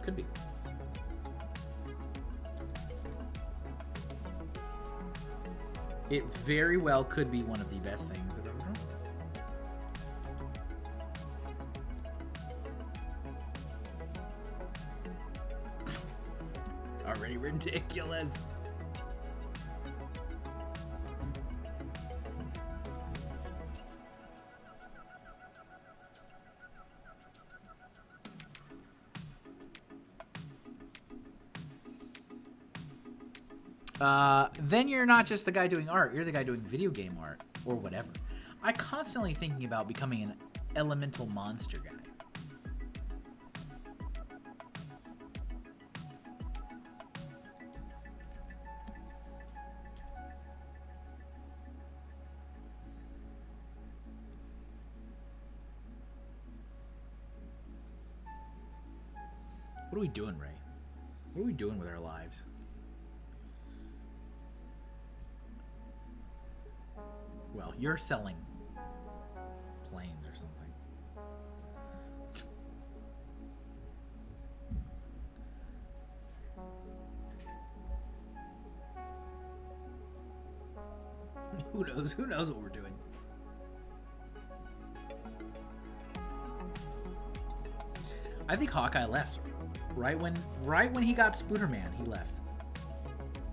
Could be. It very well could be one of the best things I've ever done. It's already ridiculous. Then you're not just the guy doing art, you're the guy doing video game art, or whatever. I'm constantly thinking about becoming an elemental monster guy. What are we doing, Ray? What are we doing with our lives? Well, you're selling planes or something. Who knows? Who knows what we're doing? I think Hawkeye left. Right when he got Spooderman, he left.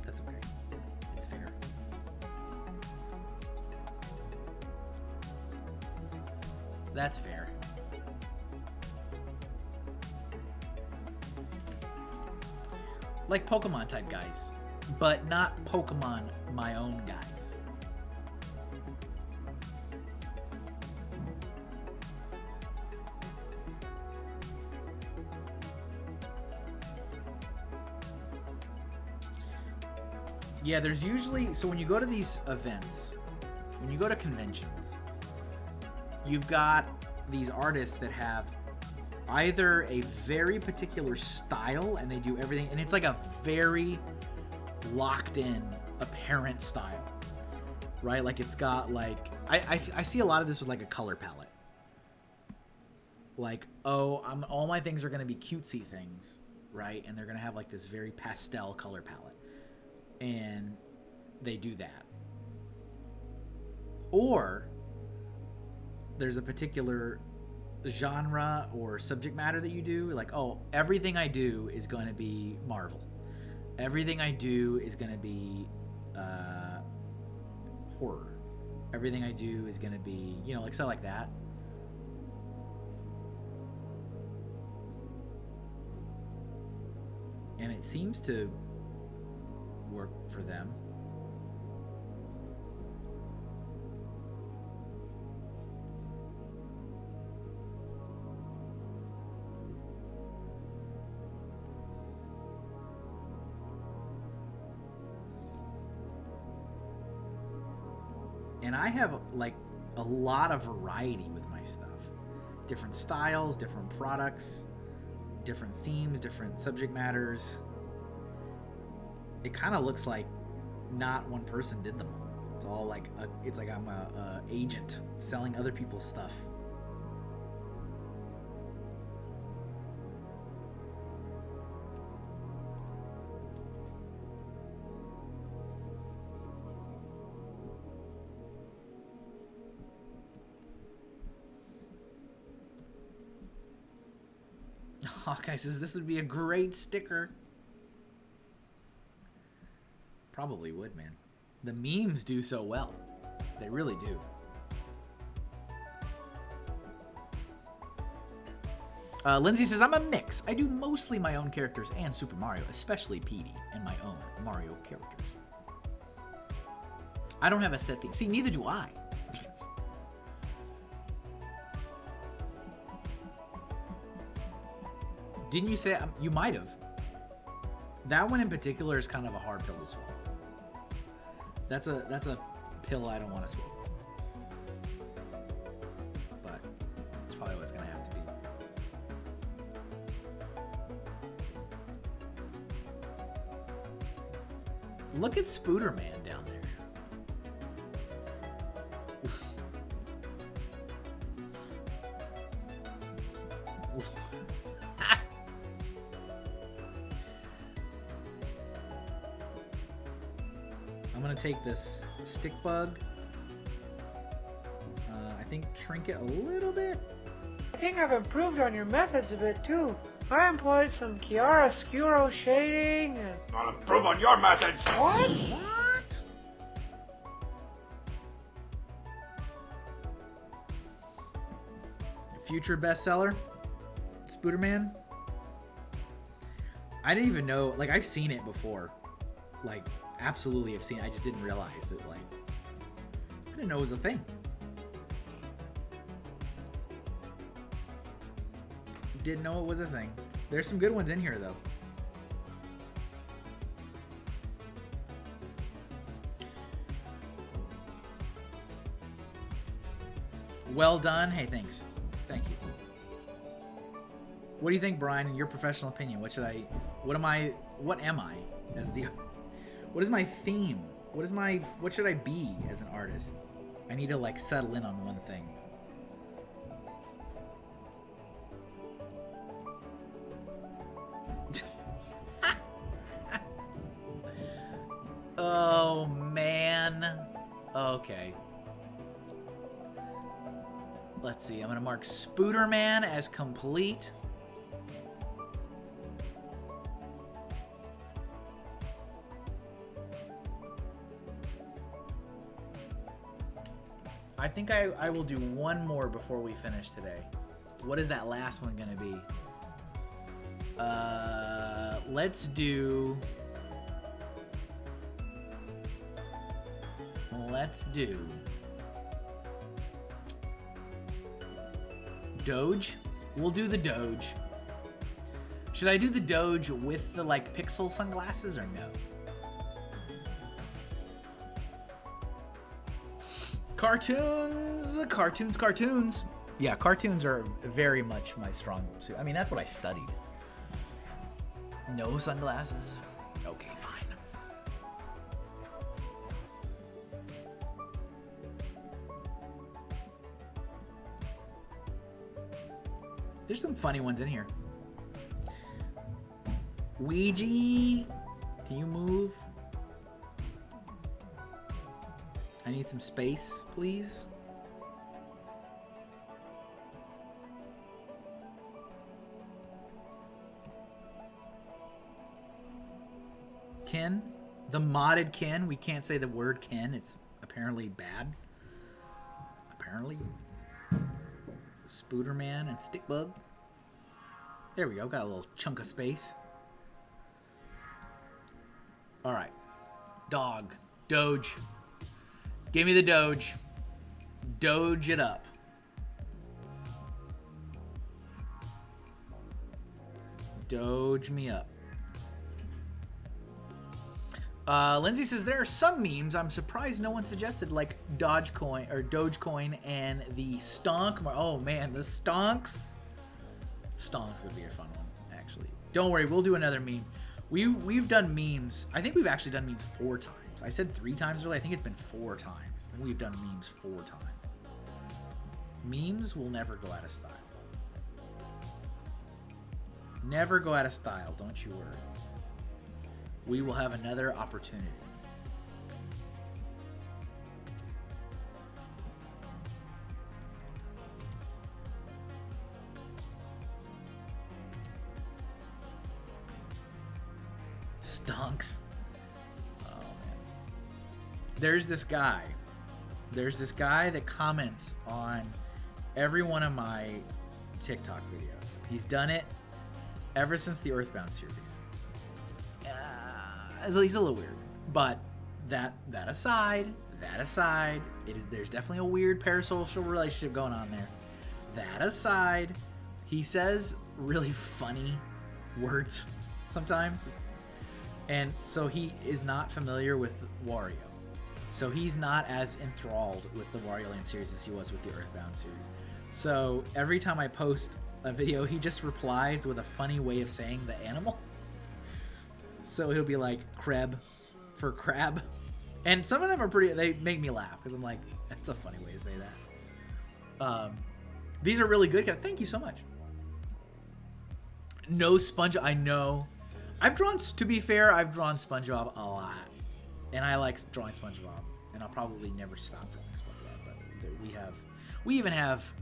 That's okay. It's fair. That's fair. Like Pokemon type guys, but not Pokemon my own guys. Yeah, there's usually, so when you go to these events, when you go to conventions, you've got these artists that have either a very particular style and they do everything, and it's like a very locked in, apparent style, right? Like it's got like, I see a lot of this with like a color palette. Like, oh, all my things are going to be cutesy things, right? And they're going to have like this very pastel color palette. And they do that. Or there's a particular genre or subject matter that you do, like, oh, everything I do is going to be Marvel. Everything I do is going to be horror. Everything I do is going to be, you know, like stuff like that. And it seems to work for them. And I have like a lot of variety with my stuff. Different styles, different products, different themes, different subject matters. It kind of looks like not one person did them all. It's all like it's like I'm a agent selling other people's stuff. Hawkeye says this would be a great sticker. Probably would, man. The memes do so well. They really do. Lindsay says, I'm a mix. I do mostly my own characters and Super Mario, especially Petey and my own Mario characters. I don't have a set theme. See, neither do I. Didn't you say, you might have. That one in particular is kind of a hard pill to swallow. That's a pill I don't want to swallow. But it's probably what's going to have to be. Look at Spooderman down there. I'm gonna take this stick bug. I think shrink it a little bit. I think I've improved on your methods a bit too. I employed some chiaroscuro shading and... I'll improve on your methods. What? What? Future bestseller? Spooderman? I didn't even know, like, I've seen it before. Like, absolutely have seen it. I just didn't realize that, like, I didn't know it was a thing. Didn't know it was a thing. There's some good ones in here, though. Well done. Hey, thanks. Thank you. What do you think, Brian, in your professional opinion? What am I as the, what is my theme? What should I be as an artist? I need to, like, settle in on one thing. Oh, man. Okay. Let's see. I'm going to mark Spooderman as complete. I think I will do one more before we finish today. What is that last one going to be? Let's do Doge. We'll do the Doge. Should I do the Doge with the, like, pixel sunglasses or no? Cartoons. Yeah, cartoons are very much my strong suit. I mean, that's what I studied. No sunglasses? Okay, fine. There's some funny ones in here. Ouija, can you move? I need some space, please. Ken, the modded Ken. We can't say the word Ken. It's apparently bad. Apparently. Spooderman and Stickbug. There we go. Got a little chunk of space. All right. Dog. Doge. Give me the Doge. Doge it up. Doge me up. Lindsay says there are some memes I'm surprised no one suggested, like Dogecoin or Dogecoin and the Stonk. Oh man, the Stonks. Stonks would be a fun one, actually. Don't worry, we'll do another meme. We've done memes. I think we've actually done memes 4 times. I said 3 times earlier. I think it's been 4 times. And we've done memes 4 times. Memes will never go out of style. Never go out of style, don't you worry. We will have another opportunity. Stonks. Oh man. There's this guy that comments on every one of my TikTok videos. He's done it ever since the Earthbound series. He's a little weird, but that aside, there's definitely a weird parasocial relationship going on there. That aside, he says really funny words sometimes, and so he is not familiar with Wario. So he's not as enthralled with the Wario Land series as he was with the Earthbound series. So every time I post a video, he just replies with a funny way of saying the animal. So he'll be like Kreb for crab. And some of them are they make me laugh because I'm like, that's a funny way to say that. These are really good. Thank you so much. No SpongeBob. I know. I've drawn, to be fair, I've drawn SpongeBob a lot. And I like drawing SpongeBob. And I'll probably never stop drawing SpongeBob. But we even have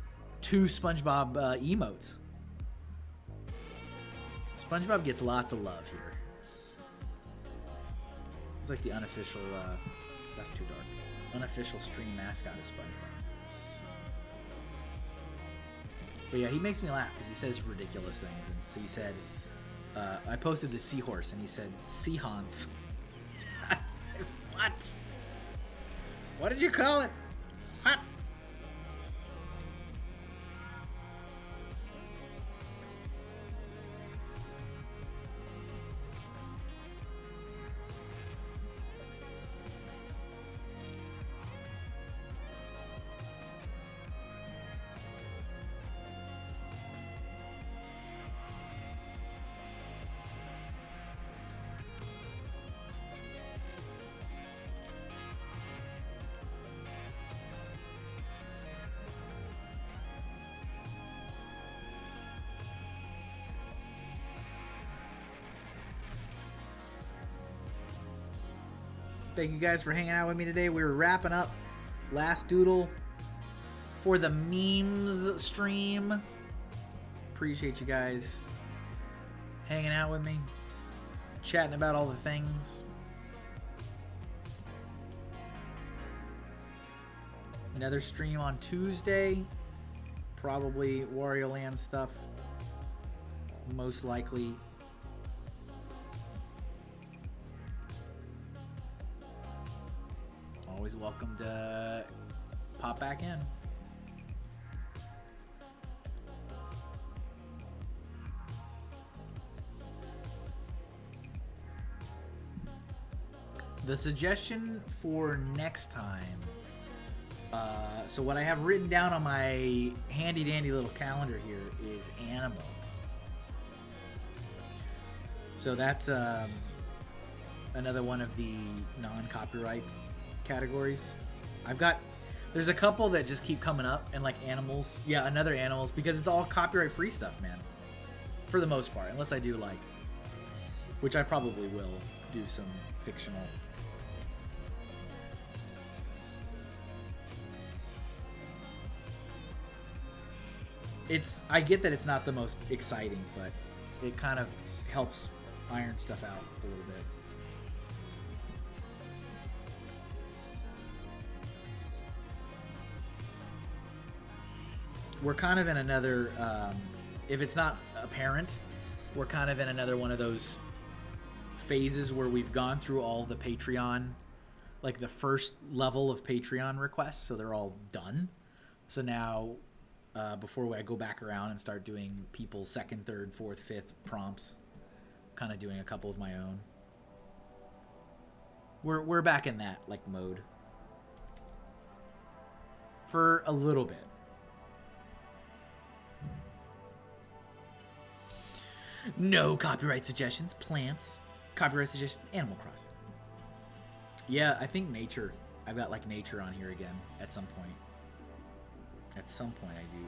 2 SpongeBob emotes. SpongeBob gets lots of love here. It's like the unofficial, that's too dark. Unofficial stream mascot is SpongeBob. But yeah, he makes me laugh because he says ridiculous things. And so he said, I posted the seahorse and he said, Seahance. I said, what? What did you call it? What? Thank you guys for hanging out with me today. We were wrapping up last doodle for the memes stream. Appreciate you guys hanging out with me, chatting about all the things. Another stream on Tuesday. Probably Wario Land stuff. Most likely. Always welcome to pop back in. The suggestion for next time. So what I have written down on my handy dandy little calendar here is animals. So that's another one of the non-copyright categories. There's a couple that just keep coming up, and like animals. Yeah, another animals, because it's all copyright free stuff, man. For the most part, unless I do like, which I probably will do some fictional. I get that it's not the most exciting, but it kind of helps iron stuff out a little bit. We're kind of in another, if it's not apparent, we're kind of in another one of those phases where we've gone through all the Patreon, like the first level of Patreon requests, so they're all done. So now, before I go back around and start doing people's second, third, fourth, fifth prompts, kind of doing a couple of my own. We're back in that like mode for a little bit. No copyright suggestions. Plants. Copyright suggestions. Animal Crossing. Yeah, I think nature. I've got like nature on here again at some point. At some point I do.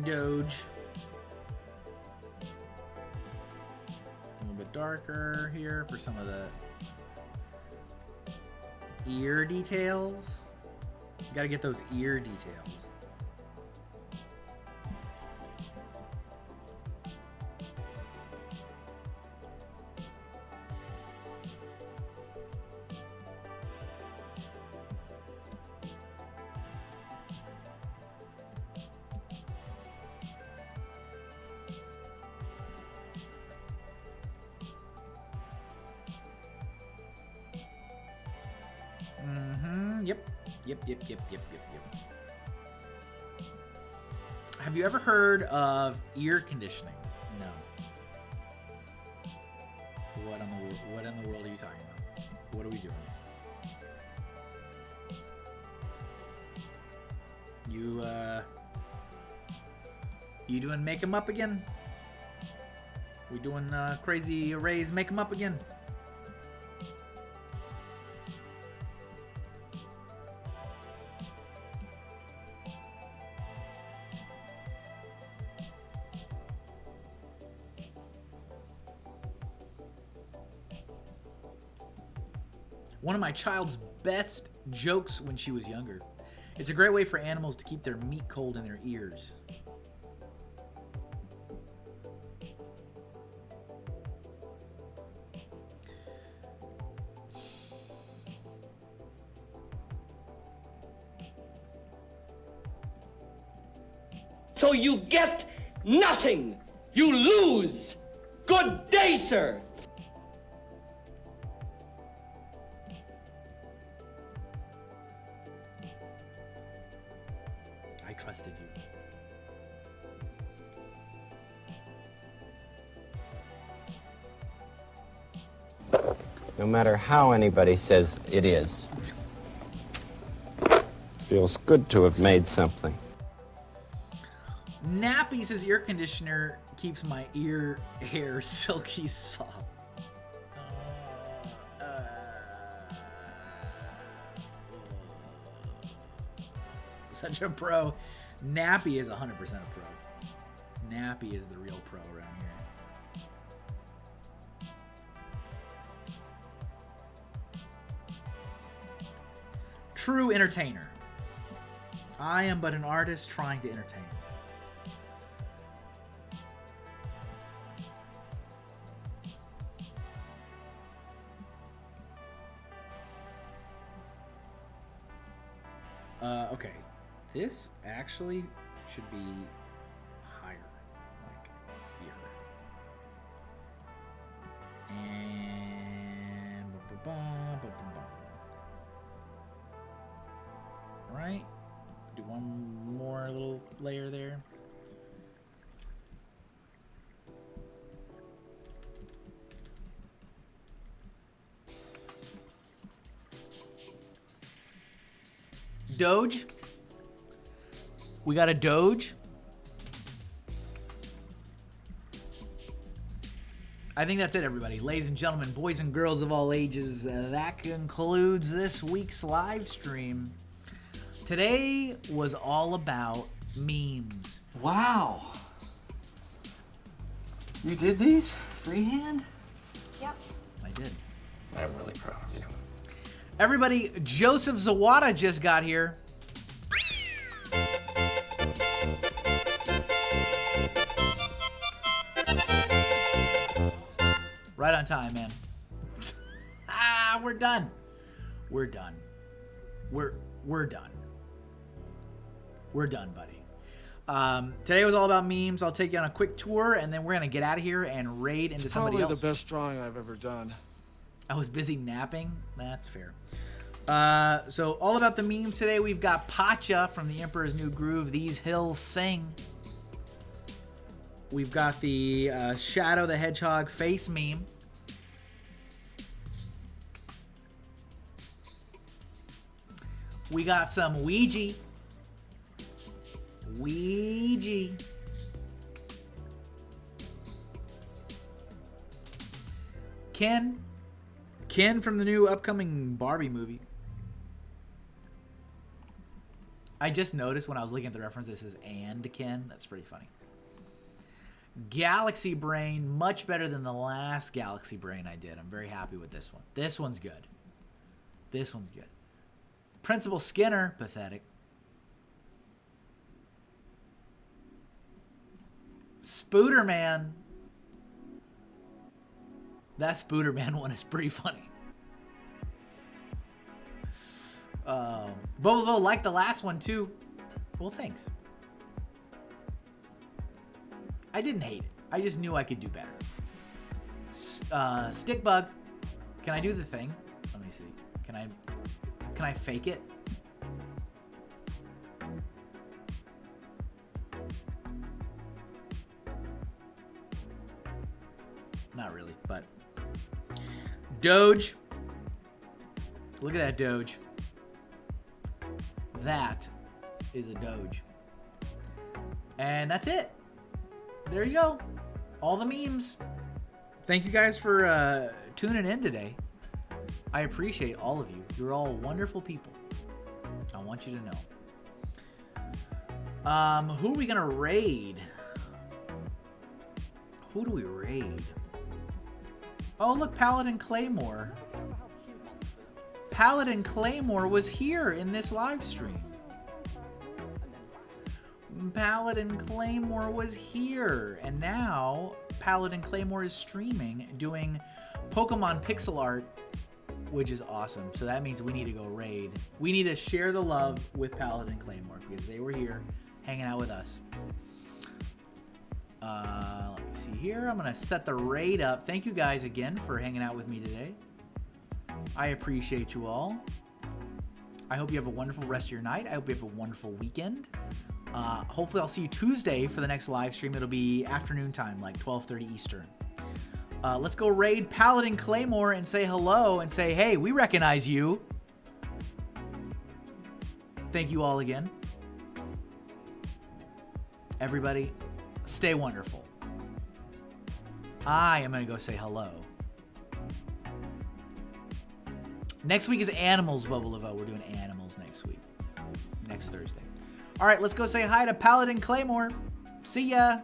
Doge. A little bit darker here for some of the ear details. You gotta get those ear details. Yep. Have you ever heard of ear conditioning? No. What in the world are you talking about? What are we doing? You doing make 'em up again? We doing crazy arrays make 'em up again? One of my child's best jokes when she was younger. It's a great way for animals to keep their meat cold in their ears. So you get nothing. You lose. Good day, sir. I trusted you. No matter how anybody says it is. Feels good to have made something. Nappy says ear conditioner keeps my ear hair silky soft. Such a pro. Nappy is 100% a pro. Nappy is the real pro around here. True entertainer. I am but an artist trying to entertain. Okay. This actually should be higher, like here. And right? Do one more little layer there. Doge. We got a Doge. I think that's it, everybody. Ladies and gentlemen, boys and girls of all ages, that concludes this week's live stream. Today was all about memes. Wow. You did these freehand? Yep. I did. I'm really proud of you. Everybody, Joseph Zawada just got here. Right on time, man. We're done. We're done. We're done. We're done, buddy. Today was all about memes. I'll take you on a quick tour, and then we're gonna get out of here and raid into somebody else. Probably the best drawing I've ever done. I was busy napping. That's fair. So all about the memes today. We've got Pacha from The Emperor's New Groove. These Hills Sing. We've got the Shadow the Hedgehog face meme. We got some Ouija. Ouija. Ken from the new upcoming Barbie movie. I just noticed when I was looking at the reference, this is and Ken. That's pretty funny. Galaxy Brain, much better than the last Galaxy Brain I did. I'm very happy with this one. This one's good. This one's good. Principal Skinner, pathetic. Spooderman. That Spooderman one is pretty funny. Bobo liked the last one too. Well, thanks. I didn't hate it. I just knew I could do better. Stickbug. Can I do the thing? Let me see. Can I fake it? Not really, but Doge. Look at that Doge. That is a Doge. And that's it. There you go. All the memes. Thank you guys for tuning in today. I appreciate all of you. You're all wonderful people. I want you to know. Who are we gonna raid? Who do we raid? Oh, look, Paladin Claymore. Paladin Claymore was here in this live stream. Paladin Claymore was here. And now Paladin Claymore is streaming, doing Pokemon pixel art, which is awesome. So that means we need to go raid. We need to share the love with Paladin Claymore because they were here hanging out with us. Let me see here. I'm going to set the raid up. Thank you guys again for hanging out with me today. I appreciate you all. I hope you have a wonderful rest of your night. I hope you have a wonderful weekend. Hopefully I'll see you Tuesday for the next live stream. It'll be afternoon time, like 12:30 Eastern. Let's go raid Paladin Claymore and say hello and say, hey, we recognize you. Thank you all again. Everybody, stay wonderful. I am going to go say hello. Next week is Animals, Bubble of O. We're doing Animals next week. Next Thursday. All right, let's go say hi to Paladin Claymore. See ya.